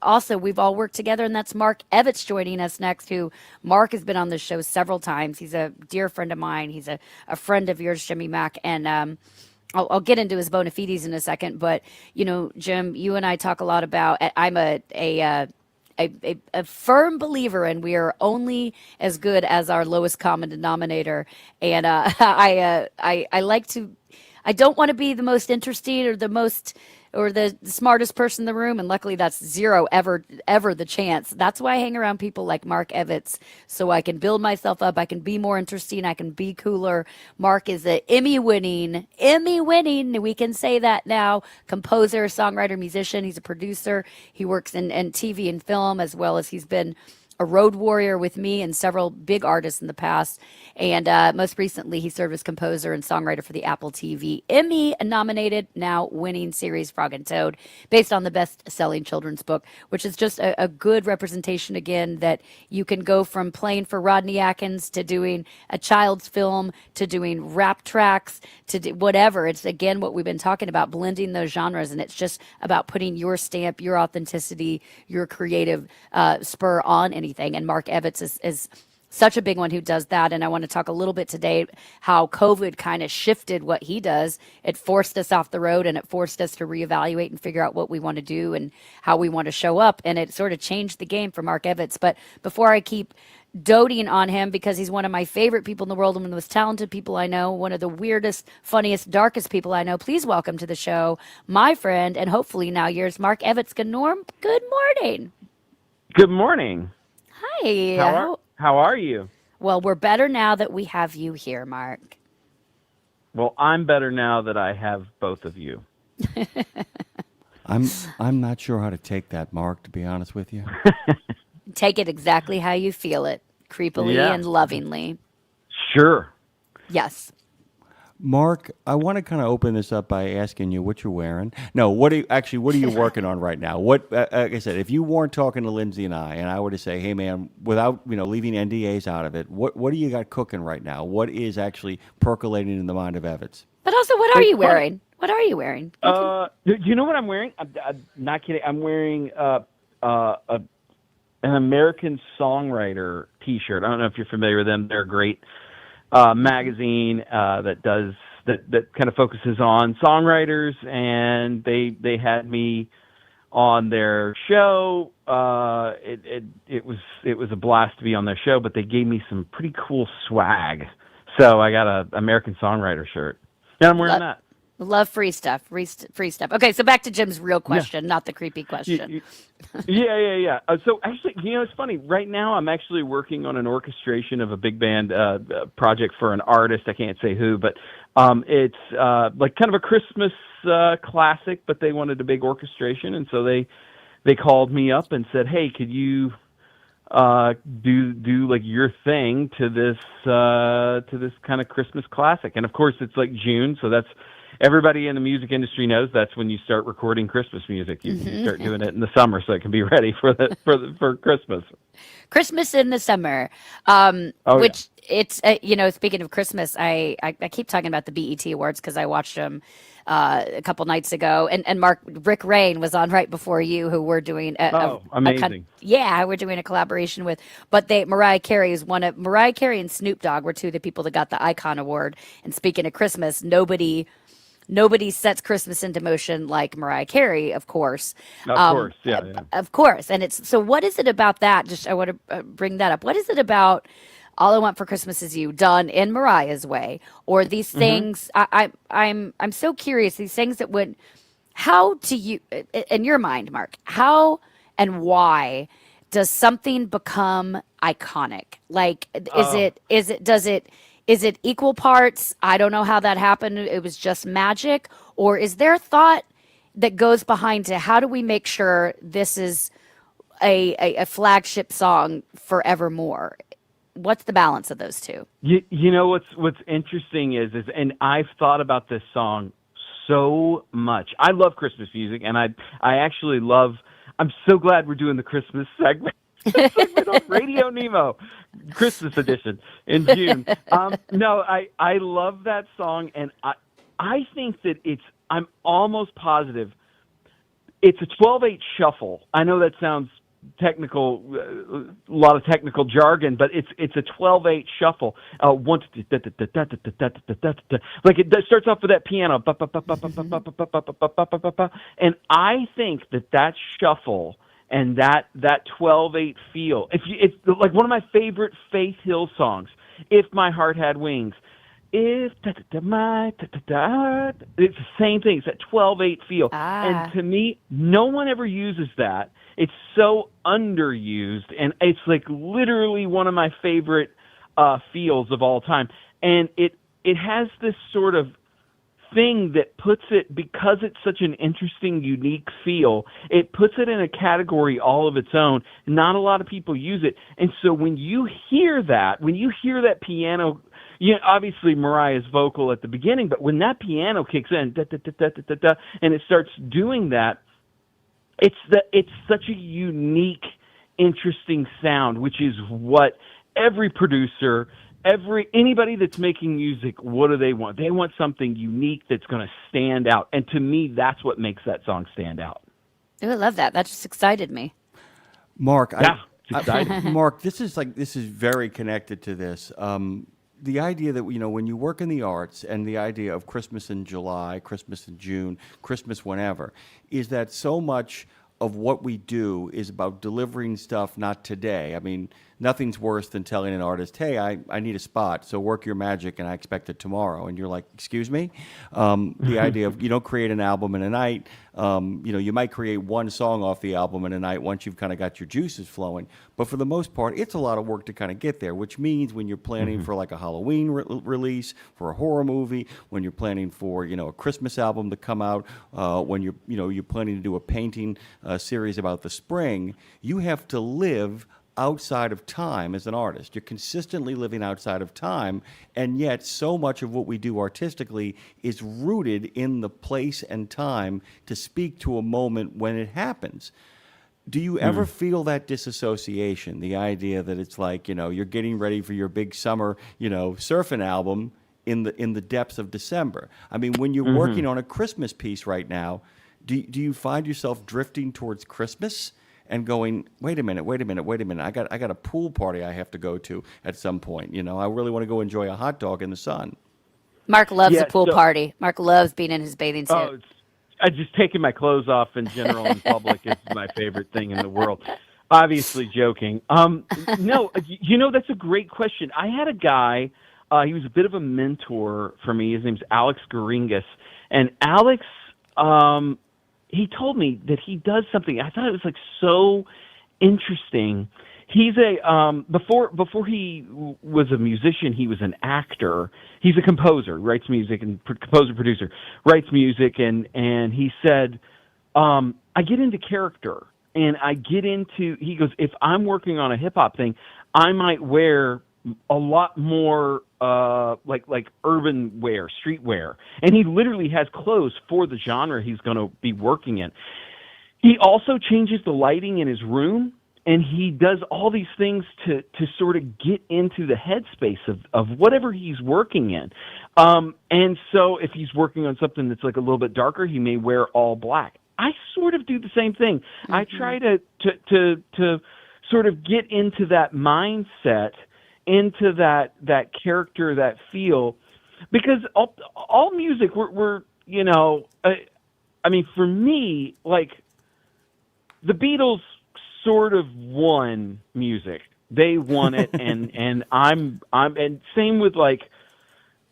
Also, we've all worked together, and that's Mark Evitts joining us next, who Mark has been on the show several times. He's a dear friend of mine. He's a friend of yours, Jimmy Mack, and I'll get into his bona fides in a second. But, you know, Jim, you and I talk a lot about, I'm a firm believer in we are only as good as our lowest common denominator. And I like to, I don't want to be the most interesting or the most or the smartest person in the room, and luckily that's zero ever the chance. That's why I hang around people like Mark Evitts, so I can build myself up. I can be more interesting. I can be cooler. Mark is an Emmy winning, we can say that now, composer, songwriter, musician. He's a producer. He works in TV and film, as well as he's been a road warrior with me and several big artists in the past. And most recently, he served as composer and songwriter for the Apple TV Emmy-nominated, now winning series Frog and Toad, based on the best-selling children's book, which is just a good representation, again, that you can go from playing for Rodney Atkins to doing a child's film to doing rap tracks to whatever. It's, again, what we've been talking about, blending those genres, and it's just about putting your stamp, your authenticity, your creative spur on anything. And Mark Evitts is such a big one who does that. And I want to talk a little bit today how COVID kind of shifted what he does. It forced us off the road, and it forced us to reevaluate and figure out what we want to do and how we want to show up. And it sort of changed the game for Mark Evitts. But before I keep doting on him, because he's one of my favorite people in the world and one of the most talented people I know, one of the weirdest, funniest, darkest people I know, please welcome to the show my friend, and hopefully now yours, Mark Evitts. Good morning. Good morning. Hi. How are you? Well, we're better now that we have you here, Mark. Well, I'm better now that I have both of you. I'm not sure how to take that, Mark, to be honest with you. Take it exactly how you feel it, creepily and lovingly. Sure. Yes. Mark, I want to kind of open this up by asking you what you're wearing. No, what are you working on right now? What, like I said, if you weren't talking to Lindsay and I were to say, hey man, without leaving NDAs out of it, what do you got cooking right now? What is actually percolating in the mind of Evitts? But also, what are you wearing? What are you wearing? Do you know what I'm wearing? I'm not kidding. I'm wearing an American Songwriter T-shirt. I don't know if you're familiar with them. They're great. Magazine that kind of focuses on songwriters, and they had me on their show. It was a blast to be on their show, but they gave me some pretty cool swag. So I got a American Songwriter shirt, and I'm wearing that. Love free stuff. Free stuff. Okay, so back to Jim's real question, not the creepy question. Yeah. So actually, it's funny. Right now, I'm actually working on an orchestration of a big band project for an artist. I can't say who, but it's like kind of a Christmas classic, but they wanted a big orchestration, and so they called me up and said, "Hey, could you do like your thing to this kind of Christmas classic?" And of course, it's like June, so that's. Everybody in the music industry knows that's when you start recording Christmas music. You start doing it in the summer so it can be ready for Christmas. Christmas in the summer, it's speaking of Christmas, I keep talking about the BET Awards because I watched them a couple nights ago, and Rikk Reighn was on right before you, who we're doing amazing. We're doing a collaboration with. But Mariah Carey and Snoop Dogg were two of the people that got the Icon Award. And speaking of Christmas, nobody sets Christmas into motion like Mariah Carey, of course. Of course. And it's so. What is it about that? I want to bring that up. What is it about All I Want for Christmas Is You done in Mariah's way, or these things? I'm so curious. These things that would. How do you, in your mind, Mark? How and why does something become iconic? Like, is it equal parts? I don't know how that happened. It was just magic. Or is there thought that goes behind to how do we make sure this is a flagship song forevermore? What's the balance of those two? You know what's interesting is and I've thought about this song so much. I love Christmas music, and I actually love. I'm so glad we're doing the Christmas segment. On Radio Nemo, Christmas edition in June. No, I love that song, and I think that I'm almost positive it's a 12/8 shuffle. I know that sounds technical, a lot of technical jargon, but it's a 12/8 shuffle. Like it starts off with that piano, and I think that shuffle and that 12/8 feel. It's like one of my favorite Faith Hill songs, "If My Heart Had Wings." if it's the same thing. It's that 12/8 feel. And to me, no one ever uses that. It's so underused, and it's like literally one of my favorite feels of all time. And it has this sort of thing that puts it, because it's such an interesting, unique feel, it puts it in a category all of its own. Not a lot of people use it. And so when you hear that piano, obviously Mariah's vocal at the beginning, but when that piano kicks in, and it starts doing that, it's such a unique, interesting sound, which is what every producer, anybody that's making music, what do they want? They want something unique that's going to stand out. And to me, that's what makes that song stand out. Ooh, I love that. That just excited me. Mark, Mark, this is very connected to this. The idea that, when you work in the arts, and the idea of Christmas in July, Christmas in June, Christmas whenever, is that so much of what we do is about delivering stuff not today. I mean, nothing's worse than telling an artist, hey, I need a spot, so work your magic and I expect it tomorrow. And you're like, excuse me? The idea of you don't create an album in a night. You might create one song off the album in a night once you've kind of got your juices flowing. But for the most part, it's a lot of work to kind of get there, which means when you're planning for like a Halloween release, for a horror movie, when you're planning for, a Christmas album to come out, when you're planning to do a painting series about the spring, you have to live outside of time as an artist. You're consistently living outside of time, and yet so much of what we do artistically is rooted in the place and time to speak to a moment when it happens. Do you ever feel that disassociation, the idea that it's like, you're getting ready for your big summer, surfing album in the depths of December? I mean, when you're working on a Christmas piece right now, do you find yourself drifting towards Christmas and going, wait a minute, I got a pool party I have to go to at some point. I really want to go enjoy a hot dog in the sun. Mark loves a pool party. Mark loves being in his bathing suit. Just taking my clothes off in general in public is my favorite thing in the world. Obviously joking. No, that's a great question. I had a guy, he was a bit of a mentor for me. His name's Alex Garingas. And Alex, he told me that he does something. I thought it was so interesting. He's before he was a musician, he was an actor. He's a composer, writes music, and composer-producer, writes music, and he said, I get into character, and he goes, if I'm working on a hip-hop thing, I might wear a lot more like urban wear, street wear. And he literally has clothes for the genre he's going to be working in. He also changes the lighting in his room, and he does all these things to sort of get into the headspace of whatever he's working in. And so if he's working on something that's like a little bit darker, he may wear all black. I sort of do the same thing. I try to sort of get into that mindset, into that character, that feel, because all music, we're I mean, for me, like, the Beatles sort of won music. They won it, and I'm and same with like,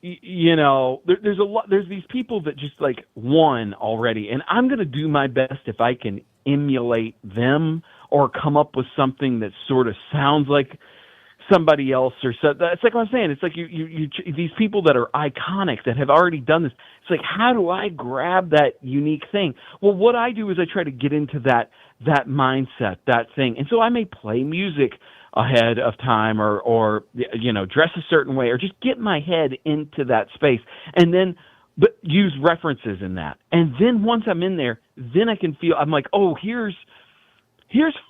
there's these people that just like won already, and I'm gonna do my best if I can emulate them or come up with something that sort of sounds like somebody else, or so. That's like what I'm saying. It's like you these people that are iconic, that have already done this. It's like, how do I grab that unique thing? Well, what I do is I try to get into that mindset, that thing. And so I may play music ahead of time, or dress a certain way, or just get my head into that space, and then but use references in that. And then once I'm in there, then I can feel, I'm like, oh, here's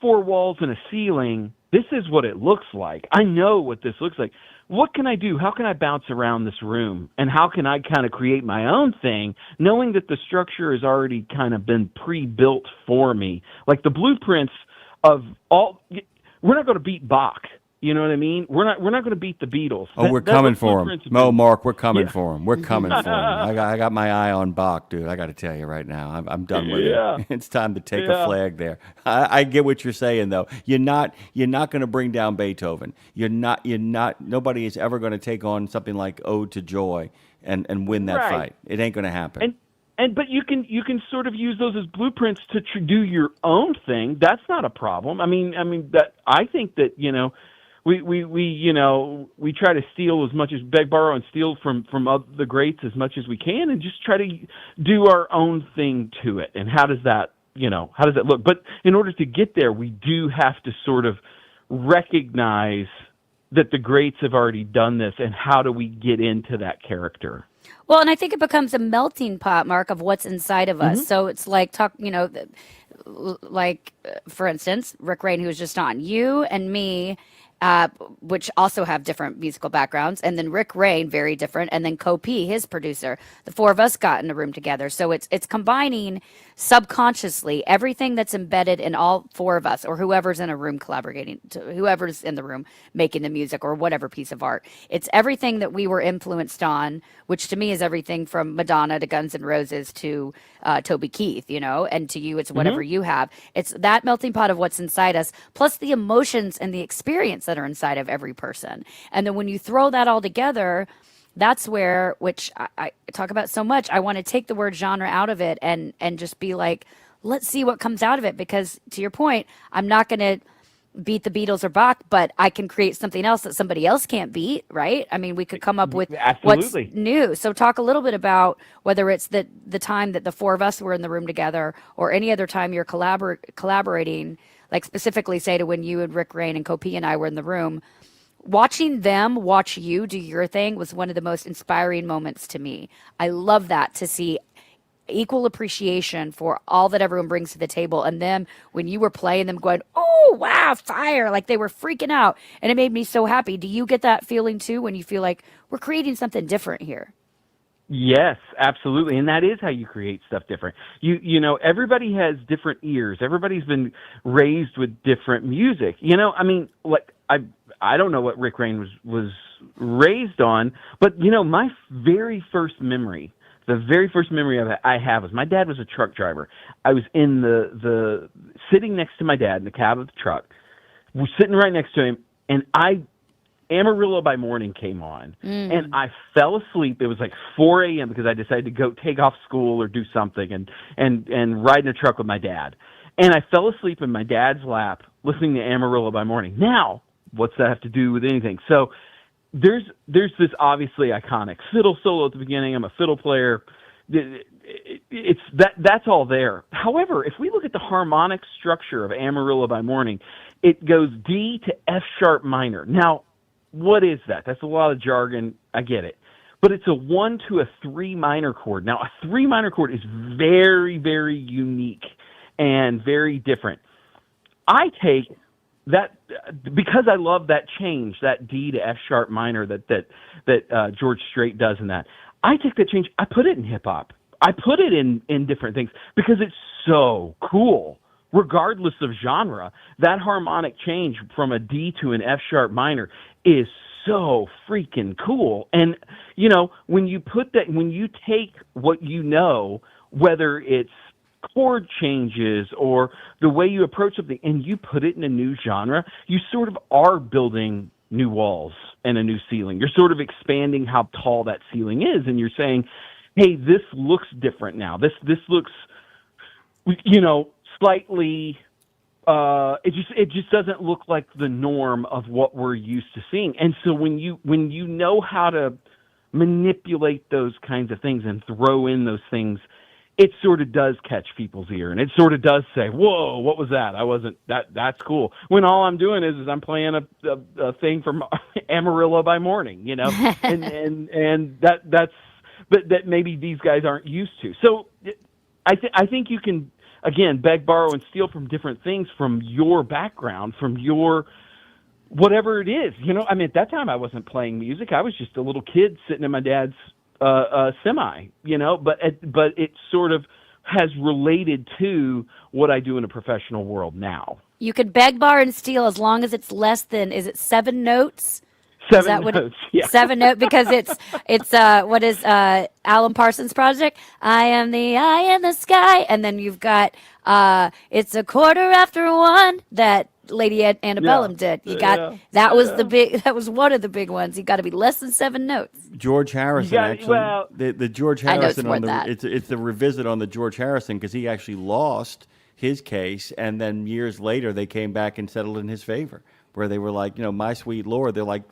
4 walls and a ceiling. This is what it looks like. I know what this looks like. What can I do? How can I bounce around this room? And how can I kind of create my own thing, knowing that the structure has already kind of been pre-built for me? Like the blueprints of all, we're not going to beat Bach You know what I mean? We're not going to beat the Beatles. Oh, we're coming for him. Blueprints have No, been- Mark, we're coming Yeah. for him. We're coming for him. I got my eye on Bach, dude. I got to tell you right now, I'm done with Yeah. it. It's time to take Yeah. a flag there. I get what you're saying though. You're not going to bring down Beethoven. You're not. Nobody is ever going to take on something like Ode to Joy and win that Right. fight. It ain't going to happen. But you can sort of use those as blueprints to do your own thing. That's not a problem. I mean that I think that we try to steal as much as beg, borrow, and steal from the greats as much as we can, and just try to do our own thing to it. And how does that look? But in order to get there, we do have to sort of recognize that the greats have already done this, and how do we get into that character? Well, and I think it becomes a melting pot, Mark, of what's inside of us. So it's like for instance, Rick Reighn, who was just on, you and me, which also have different musical backgrounds, and then Rick Reighn, very different, and then Kopi, his producer. The four of us got in a room together. So it's combining subconsciously everything that's embedded in all four of us, or whoever's in a room collaborating, whoever's in the room making the music or whatever piece of art. It's everything that we were influenced on, which to me is everything from Madonna to Guns N' Roses to Toby Keith, and to you it's whatever you have. It's that melting pot of what's inside us, plus the emotions and the experience that are inside of every person. And then when you throw that all together, that's where, which I talk about so much, I want to take the word genre out of it and just be like, let's see what comes out of it. Because to your point, I'm not going to beat the Beatles or Bach, but I can create something else that somebody else can't beat, right? I mean, we could come up with what's new. So talk a little bit about whether it's the time that the four of us were in the room together, or any other time you're collaborating, like specifically say to when you and Rick Reighn and Kopi and I were in the room. Watching them watch you do your thing was one of the most inspiring moments to me. I love that, to see equal appreciation for all that everyone brings to the table. And then when you were playing them going, oh, wow, fire, like they were freaking out. And it made me so happy. Do you get that feeling too when you feel like we're creating something different here? Yes, absolutely. And that is how you create stuff different. Everybody has different ears. Everybody's been raised with different music. I don't know what Rick Reighn was raised on, but my very first memory, the very first memory I have was my dad was a truck driver. I was in the sitting next to my dad in the cab of the truck. We're sitting right next to him, and Amarillo by Morning came on, and I fell asleep. It was like 4 a.m. because I decided to go take off school or do something and ride in a truck with my dad. And I fell asleep in my dad's lap listening to Amarillo by Morning. Now, what's that have to do with anything? So there's this obviously iconic fiddle solo at the beginning. I'm a fiddle player. It's that's all there. However, if we look at the harmonic structure of Amarillo by Morning, it goes D to F sharp minor. Now, what is that? That's a lot of jargon. I get it. But it's a 1 to a 3 minor chord. Now, a 3 minor chord is very, very unique and very different. I take that, because I love that change, that D to F sharp minor that George Strait does in that. I take that change, I put it in hip hop. I put it in different things because it's so cool. Regardless of genre, that harmonic change from a D to an F sharp minor is so freaking cool. And when you take what whether it's chord changes or the way you approach something, and you put it in a new genre, you sort of are building new walls and a new ceiling. You're sort of expanding how tall that ceiling is, and you're saying, hey, this looks different now. This looks, slightly, it just doesn't look like the norm of what we're used to seeing. And so when you know how to manipulate those kinds of things and throw in those things, it sort of does catch people's ear, and it sort of does say, whoa, what was that? That's cool. When all I'm doing is I'm playing a thing from Amarillo by Morning, and that maybe these guys aren't used to. So I think you can, again, beg, borrow, and steal from different things from your background, from your whatever it is. At that time I wasn't playing music. I was just a little kid sitting in my dad's semi, but it sort of has related to what I do in a professional world now. You could beg, borrow, and steal as long as it's less than, is it 7 notes? Is that what notes, yeah. 7 notes, because it's what is Alan Parsons' project? I am the eye in the sky, and then you've got it's 1:15 that Lady Antebellum did. You got that was one of the big ones. You got to be less than 7 notes. George Harrison the George Harrison I know it's it's the revisit on the George Harrison, because he actually lost his case, and then years later they came back and settled in his favor, where they were like, My Sweet Lord. They're like,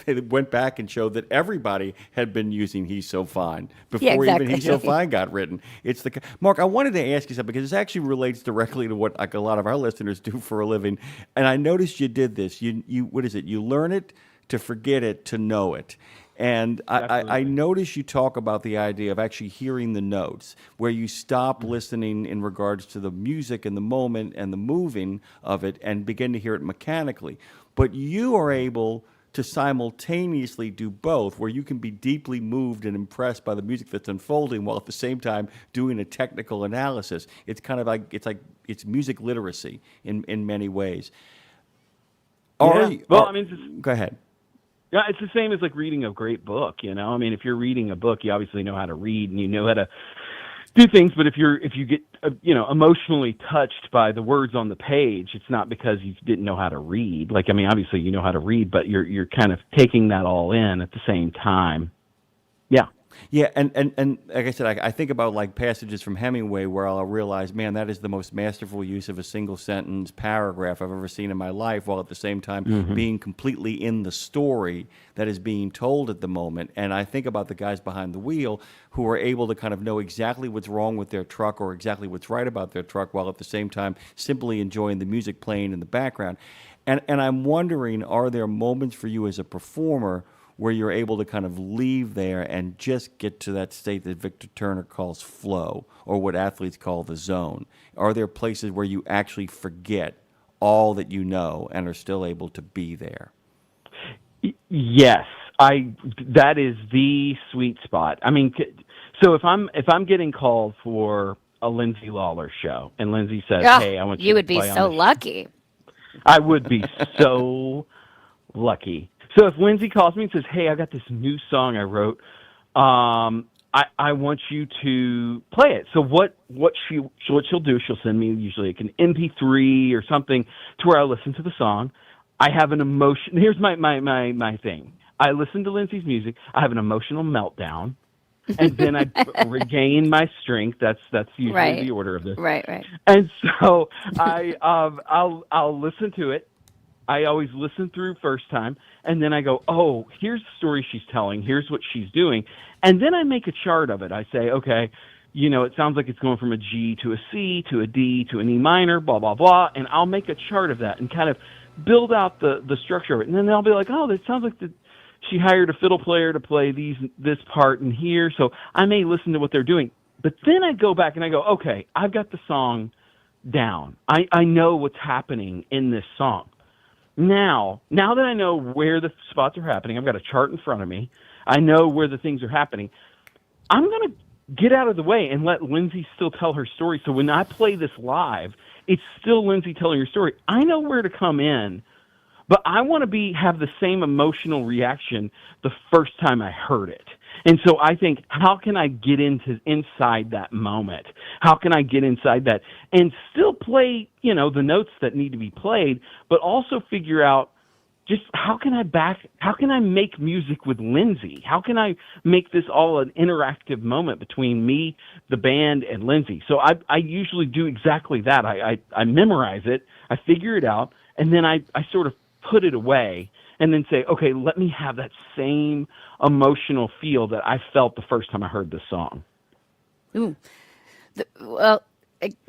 they went back and showed that everybody had been using He's So Fine before even He's So Fine got written. It's Mark, I wanted to ask you something, because this actually relates directly to what like a lot of our listeners do for a living. And I noticed you did this. You what is it? You learn it to forget it, to know it. And I notice you talk about the idea of actually hearing the notes, where you stop listening in regards to the music and the moment and the moving of it and begin to hear it mechanically. But you are able to simultaneously do both, where you can be deeply moved and impressed by the music that's unfolding while at the same time doing a technical analysis. It's kind of like it's music literacy in many ways. Go ahead. Yeah, it's the same as like reading a great book, I mean, if you're reading a book, you obviously know how to read and you know how to do things, but if you get emotionally touched by the words on the page, it's not because you didn't know how to read. Like, I mean, obviously you know how to read, but you're kind of taking that all in at the same time. Yeah. Yeah, and like I said, I think about like passages from Hemingway where I'll realize, man, that is the most masterful use of a single sentence paragraph I've ever seen in my life, while at the same time being completely in the story that is being told at the moment. And I think about the guys behind the wheel who are able to kind of know exactly what's wrong with their truck or exactly what's right about their truck, while at the same time simply enjoying the music playing in the background. And I'm wondering, are there moments for you as a performer where you're able to kind of leave there and just get to that state that Victor Turner calls flow, or what athletes call the zone? Are there places where you actually forget all that you know and are still able to be there? Yes, that is the sweet spot. I mean, so if I'm getting called for a Lindsay Lawler show, and Lindsay says, "Hey, I want you," you would be so lucky. I would be so lucky. So if Lindsay calls me and says, "Hey, I got this new song I wrote. I want you to play it." So what she'll do, she'll send me usually like an MP3 or something to where I listen to the song. I have an emotion. Here's my thing. I listen to Lindsay's music. I have an emotional meltdown, and then I regain my strength. That's usually the order of this. Right. And so I'll listen to it. I always listen through first time, and then I go, oh, here's the story she's telling. Here's what she's doing. And then I make a chart of it. I say, okay, it sounds like it's going from a G to a C to a D to an E minor, blah, blah, blah. And I'll make a chart of that and kind of build out the structure of it. And then I'll be like, oh, that sounds like she hired a fiddle player to play this part in here. So I may listen to what they're doing. But then I go back and I go, okay, I've got the song down. I know what's happening in this song. Now that I know where the spots are happening, I've got a chart in front of me. I know where the things are happening. I'm going to get out of the way and let Lindsay still tell her story. So when I play this live, it's still Lindsay telling her story. I know where to come in, but I want to have the same emotional reaction the first time I heard it. And so I think, how can I get inside that moment? How can I get inside that and still play, the notes that need to be played, but also figure out just how can I make music with Lindsay? How can I make this all an interactive moment between me, the band, and Lindsay? So I usually do exactly that. I memorize it, I figure it out, and then I sort of put it away and then say, okay, let me have that same emotional feel that I felt the first time I heard this song. Ooh. Well,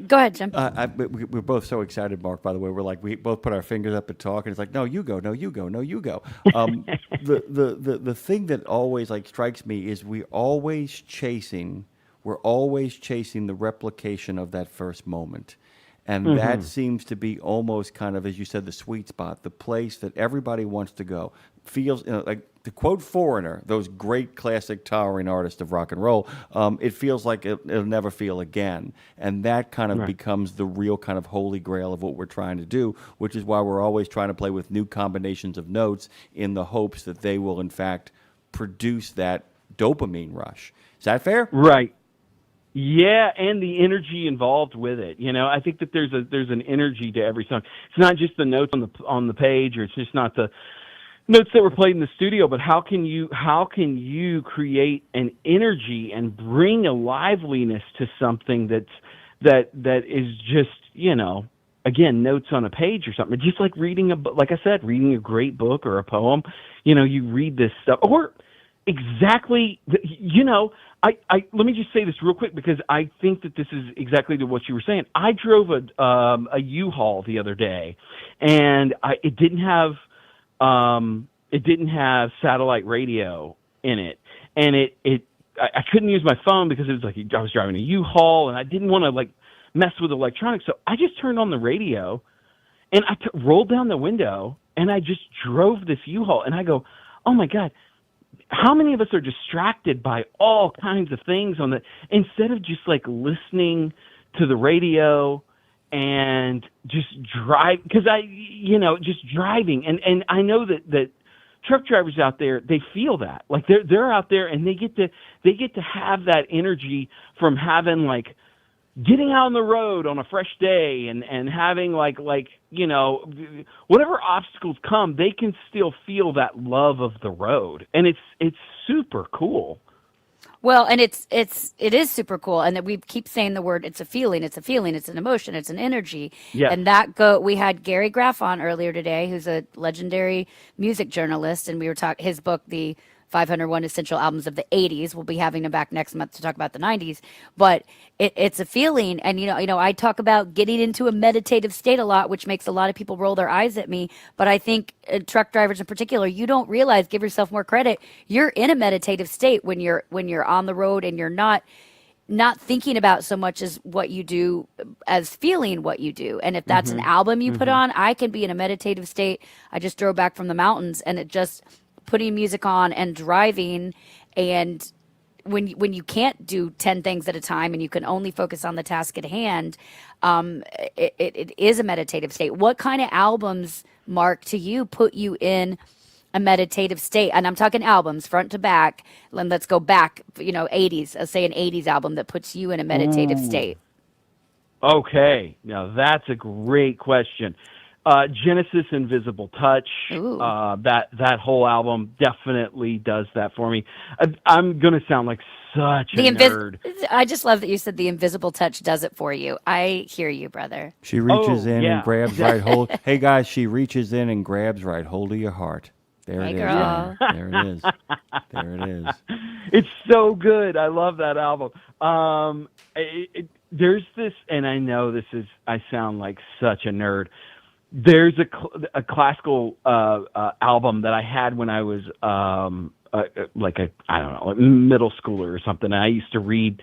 go ahead, Jim. We're both so excited, Mark, by the way. We're like, we both put our fingers up and talk, and it's like, no, you go, no, you go, no, you go. The thing that always strikes me is we're always chasing the replication of that first moment. And that seems to be almost kind of, as you said, the sweet spot, the place that everybody wants to go. Feels, like to quote Foreigner, those great classic towering artists of rock and roll, it feels like it'll never feel again. And that kind of becomes the real kind of holy grail of what we're trying to do, which is why we're always trying to play with new combinations of notes in the hopes that they will, in fact, produce that dopamine rush. Is that fair? Right. Yeah, and the energy involved with it. I think that there's an energy to every song. It's not just the notes on the page, or it's just not the notes that were played in the studio, but how can you create an energy and bring a liveliness to something that is just, again, notes on a page or something. Just like reading like I said, reading a great book or a poem. You read this stuff, or exactly, let me just say this real quick, because I think that this is exactly to what you were saying. I drove a U-Haul the other day, and it didn't have satellite radio in it, and I couldn't use my phone because it was like I was driving a U-Haul, and I didn't want to mess with electronics, so I just turned on the radio, and I rolled down the window, and I just drove this U-Haul, and I go, oh my God, how many of us are distracted by all kinds of things instead of just listening to the radio and just drive? Because just driving, and I know that truck drivers out there, they feel that, they're out there and they get to have that energy from having getting out on the road on a fresh day and having whatever obstacles come, they can still feel that love of the road, and it's super cool. Well, and it is super cool, and that we keep saying the word. It's a feeling, it's an emotion, it's an energy. Yeah. And we had Gary Graff on earlier today, who's a legendary music journalist, and we were talking his book, The 501 Essential Albums of the 80s. We'll be having him back next month to talk about the 90s. But it's a feeling, and I talk about getting into a meditative state a lot, which makes a lot of people roll their eyes at me. But I think truck drivers in particular, you don't realize, give yourself more credit. You're in a meditative state when you're on the road, and you're not thinking about so much as what you do, as feeling what you do. And if that's an album you put on, I can be in a meditative state. I just drove back from the mountains, and it just putting music on and driving, and when you can't do 10 things at a time and you can only focus on the task at hand, it is a meditative state. What kind of albums, Mark, to you put you in a meditative state? And I'm talking albums front to back. Let's go back, 80s. Let's say an 80s album that puts you in a meditative state. Okay, now that's a great question. Genesis, Invisible Touch, that whole album definitely does that for me. I'm going to sound like such a nerd. I just love that you said the invisible touch does it for you. I hear you, brother. She reaches in and grabs right hold. Hey, guys, she reaches in and grabs right hold of your heart. There it is. Girl. There it is. There it is. It's so good. I love that album. There's this, and I know I sound like such a nerd. There's a classical album that I had when I was middle schooler or something. And I used to read.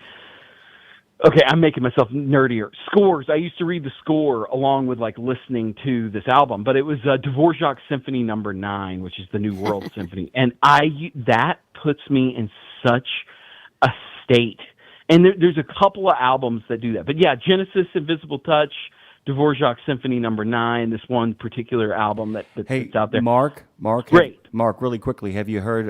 Okay, I'm making myself nerdier. Scores. I used to read the score along with listening to this album, but it was Dvorak's Symphony No. 9, which is the New World Symphony, and that puts me in such a state. And there's a couple of albums that do that, but yeah, Genesis, Invisible Touch, Dvorak's Symphony No. 9, this one particular album that's out there. Mark, great. Mark, really quickly, have you heard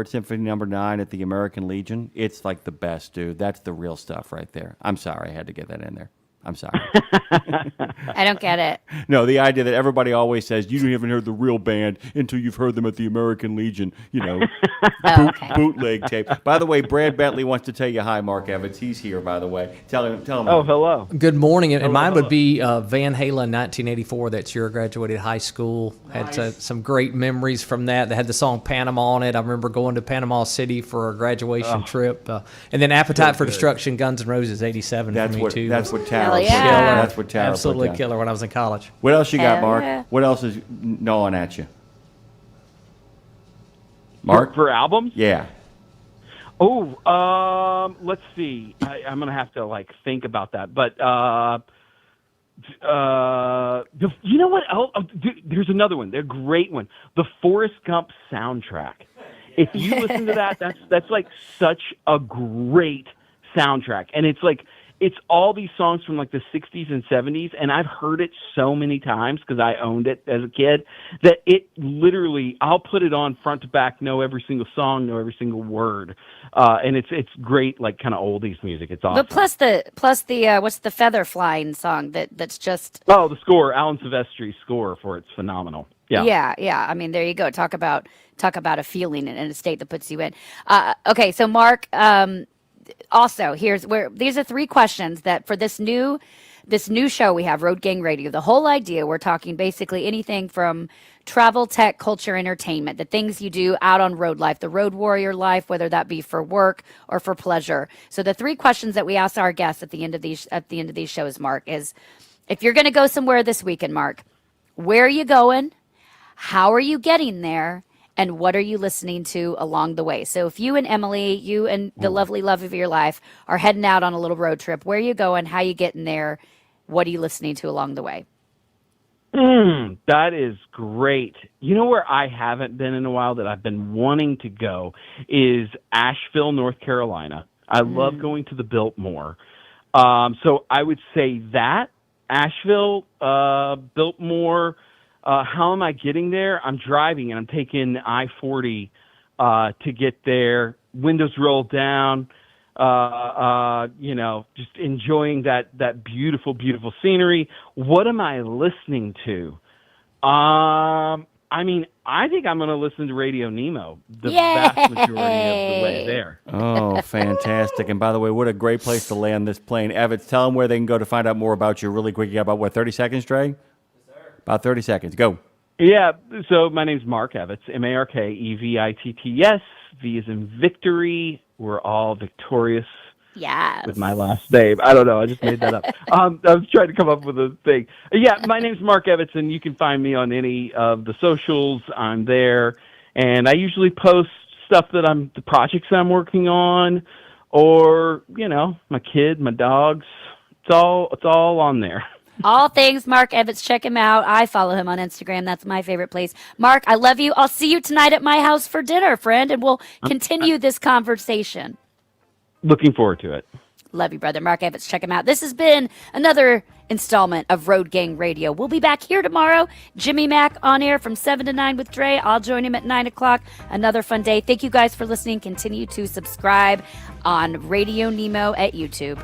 Symphony No. 9 at the American Legion? It's the best, dude. That's the real stuff right there. I'm sorry, I had to get that in there. I'm sorry. I don't get it. No, the idea that everybody always says you haven't heard the real band until you've heard them at the American Legion, bootleg tape. By the way, Brad Bentley wants to tell you hi, Mark Evitts. He's here, by the way. Tell him. Oh, hello. Good morning. And mine would be Van Halen, 1984. That's your graduated high school. Nice. Had some great memories from that. They had the song Panama on it. I remember going to Panama City for a graduation trip. And then Appetite for Destruction, Guns N' Roses, 87 for me, too. That's what Tara. Yeah. Killer. That's what Tara Absolutely put down. killer when I was in college. What else you got, Hell Mark? yeah. What else is gnawing at you? Mark? For albums? Yeah. Oh, let's see. I'm gonna have to think about that. But You know what? There's another one. They're a great one. The Forrest Gump soundtrack. If you listen to that, that's like such a great soundtrack, and it's all these songs from like the 60s and 70s, and I've heard it so many times because I owned it as a kid that it literally, I'll put it on front to back, know every single song, know every single word, and it's great, like kind of oldies music. It's awesome. But plus the what's the feather flying song that's just the score, Alan Silvestri's score for it's phenomenal. Yeah. I mean, there you go. Talk about a feeling and a state that puts you in. Okay, so Mark. Also, these are 3 questions that for this new show we have, Road Gang Radio. The whole idea, we're talking basically anything from travel, tech, culture, entertainment, the things you do out on road life, the road warrior life, whether that be for work or for pleasure. So the 3 questions that we ask our guests at the end of these shows, Mark, is if you're going to go somewhere this weekend, Mark, where are you going? How are you getting there? And what are you listening to along the way? So if you and Emily, you and the lovely love of your life are heading out on a little road trip, where are you going? How are you getting there? What are you listening to along the way? That is great. You know where I haven't been in a while that I've been wanting to go is Asheville, North Carolina. I love going to the Biltmore. So I would say that, Asheville, Biltmore. How am I getting there? I'm driving and I'm taking I-40 to get there. Windows rolled down. Just enjoying that beautiful, beautiful scenery. What am I listening to? I think I'm going to listen to Radio Nemo the vast majority of the way there. Oh, fantastic. And by the way, what a great place to land this plane. Evitts, tell them where they can go to find out more about you really quick. You got about, 30 seconds, Trey? About 30 seconds. Go. Yeah, so my name's Mark Evitts, Markevitts. V is in victory. We're all victorious. Yes. With my last name. I don't know. I just made that up. I was trying to come up with a thing. Yeah, my name's Mark Evitts, and you can find me on any of the socials. I'm there, and I usually post stuff that the projects I'm working on, or my kid, my dogs. It's all on there. All things Mark Evitts. Check him out. I follow him on Instagram. That's my favorite place. Mark, I love you. I'll see you tonight at my house for dinner, friend, and we'll continue this conversation. Looking forward to it. Love you, brother. Mark Evitts. Check him out. This has been another installment of Road Gang Radio. We'll be back here tomorrow. Jimmy Mack on air from 7 to 9 with Dre. I'll join him at 9 o'clock. Another fun day. Thank you guys for listening. Continue to subscribe on Radio Nemo at YouTube.